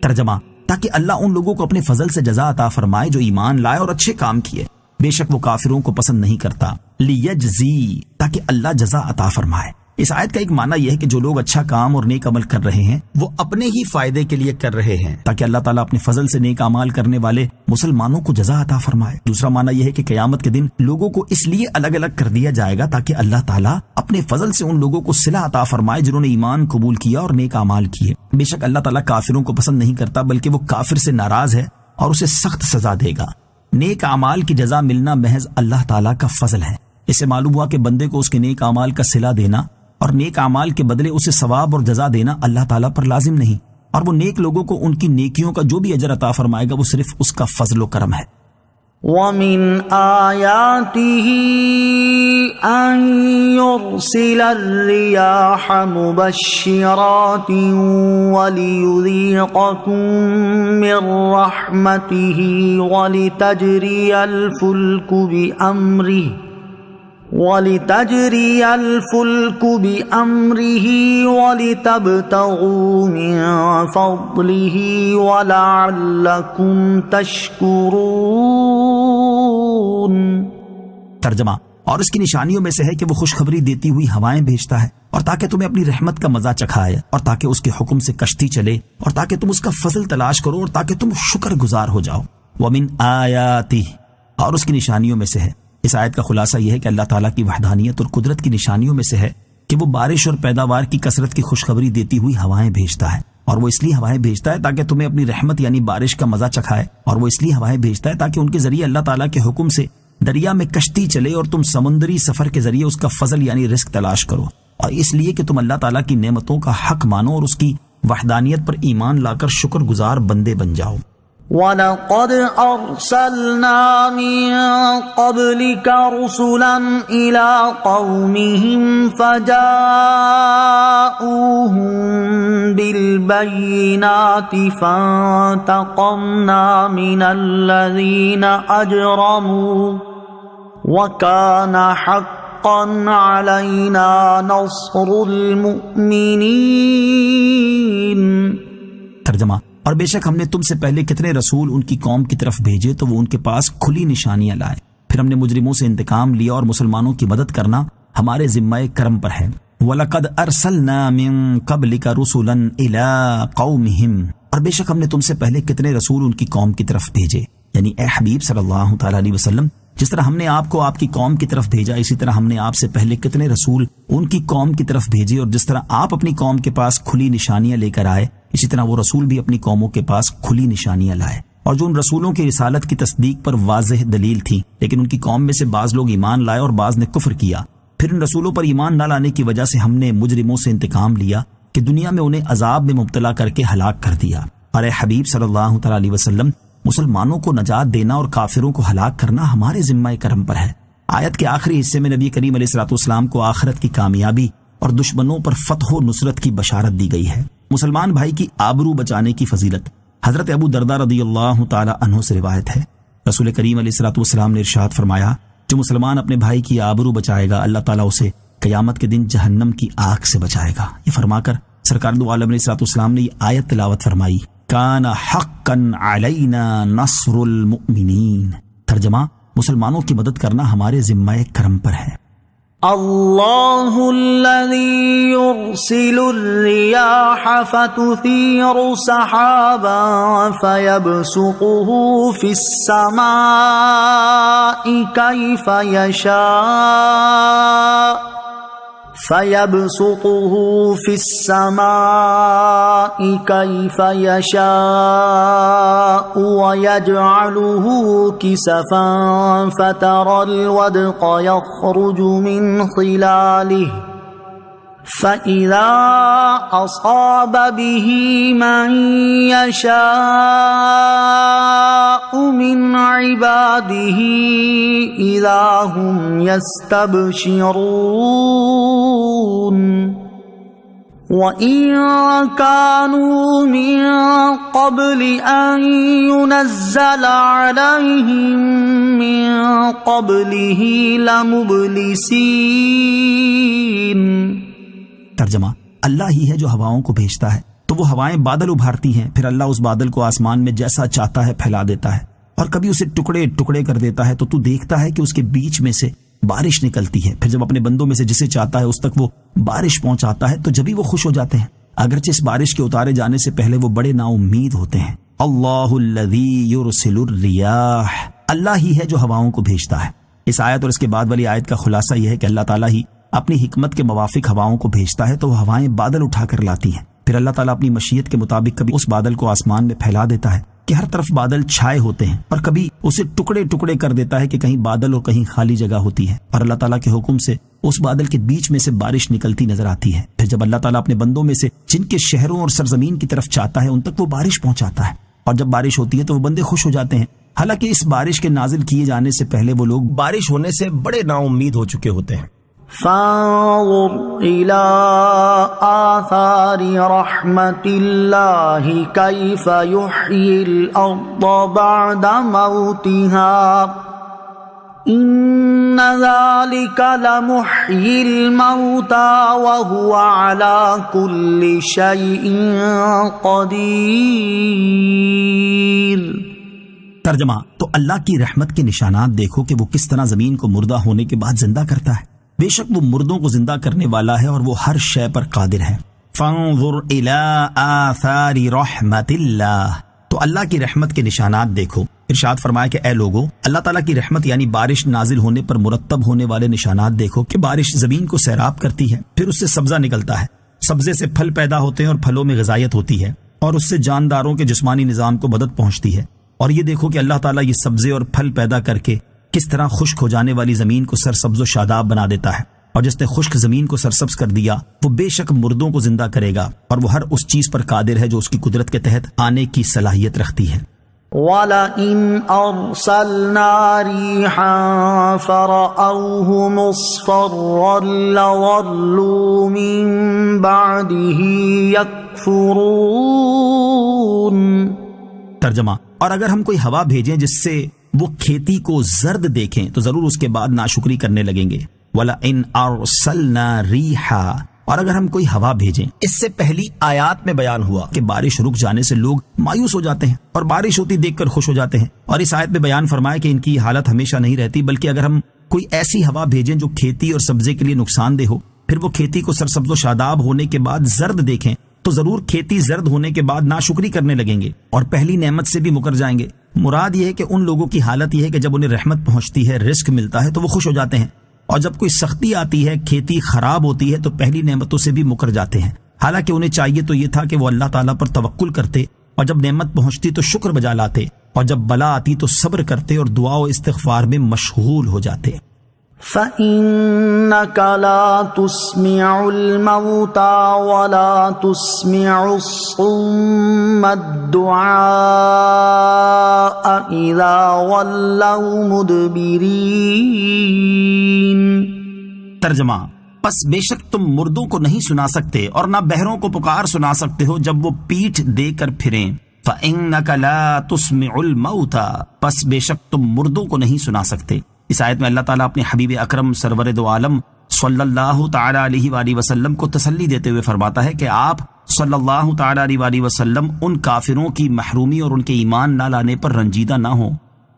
ترجمہ: تاکہ اللہ ان لوگوں کو اپنے فضل سے جزا عطا فرمائے جو ایمان لائے اور اچھے کام کیے، بے شک وہ کافروں کو پسند نہیں کرتا۔ لیجزی، تاکہ اللہ جزا عطا فرمائے۔ اس آیت کا ایک معنی یہ ہے کہ جو لوگ اچھا کام اور نیک عمل کر رہے ہیں وہ اپنے ہی فائدے کے لیے کر رہے ہیں، تاکہ اللہ تعالیٰ اپنے فضل سے نیک اعمال کرنے والے مسلمانوں کو جزا عطا فرمائے۔ دوسرا معنی یہ ہے کہ قیامت کے دن لوگوں کو اس لیے الگ الگ کر دیا جائے گا تاکہ اللہ تعالیٰ اپنے فضل سے ان لوگوں کو صلہ عطا فرمائے جنہوں نے ایمان قبول کیا اور نیک اعمال کیے۔ بے شک اللہ تعالیٰ کافروں کو پسند نہیں کرتا، بلکہ وہ کافر سے ناراض ہے اور اسے سخت سزا دے گا۔ نیک اعمال کی جزا ملنا محض اللہ تعالیٰ کا فضل ہے۔ اس سے معلوم ہوا کہ بندے کو اس کے نیک اعمال کا صلہ دینا اور نیک اعمال کے بدلے اسے ثواب اور جزا دینا اللہ تعالیٰ پر لازم نہیں، اور وہ نیک لوگوں کو ان کی نیکیوں کا جو بھی اجر عطا فرمائے گا وہ صرف اس کا فضل و کرم ہے۔ وَمِنْ آيَاتِهِ أَن يُرْسِلَ الرِّيَاحَ مُبَشِّرَاتٍ وَلِيُذِيقَكُم مِّن رَّحْمَتِهِ وَلِتَجْرِيَ الْفُلْكُ بِأَمْرِهِ وَلِتَبْتَغُوا مِن فَضْلِهِ وَلَعَلَّكُمْ تَشْكُرُونَ۔ ترجمہ، اور اس کی نشانیوں میں سے ہے کہ وہ خوشخبری دیتی ہوئی ہوائیں بھیجتا ہے، اور تاکہ تمہیں اپنی رحمت کا مزہ چکھائے، اور تاکہ اس کے حکم سے کشتی چلے، اور تاکہ تم اس کا فضل تلاش کرو، اور تاکہ تم شکر گزار ہو جاؤ۔ وَمِنْ آیَاتِهِ، اور اس کی نشانیوں میں سے ہے۔ اس آیت کا خلاصہ یہ ہے کہ اللہ تعالیٰ کی وحدانیت اور قدرت کی نشانیوں میں سے ہے کہ وہ بارش اور پیداوار کی کثرت کی خوشخبری دیتی ہوئی ہوائیں بھیجتا ہے، اور وہ اس لیے ہوائیں بھیجتا ہے تاکہ تمہیں اپنی رحمت یعنی بارش کا مزہ چکھائے، اور وہ اس لیے ہوائیں بھیجتا ہے تاکہ ان کے ذریعے اللہ تعالیٰ کے حکم سے دریا میں کشتی چلے اور تم سمندری سفر کے ذریعے اس کا فضل یعنی رزق تلاش کرو، اور اس لیے کہ تم اللہ تعالیٰ کی نعمتوں کا حق مانو اور اس کی وحدانیت پر ایمان لا کر شکر گزار بندے بن جاؤ۔ وَلَقَدْ أَرْسَلْنَا مِن قَبْلِكَ رُسُلًا إِلَىٰ قَوْمِهِمْ فَجَاءُوهُم بِالْبَيِّنَاتِ فَانتَقَمْنَا مِنَ الَّذِينَ أَجْرَمُوا وَكَانَ حَقًّا عَلَيْنَا نَصْرُ الْمُؤْمِنِينَ۔ ترجمہ، اور بے شک ہم نے تم سے پہلے کتنے رسول ان کی قوم کی طرف بھیجے تو وہ ان کے پاس کھلی نشانیاں لائے، پھر ہم نے مجرموں سے انتقام لیا اور مسلمانوں کی مدد کرنا ہمارے ذمہ کرم پر ہے۔ وَلَقَدْ أَرْسَلْنَا مِن قَبْلِكَ رُسُلًا إِلَىٰ قَوْمِهِمْ، اور بے شک ہم نے تم سے پہلے کتنے رسول ان کی قوم کی طرف بھیجے، یعنی اے حبیب صلی اللہ تعالیٰ علیہ وسلم، جس طرح ہم نے آپ کو آپ کی قوم کی طرف بھیجا اسی طرح ہم نے آپ سے پہلے کتنے رسول ان کی قوم کی طرف بھیجے، اور جس طرح آپ اپنی قوم کے پاس کھلی نشانیاں لے کر آئے اسی طرح وہ رسول بھی اپنی قوموں کے پاس کھلی نشانیاں لائے، اور جو ان رسولوں کی رسالت کی تصدیق پر واضح دلیل تھی، لیکن ان کی قوم میں سے بعض لوگ ایمان لائے اور بعض نے کفر کیا، پھر ان رسولوں پر ایمان نہ لانے کی وجہ سے ہم نے مجرموں سے انتقام لیا کہ دنیا میں انہیں عذاب میں مبتلا کر کے ہلاک کر دیا۔ اور اے حبیب صلی اللہ تعالیٰ علیہ وسلم، مسلمانوں کو نجات دینا اور کافروں کو ہلاک کرنا ہمارے ذمہ کرم پر ہے۔ آیت کے آخری حصے میں نبی کریم علیہ الصلوۃ والسلام کو آخرت کی کامیابی اور دشمنوں پر فتح و نصرت کی بشارت دی گئی ہے۔ مسلمان بھائی کی آبرو بچانے کی فضیلت حضرت ابو درداء رضی اللہ تعالی عنہ سے روایت ہے، رسول کریم علیہ الصلوۃ والسلام نے ارشاد فرمایا، جو مسلمان اپنے بھائی کی آبرو بچائے گا اللہ تعالیٰ اسے قیامت کے دن جہنم کی آگ سے بچائے گا۔ یہ فرما کر سرکار دو عالم علیہ الصلوۃ والسلام نے یہ آیت تلاوت فرمائی، کان حقا علینا نصر المؤمنین۔ ترجمہ، مسلمانوں کی مدد کرنا ہمارے ذمہ کرم پر ہے۔ اللہ الذی یرسل الریاح فتثیر سحابا فیبسطه فی السماء کیف یشاء فَيَبْسُطُهُ فِي السَّمَاءِ كَيْفَ يَشَاءُ وَيَجْعَلُهُ كِسَفًا فَتَرَى الْوَدْقَ يَخْرُجُ مِنْ خِلَالِهِ فَإِذَا أَصَابَ بِهِ مَن يَشَاءُ مِنْ عِبَادِهِ إِذَا هُمْ يَسْتَبْشِرُونَ وَإِن كَانُوا مِن قَبْلِ أَن يُنَزَّلَ عَلَيْهِم مِّن قَبْلِهِ لَمُبْلِسِينَ۔ ترجمہ، اللہ ہی ہے جو ہواؤں کو بھیجتا ہے تو وہ ہوائیں بادل ابھارتی ہیں، پھر اللہ اس بادل کو آسمان میں جیسا چاہتا ہے پھیلا دیتا ہے، اور کبھی اسے ٹکڑے ٹکڑے کر دیتا ہے تو دیکھتا ہے کہ اس کے بیچ میں سے بارش نکلتی ہے، پھر جب اپنے بندوں میں سے جسے چاہتا ہے اس تک وہ بارش پہنچاتا ہے تو جبھی وہ خوش ہو جاتے ہیں، اگرچہ اس بارش کے اتارے جانے سے پہلے وہ بڑے نا امید ہوتے ہیں۔ اللہ الذی یرسل الریاح، اللہ ہی ہے جو ہواؤں کو بھیجتا ہے۔ اس آیت اور اس کے بعد والی آیت کا خلاصہ یہ ہے کہ اللہ تعالیٰ ہی اپنی حکمت کے موافق ہواؤں کو بھیجتا ہے تو وہ ہوائیں بادل اٹھا کر لاتی ہیں، پھر اللہ تعالیٰ اپنی مشیت کے مطابق کبھی اس بادل کو آسمان میں پھیلا دیتا ہے کہ ہر طرف بادل چھائے ہوتے ہیں اور کبھی اسے ٹکڑے ٹکڑے کر دیتا ہے کہ کہیں بادل اور کہیں خالی جگہ ہوتی ہے، اور اللہ تعالیٰ کے حکم سے اس بادل کے بیچ میں سے بارش نکلتی نظر آتی ہے۔ پھر جب اللہ تعالیٰ اپنے بندوں میں سے جن کے شہروں اور سرزمین کی طرف چاہتا ہے ان تک وہ بارش پہنچاتا ہے، اور جب بارش ہوتی ہے تو وہ بندے خوش ہو جاتے ہیں، حالانکہ اس بارش کے نازل کیے جانے سے پہلے وہ لوگ بارش ہونے سے بڑے نا امید ہو چکے ہوتے ہیں۔ فانظر إلى آثار رحمت اللہ کیف یحیی الارض بعد موتها ان ذلك لمحیی الموتى وهو على كل شيء قدیر۔ ترجمہ، تو اللہ کی رحمت کے نشانات دیکھو کہ وہ کس طرح زمین کو مردہ ہونے کے بعد زندہ کرتا ہے، بے شک وہ مردوں کو زندہ کرنے والا ہے اور وہ ہر شے پر قادر ہے۔ فانظر الی آثار رحمت اللہ، تو اللہ کی رحمت کے نشانات دیکھو۔ ارشاد فرمایا کہ اے لوگو، اللہ تعالیٰ کی رحمت یعنی بارش نازل ہونے پر مرتب ہونے والے نشانات دیکھو کہ بارش زمین کو سیراب کرتی ہے، پھر اس سے سبزہ نکلتا ہے، سبزے سے پھل پیدا ہوتے ہیں اور پھلوں میں غذائیت ہوتی ہے، اور اس سے جانداروں کے جسمانی نظام کو مدد پہنچتی ہے۔ اور یہ دیکھو کہ اللہ تعالیٰ یہ سبزے اور پھل پیدا کر کے کس طرح خشک ہو جانے والی زمین کو سرسبز و شاداب بنا دیتا ہے، اور جس نے خشک زمین کو سرسبز کر دیا وہ بے شک مردوں کو زندہ کرے گا، اور وہ ہر اس چیز پر قادر ہے جو اس کی قدرت کے تحت آنے کی صلاحیت رکھتی ہے۔ وَلَئِنْ أَرْسَلْنَا رِيحًا فَرَأَوْهُ مُصْفَرًّا لَظَلُّوا مِنْ بَعْدِهِ يَكْفُرُونَ۔ ترجمہ، اور اگر ہم کوئی ہوا بھیجیں جس سے وہ کھیتی کو زرد دیکھیں تو ضرور اس کے بعد ناشکری کرنے لگیں گے۔ وَلَئِنْ أَرْسَلْنَا رِيحًا، اور اگر ہم کوئی ہوا بھیجیں۔ اس سے پہلی آیات میں بیان ہوا کہ بارش رک جانے سے لوگ مایوس ہو جاتے ہیں اور بارش ہوتی دیکھ کر خوش ہو جاتے ہیں، اور اس آیت میں بیان فرمایا کہ ان کی حالت ہمیشہ نہیں رہتی، بلکہ اگر ہم کوئی ایسی ہوا بھیجیں جو کھیتی اور سبزے کے لیے نقصان دہ ہو، پھر وہ کھیتی کو سرسبز و شاداب ہونے کے بعد زرد دیکھیں تو ضرور کھیتی زرد ہونے کے بعد ناشکری کرنے لگیں گے اور پہلی نعمت سے بھی مکر جائیں گے۔ مراد یہ ہے کہ ان لوگوں کی حالت یہ ہے کہ جب انہیں رحمت پہنچتی ہے، رزق ملتا ہے تو وہ خوش ہو جاتے ہیں، اور جب کوئی سختی آتی ہے، کھیتی خراب ہوتی ہے تو پہلی نعمتوں سے بھی مکر جاتے ہیں، حالانکہ انہیں چاہیے تو یہ تھا کہ وہ اللہ تعالیٰ پر توکل کرتے، اور جب نعمت پہنچتی تو شکر بجا لاتے، اور جب بلا آتی تو صبر کرتے اور دعا و استغفار میں مشغول ہو جاتے۔ فَإِنَّكَ لَا تُسْمِعُ الْمَوْتَى وَلَا تُسْمِعُ الصُّمَّ الدُّعَاءَ إِذَا وَلَّوْا مُدْبِرِينَ۔ ترجمہ، پس بے شک تم مردوں کو نہیں سنا سکتے اور نہ بہروں کو پکار سنا سکتے ہو جب وہ پیٹھ دے کر پھریں۔ فَإِنَّكَ لَا تُسْمِعُ الْمَوْتَى، پس بے شک تم مردوں کو نہیں سنا سکتے۔ اس آیت میں اللہ تعالیٰ اپنے حبیب اکرم سرور دو عالم صلی اللہ تعالی علیہ وآلہ وسلم کو تسلی دیتے ہوئے فرماتا ہے کہ آپ صلی اللہ تعالی علیہ وآلہ وسلم ان کافروں کی محرومی اور ان کے ایمان نہ لانے پر رنجیدہ نہ ہوں،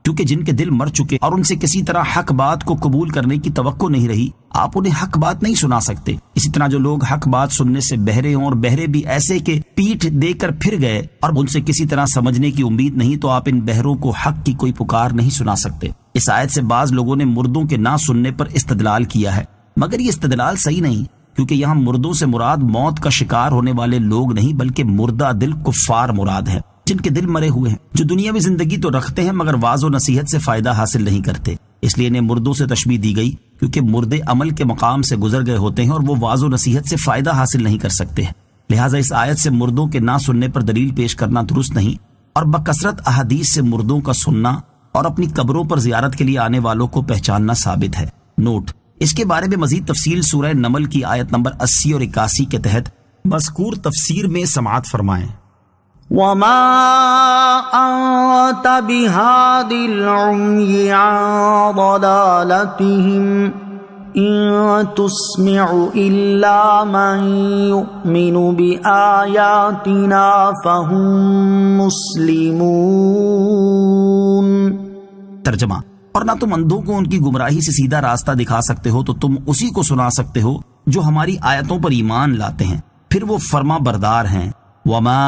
کیونکہ جن کے دل مر چکے اور ان سے کسی طرح حق بات کو قبول کرنے کی توقع نہیں رہی، آپ انہیں حق بات نہیں سنا سکتے۔ اسی طرح جو لوگ حق بات سننے سے بہرے ہوں، اور بہرے بھی ایسے کہ پیٹھ دے کر پھر گئے اور ان سے کسی طرح سمجھنے کی امید نہیں، تو آپ ان بہروں کو حق کی کوئی پکار نہیں سنا سکتے۔ اس آیت سے بعض لوگوں نے مردوں کے نہ سننے پر استدلال کیا ہے، مگر یہ استدلال صحیح نہیں، کیونکہ یہاں مردوں سے مراد موت کا شکار ہونے والے لوگ نہیں، بلکہ مردہ دل کفار مراد ہے، جن کے دل مرے ہوئے ہیں، جو دنیاوی زندگی تو رکھتے ہیں مگر واعظ و نصیحت سے فائدہ حاصل نہیں کرتے، اس لیے انہیں مردوں سے تشبیہ دی گئی، کیونکہ مردے عمل کے مقام سے گزر گئے ہوتے ہیں اور وہ واعظ و نصیحت سے فائدہ حاصل نہیں کر سکتے ہیں۔ لہٰذا اس آیت سے مردوں کے نہ سننے پر دلیل پیش کرنا درست نہیں، اور بکثرت احادیث سے مردوں کا سننا اور اپنی قبروں پر زیارت کے لیے آنے والوں کو پہچاننا ثابت ہے۔ نوٹ، اس کے بارے میں مزید تفصیل سورہ نمل کی آیت نمبر 80 اور 81 کے تحت مذکور تفسیر میں سماعت فرمائیں۔ وَمَا أَنْتَ بِهَادِ الْعُمْيِ عَنْ ضَلَالَتِهِمْ إِن تُسْمِعُ إِلَّا مَنْ يُؤْمِنُ بِآيَاتِنَا فَهُمْ مُسْلِمُونَ۔ ترجمہ، اور نہ تم اندھوں کو ان کی گمراہی سے سیدھا راستہ دکھا سکتے ہو، تو تم اسی کو سنا سکتے ہو جو ہماری آیتوں پر ایمان لاتے ہیں، پھر وہ فرما بردار ہیں۔ وَمَا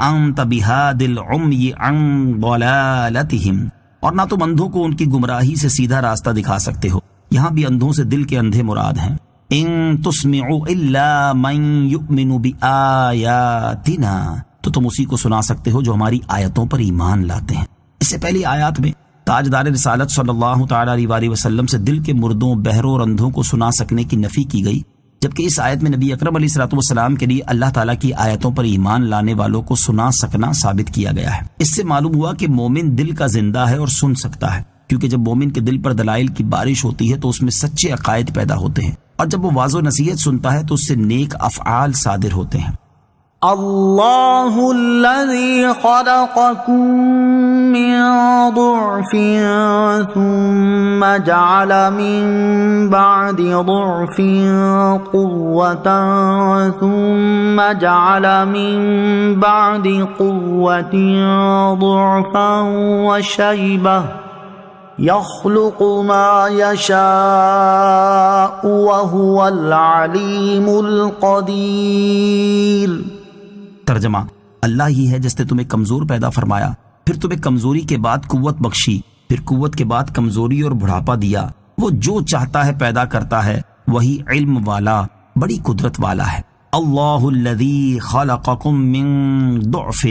أَنْتَ بِهَادِ الْعُمْيِ عَنْ ضَلَالَتِهِمْ، اور نہ تم اندھوں کو ان کی گمراہی سے سیدھا راستہ دکھا سکتے ہو، یہاں بھی اندھوں سے دل کے اندھے مراد ہیں۔ إِن تُسْمِعُ إِلَّا مَنْ يُؤْمِنُ بِآيَاتِنَا، تو تم اسی کو سنا سکتے ہو جو ہماری آیتوں پر ایمان لاتے ہیں۔ اس سے پہلی آیات میں تاجدار رسالت صلی اللہ تعالی علیہ وآلہ وسلم سے دل کے مردوں، بہروں اور اندھوں کو سنا سکنے کی نفی کی گئی، جبکہ اس آیت میں نبی اکرم علیہ الصلوۃ والسلام کے لیے اللہ تعالیٰ کی آیتوں پر ایمان لانے والوں کو سنا سکنا ثابت کیا گیا ہے۔ اس سے معلوم ہوا کہ مومن دل کا زندہ ہے اور سن سکتا ہے، کیونکہ جب مومن کے دل پر دلائل کی بارش ہوتی ہے تو اس میں سچے عقائد پیدا ہوتے ہیں، اور جب وہ واضح نصیحت سنتا ہے تو اس سے نیک افعال صادر ہوتے ہیں۔ اللہ الذی خلقکم من ضعف ثم جعل من بعد ضعف قوة ثم جعل من بعد قوة ضعفا وشیبہ يخلق ما يشاء وهو العليم القدير۔ ترجمہ: اللہ ہی ہے جس نے تمہیں کمزور پیدا فرمایا، پھر تمہیں کمزوری کے بعد قوت بخشی، پھر قوت کے بعد کمزوری اور بڑھاپا دیا۔ وہ جو چاہتا ہے پیدا کرتا ہے، وہی علم والا، بڑی قدرت والا ہے۔ اللہ الذی خلقکم من ضعف،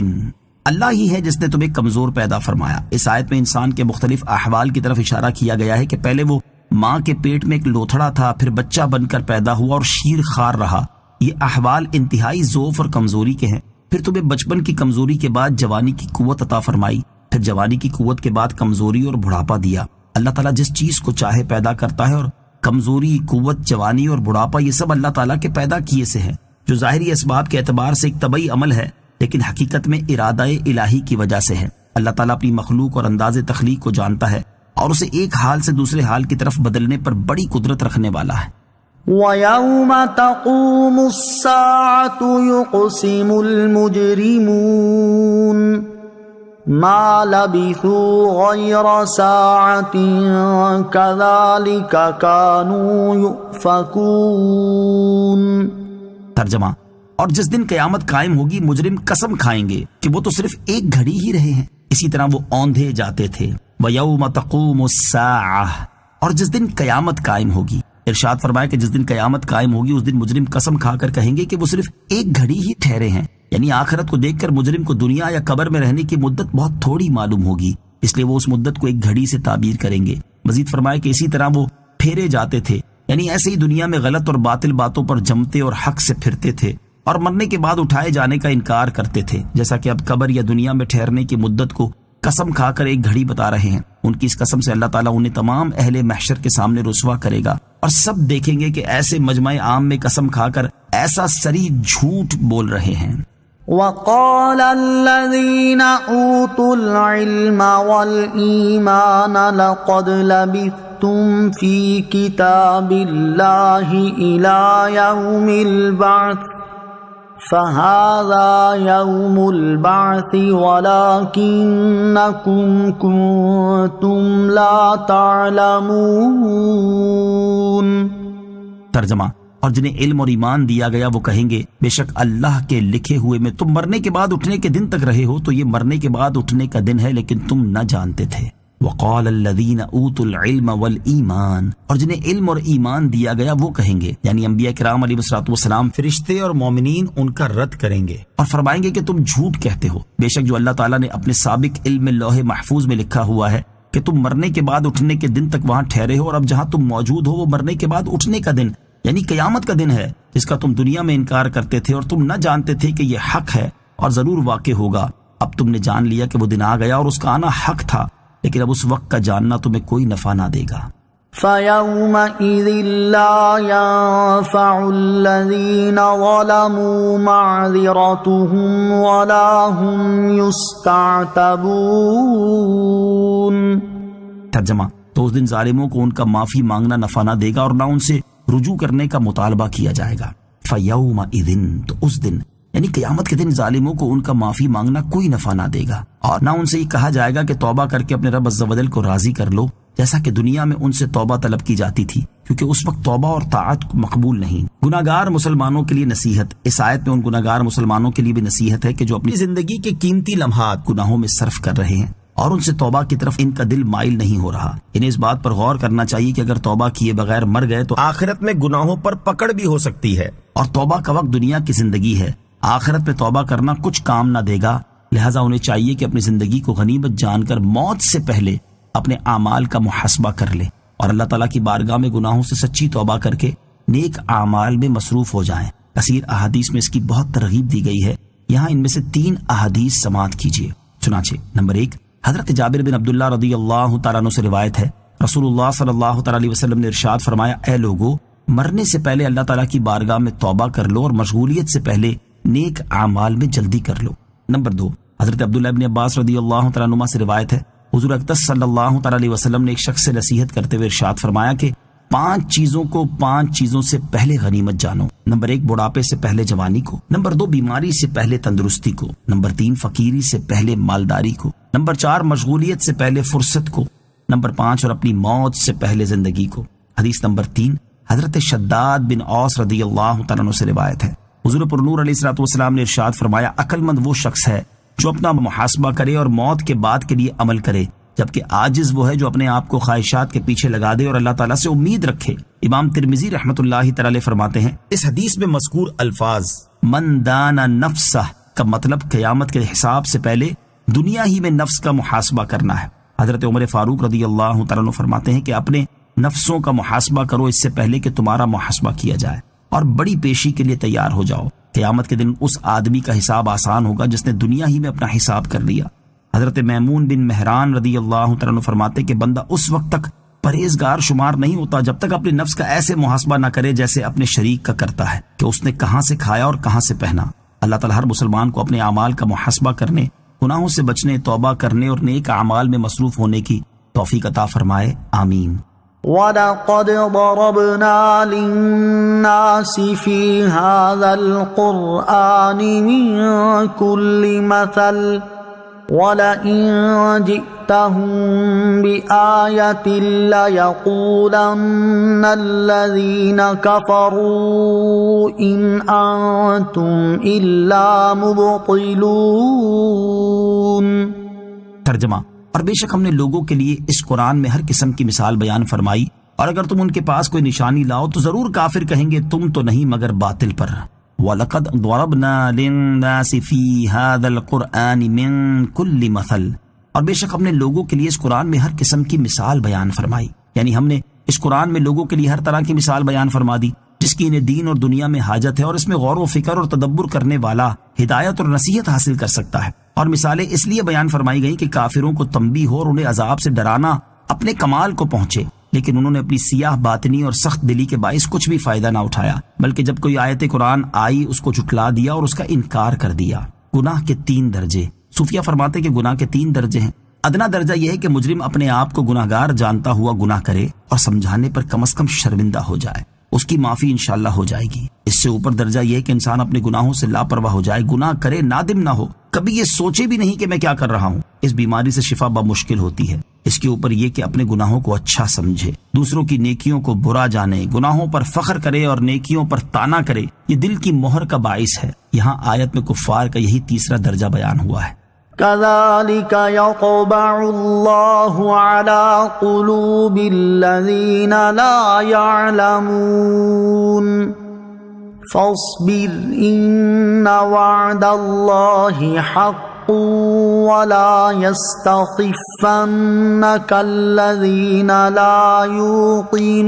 اللہ ہی ہے جس نے تمہیں کمزور پیدا فرمایا۔ اس آیت میں انسان کے مختلف احوال کی طرف اشارہ کیا گیا ہے کہ پہلے وہ ماں کے پیٹ میں ایک لوتھڑا تھا، پھر بچہ بن کر پیدا ہوا اور شیر خوار رہا۔ یہ احوال انتہائی ضعف اور کمزوری کے ہیں۔ پھر تمہیں بچپن کی کمزوری کے بعد جوانی کی قوت عطا فرمائی، پھر جوانی کی قوت کے بعد کمزوری اور بڑھاپا دیا۔ اللہ تعالیٰ جس چیز کو چاہے پیدا کرتا ہے، اور کمزوری، قوت، جوانی اور بڑھاپا یہ سب اللہ تعالیٰ کے پیدا کیے سے ہیں، جو ظاہری اسباب کے اعتبار سے ایک طبعی عمل ہے، لیکن حقیقت میں ارادہ الہی کی وجہ سے ہے۔ اللہ تعالیٰ اپنی مخلوق اور انداز تخلیق کو جانتا ہے اور اسے ایک حال سے دوسرے حال کی طرف بدلنے پر بڑی قدرت رکھنے والا ہے۔ وَيَوْمَ تَقُومُ السَّاعَةُ يُقْسِمُ الْمُجْرِمُونَ مَا لَبِثُوا غَيْرَ سَاعَةٍ كَذَلِكَ كَانُوا يُؤْفَكُونَ۔ ترجمہ: اور جس دن قیامت قائم ہوگی مجرم قسم کھائیں گے کہ وہ تو صرف ایک گھڑی ہی رہے ہیں، اسی طرح وہ اوندھے جاتے تھے۔ وَيَوْمَ تَقُومُ السَّاعَةُ، اور جس دن قیامت قائم ہوگی، ارشاد فرمایا کہ جس دن قیامت قائم ہوگی اس دن مجرم قسم کھا کر کہیں گے کہ وہ صرف ایک گھڑی ہی ٹھہرے ہیں، یعنی آخرت کو دیکھ کر مجرم کو دنیا یا قبر میں رہنے کی مدت بہت تھوڑی معلوم ہوگی، اس لیے وہ اس مدت کو ایک گھڑی سے تعبیر کریں گے۔ مزید فرمایا کہ اسی طرح وہ پھیرے جاتے تھے، یعنی ایسے ہی دنیا میں غلط اور باطل باتوں پر جمتے اور حق سے پھرتے تھے، اور مرنے کے بعد اٹھائے جانے کا انکار کرتے تھے، جیسا کہ اب قبر یا دنیا میں ٹھہرنے کی مدت کو قسم کھا کر ایک گھڑی بتا رہے ہیں۔ ان کی اس قسم سے اللہ تعالیٰ انہیں تمام اہل محشر کے سامنے رسوا کرے گا، اور سب دیکھیں گے کہ ایسے مجمع عام میں قسم کھا کر ایسا سری جھوٹ بول رہے ہیں۔ وَقَالَ الَّذِينَ أُوتُوا الْعِلْمَ وَالْإِيمَانَ لَقَدْ لَبِثْتُمْ فِي كِتَابِ اللَّهِ إِلَى يَوْمِ الْبَعْثِ فَهَذَا يَوْمُ الْبَعْثِ وَلَكِنَّكُمْ كُنْتُمْ لَا تَعْلَمُونَ۔ ترجمہ: اور جنہیں علم اور ایمان دیا گیا وہ کہیں گے بے شک اللہ کے لکھے ہوئے میں تم مرنے کے بعد اٹھنے کے دن تک رہے ہو، تو یہ مرنے کے بعد اٹھنے کا دن ہے، لیکن تم نہ جانتے تھے۔ وَقَالَ الَّذِينَ أُوتُوا الْعِلْمَ وَالْإِيمَانَ، اور جنہیں علم اور ایمان دیا گیا وہ کہیں گے، یعنی انبیاء کرام علیہ الصلوۃ والسلام، فرشتے اور مومنین ان کا رد کریں گے اور فرمائیں گے کہ تم جھوٹ کہتے ہو، بے شک جو اللہ تعالیٰ نے اپنے سابق علم لوح محفوظ میں لکھا ہوا ہے کہ تم مرنے کے بعد اٹھنے کے دن تک وہاں ٹھہرے ہو، اور اب جہاں تم موجود ہو وہ مرنے کے بعد اٹھنے کا دن یعنی قیامت کا دن ہے، جس کا تم دنیا میں انکار کرتے تھے اور تم نہ جانتے تھے کہ یہ حق ہے اور ضرور واقع ہوگا۔ اب تم نے جان لیا کہ وہ دن آ گیا اور اس کا آنا حق تھا، لیکن اب اس وقت کا جاننا تمہیں کوئی نفع نہ دے گا۔ فَيَوْمَئِذٍ لَا يَنفَعُ الَّذِينَ ظَلَمُوا مَعْذِرَتُهُمْ وَلَا هُمْ يُسْتَعْتَبُونَ۔ ترجمہ: تو اس دن ظالموں کو ان کا معافی مانگنا نفع نہ دے گا اور نہ ان سے رجوع کرنے کا مطالبہ کیا جائے گا۔ فَيَوْمَئِذٍ، تو اس دن یعنی قیامت کے دن ظالموں کو ان کا معافی مانگنا کوئی نفع نہ دے گا، اور نہ ان سے یہ کہا جائے گا کہ توبہ کر کے اپنے رب عز و جل کو راضی کر لو، جیسا کہ دنیا میں ان سے توبہ طلب کی جاتی تھی، کیونکہ اس وقت توبہ اور طاعت مقبول نہیں۔ گناہگار مسلمانوں کے لیے نصیحت، اس آیت میں ان گناہگار مسلمانوں کے لیے بھی نصیحت ہے کہ جو اپنی زندگی کے قیمتی لمحات گناہوں میں صرف کر رہے ہیں اور ان سے توبہ کی طرف ان کا دل مائل نہیں ہو رہا، انہیں اس بات پر غور کرنا چاہیے کہ اگر توبہ کیے بغیر مر گئے تو آخرت میں گناہوں پر پکڑ بھی ہو سکتی ہے۔ اور توبہ کا وقت دنیا کی زندگی ہے، آخرت میں توبہ کرنا کچھ کام نہ دے گا، لہٰذا انہیں چاہیے کہ اپنی زندگی کو غنیمت جان کر موت سے پہلے اپنے اعمال کا محاسبہ کر لیں اور اللہ تعالیٰ کی بارگاہ میں گناہوں سے سچی توبہ کر کے نیک اعمال میں مصروف ہو جائیں۔ کثیر احادیث میں اس کی بہت ترغیب دی گئی ہے، یہاں ان میں سے 3 احادیث سماعت کیجیے۔ چنانچہ نمبر 1، حضرت جابر بن عبداللہ رضی اللہ تعالیٰ عنہ سے روایت ہے، رسول اللہ صلی اللہ تعالیٰ علیہ وسلم نے ارشاد فرمایا، اے لوگو، مرنے سے پہلے اللہ تعالیٰ کی بارگاہ میں توبہ کر لو اور مشغولیت سے پہلے نیک اعمال میں جلدی کر لو۔ نمبر 2، حضرت عبداللہ ابن عباس رضی اللہ تعالیٰ عنہ سے روایت ہے، حضور اقدس صلی اللہ تعالیٰ علیہ وسلم نے ایک شخص سے نصیحت کرتے ہوئے ارشاد فرمایا کہ 5 چیزوں کو 5 چیزوں سے پہلے غنیمت جانو۔ نمبر 1، بڑھاپے سے پہلے جوانی کو۔ نمبر 2، بیماری سے پہلے تندرستی کو۔ نمبر 3، فقیری سے پہلے مالداری کو۔ نمبر 4، مشغولیت سے پہلے فرصت کو۔ نمبر 5، اور اپنی موت سے پہلے زندگی کو۔ حدیث نمبر 3، حضرت شداد بن اوس رضی اللہ تعالیٰ عنہ سے روایت ہے، حضور پر نور علیہ الصلوۃ والسلام نے ارشاد فرمایا، عقل مند وہ شخص ہے جو اپنا محاسبہ کرے اور موت کے بعد کے لیے عمل کرے، جبکہ عاجز وہ ہے جو اپنے آپ کو خواہشات کے پیچھے لگا دے اور اللہ تعالیٰ سے امید رکھے۔ امام ترمذی رحمۃ اللہ تعالی فرماتے ہیں، اس حدیث میں مذکور الفاظ من دان نفسہ کا مطلب قیامت کے حساب سے پہلے دنیا ہی میں نفس کا محاسبہ کرنا ہے۔ حضرت عمر فاروق رضی اللہ تعالیٰ عنہ فرماتے ہیں کہ اپنے نفسوں کا محاسبہ کرو اس سے پہلے کہ تمہارا محاسبہ کیا جائے، اور بڑی پیشی کے لیے تیار ہو جاؤ۔ قیامت کے دن اس آدمی کا حساب آسان ہوگا جس نے دنیا ہی میں اپنا حساب کر لیا۔ حضرت میمون بن مہران رضی اللہ تعالیٰ عنہ فرماتے کہ بندہ اس وقت تک پرہیزگار شمار نہیں ہوتا جب تک اپنے نفس کا ایسے محاسبہ نہ کرے جیسے اپنے شریک کا کرتا ہے کہ اس نے کہاں سے کھایا اور کہاں سے پہنا۔ اللہ تعالیٰ ہر مسلمان کو اپنے اعمال کا محاسبہ کرنے، گناہوں سے بچنے، توبہ کرنے اور نیک اعمال میں مصروف ہونے کی توفیق عطا فرمائے، آمین۔ وَلَقَدْ ضَرَبْنَا لِلنَّاسِ فِي هَذَا الْقُرْآنِ مِنْ كُلِّ مَثَلٍ وَلَئِن جِئْتَهُم بِآيَةٍ لَيَقُولَنَّ الَّذِينَ كَفَرُوا إِنْ أَنْتُمْ إِلَّا مُبْطِلُونَ۔ ترجمہ، اور بے شک ہم نے لوگوں کے لیے اس قرآن میں ہر قسم کی مثال بیان فرمائی، اور اگر تم ان کے پاس کوئی نشانی لاؤ تو ضرور کافر کہیں گے تم تو نہیں مگر باطل پر۔ وَلَقَدْ ضَرَبْنَا لِلنَّاسِ فِي هَذَا الْقُرْآنِ مِنْ كُلِّ مَثَلٍ، اور بے شک ہم نے لوگوں کے لیے اس قرآن میں ہر قسم کی مثال بیان فرمائی، یعنی ہم نے اس قرآن میں لوگوں کے لیے ہر طرح کی مثال بیان فرما دی جس کی انہیں دین اور دنیا میں حاجت ہے، اور اس میں غور و فکر اور تدبر کرنے والا ہدایت اور نصیحت حاصل کر سکتا ہے۔ اور مثالیں اس لیے بیان فرمائی گئیں کہ کافروں کو تنبیہ ہو اور انہیں عذاب سے ڈرانا اپنے کمال کو پہنچے، لیکن انہوں نے اپنی سیاہ باطنی اور سخت دلی کے باعث کچھ بھی فائدہ نہ اٹھایا، بلکہ جب کوئی آیت قرآن آئی اس کو جھٹلا دیا اور اس کا انکار کر دیا۔ گناہ کے 3 درجے۔ صوفیہ فرماتے کہ گناہ کے 3 درجے ہیں۔ ادنا درجہ یہ ہے کہ مجرم اپنے آپ کو گناہگار جانتا ہوا گناہ کرے اور سمجھانے پر کم از کم شرمندہ ہو جائے، اس کی معافی انشاءاللہ ہو جائے گی۔ اس سے اوپر درجہ یہ ہے کہ انسان اپنے گناہوں سے لاپرواہ ہو جائے، گناہ کرے نادم نہ ہو، کبھی یہ سوچے بھی نہیں کہ میں کیا کر رہا ہوں۔ اس بیماری سے شفا بمشکل ہوتی ہے۔ اس کے اوپر یہ کہ اپنے گناہوں کو اچھا سمجھے، دوسروں کی نیکیوں کو برا جانے، گناہوں پر فخر کرے اور نیکیوں پر تانا کرے، یہ دل کی مہر کا باعث ہے۔ یہاں آیت میں کفار کا یہی تیسرا درجہ بیان ہوا ہے۔ كَذَلِكَ يَطْبَعُ اللَّهُ عَلَى قُلُوبِ الَّذِينَ لَا يَعْلَمُونَ فَاصْبِرْ إِنَّ وَعْدَ اللَّهِ حَقٌّ وَلَا يَسْتَخِفَّنَّكَ الَّذِينَ لَا يُوقِنُونَ۔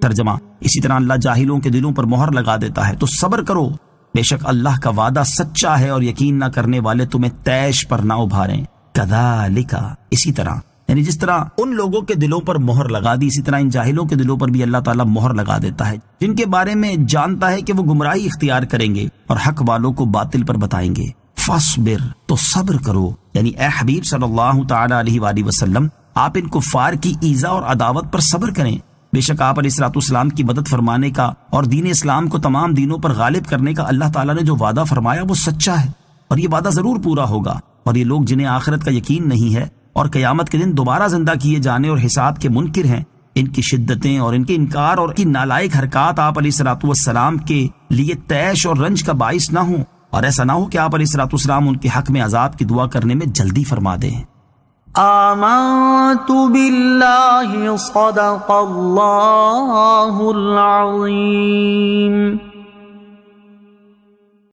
ترجمہ، اسی طرح اللہ جاہلوں کے دلوں پر مہر لگا دیتا ہے، تو صبر کرو، بے شک اللہ کا وعدہ سچا ہے اور یقین نہ کرنے والے تمہیں تیش پر نہ ابھاریں۔ کذالک، اسی طرح، یعنی جس طرح ان لوگوں کے دلوں پر مہر لگا دی، اسی طرح ان جاہلوں کے دلوں پر بھی اللہ تعالیٰ مہر لگا دیتا ہے، جن کے بارے میں جانتا ہے کہ وہ گمراہی اختیار کریں گے اور حق والوں کو باطل پر بتائیں گے۔ فاصبر، تو صبر کرو، یعنی اے حبیب صلی اللہ تعالی علیہ وآلہ وسلم، آپ ان کفار کی ایذا اور عداوت پر صبر کریں۔ بے شک آپ علیہ الصلوۃ والسلام کی مدد فرمانے کا اور دین اسلام کو تمام دینوں پر غالب کرنے کا اللہ تعالیٰ نے جو وعدہ فرمایا وہ سچا ہے، اور یہ وعدہ ضرور پورا ہوگا۔ اور یہ لوگ جنہیں آخرت کا یقین نہیں ہے اور قیامت کے دن دوبارہ زندہ کیے جانے اور حساب کے منکر ہیں، ان کی شدتیں اور ان کے انکار اور کی نالائق حرکات آپ علیہ الصلوۃ والسلام کے لیے تیش اور رنج کا باعث نہ ہوں، اور ایسا نہ ہو کہ آپ علیہ الصلوۃ والسلام ان کے حق میں عذاب کی دعا کرنے میں جلدی فرما دیں۔ آمنت باللہ صدق اللہ العظیم.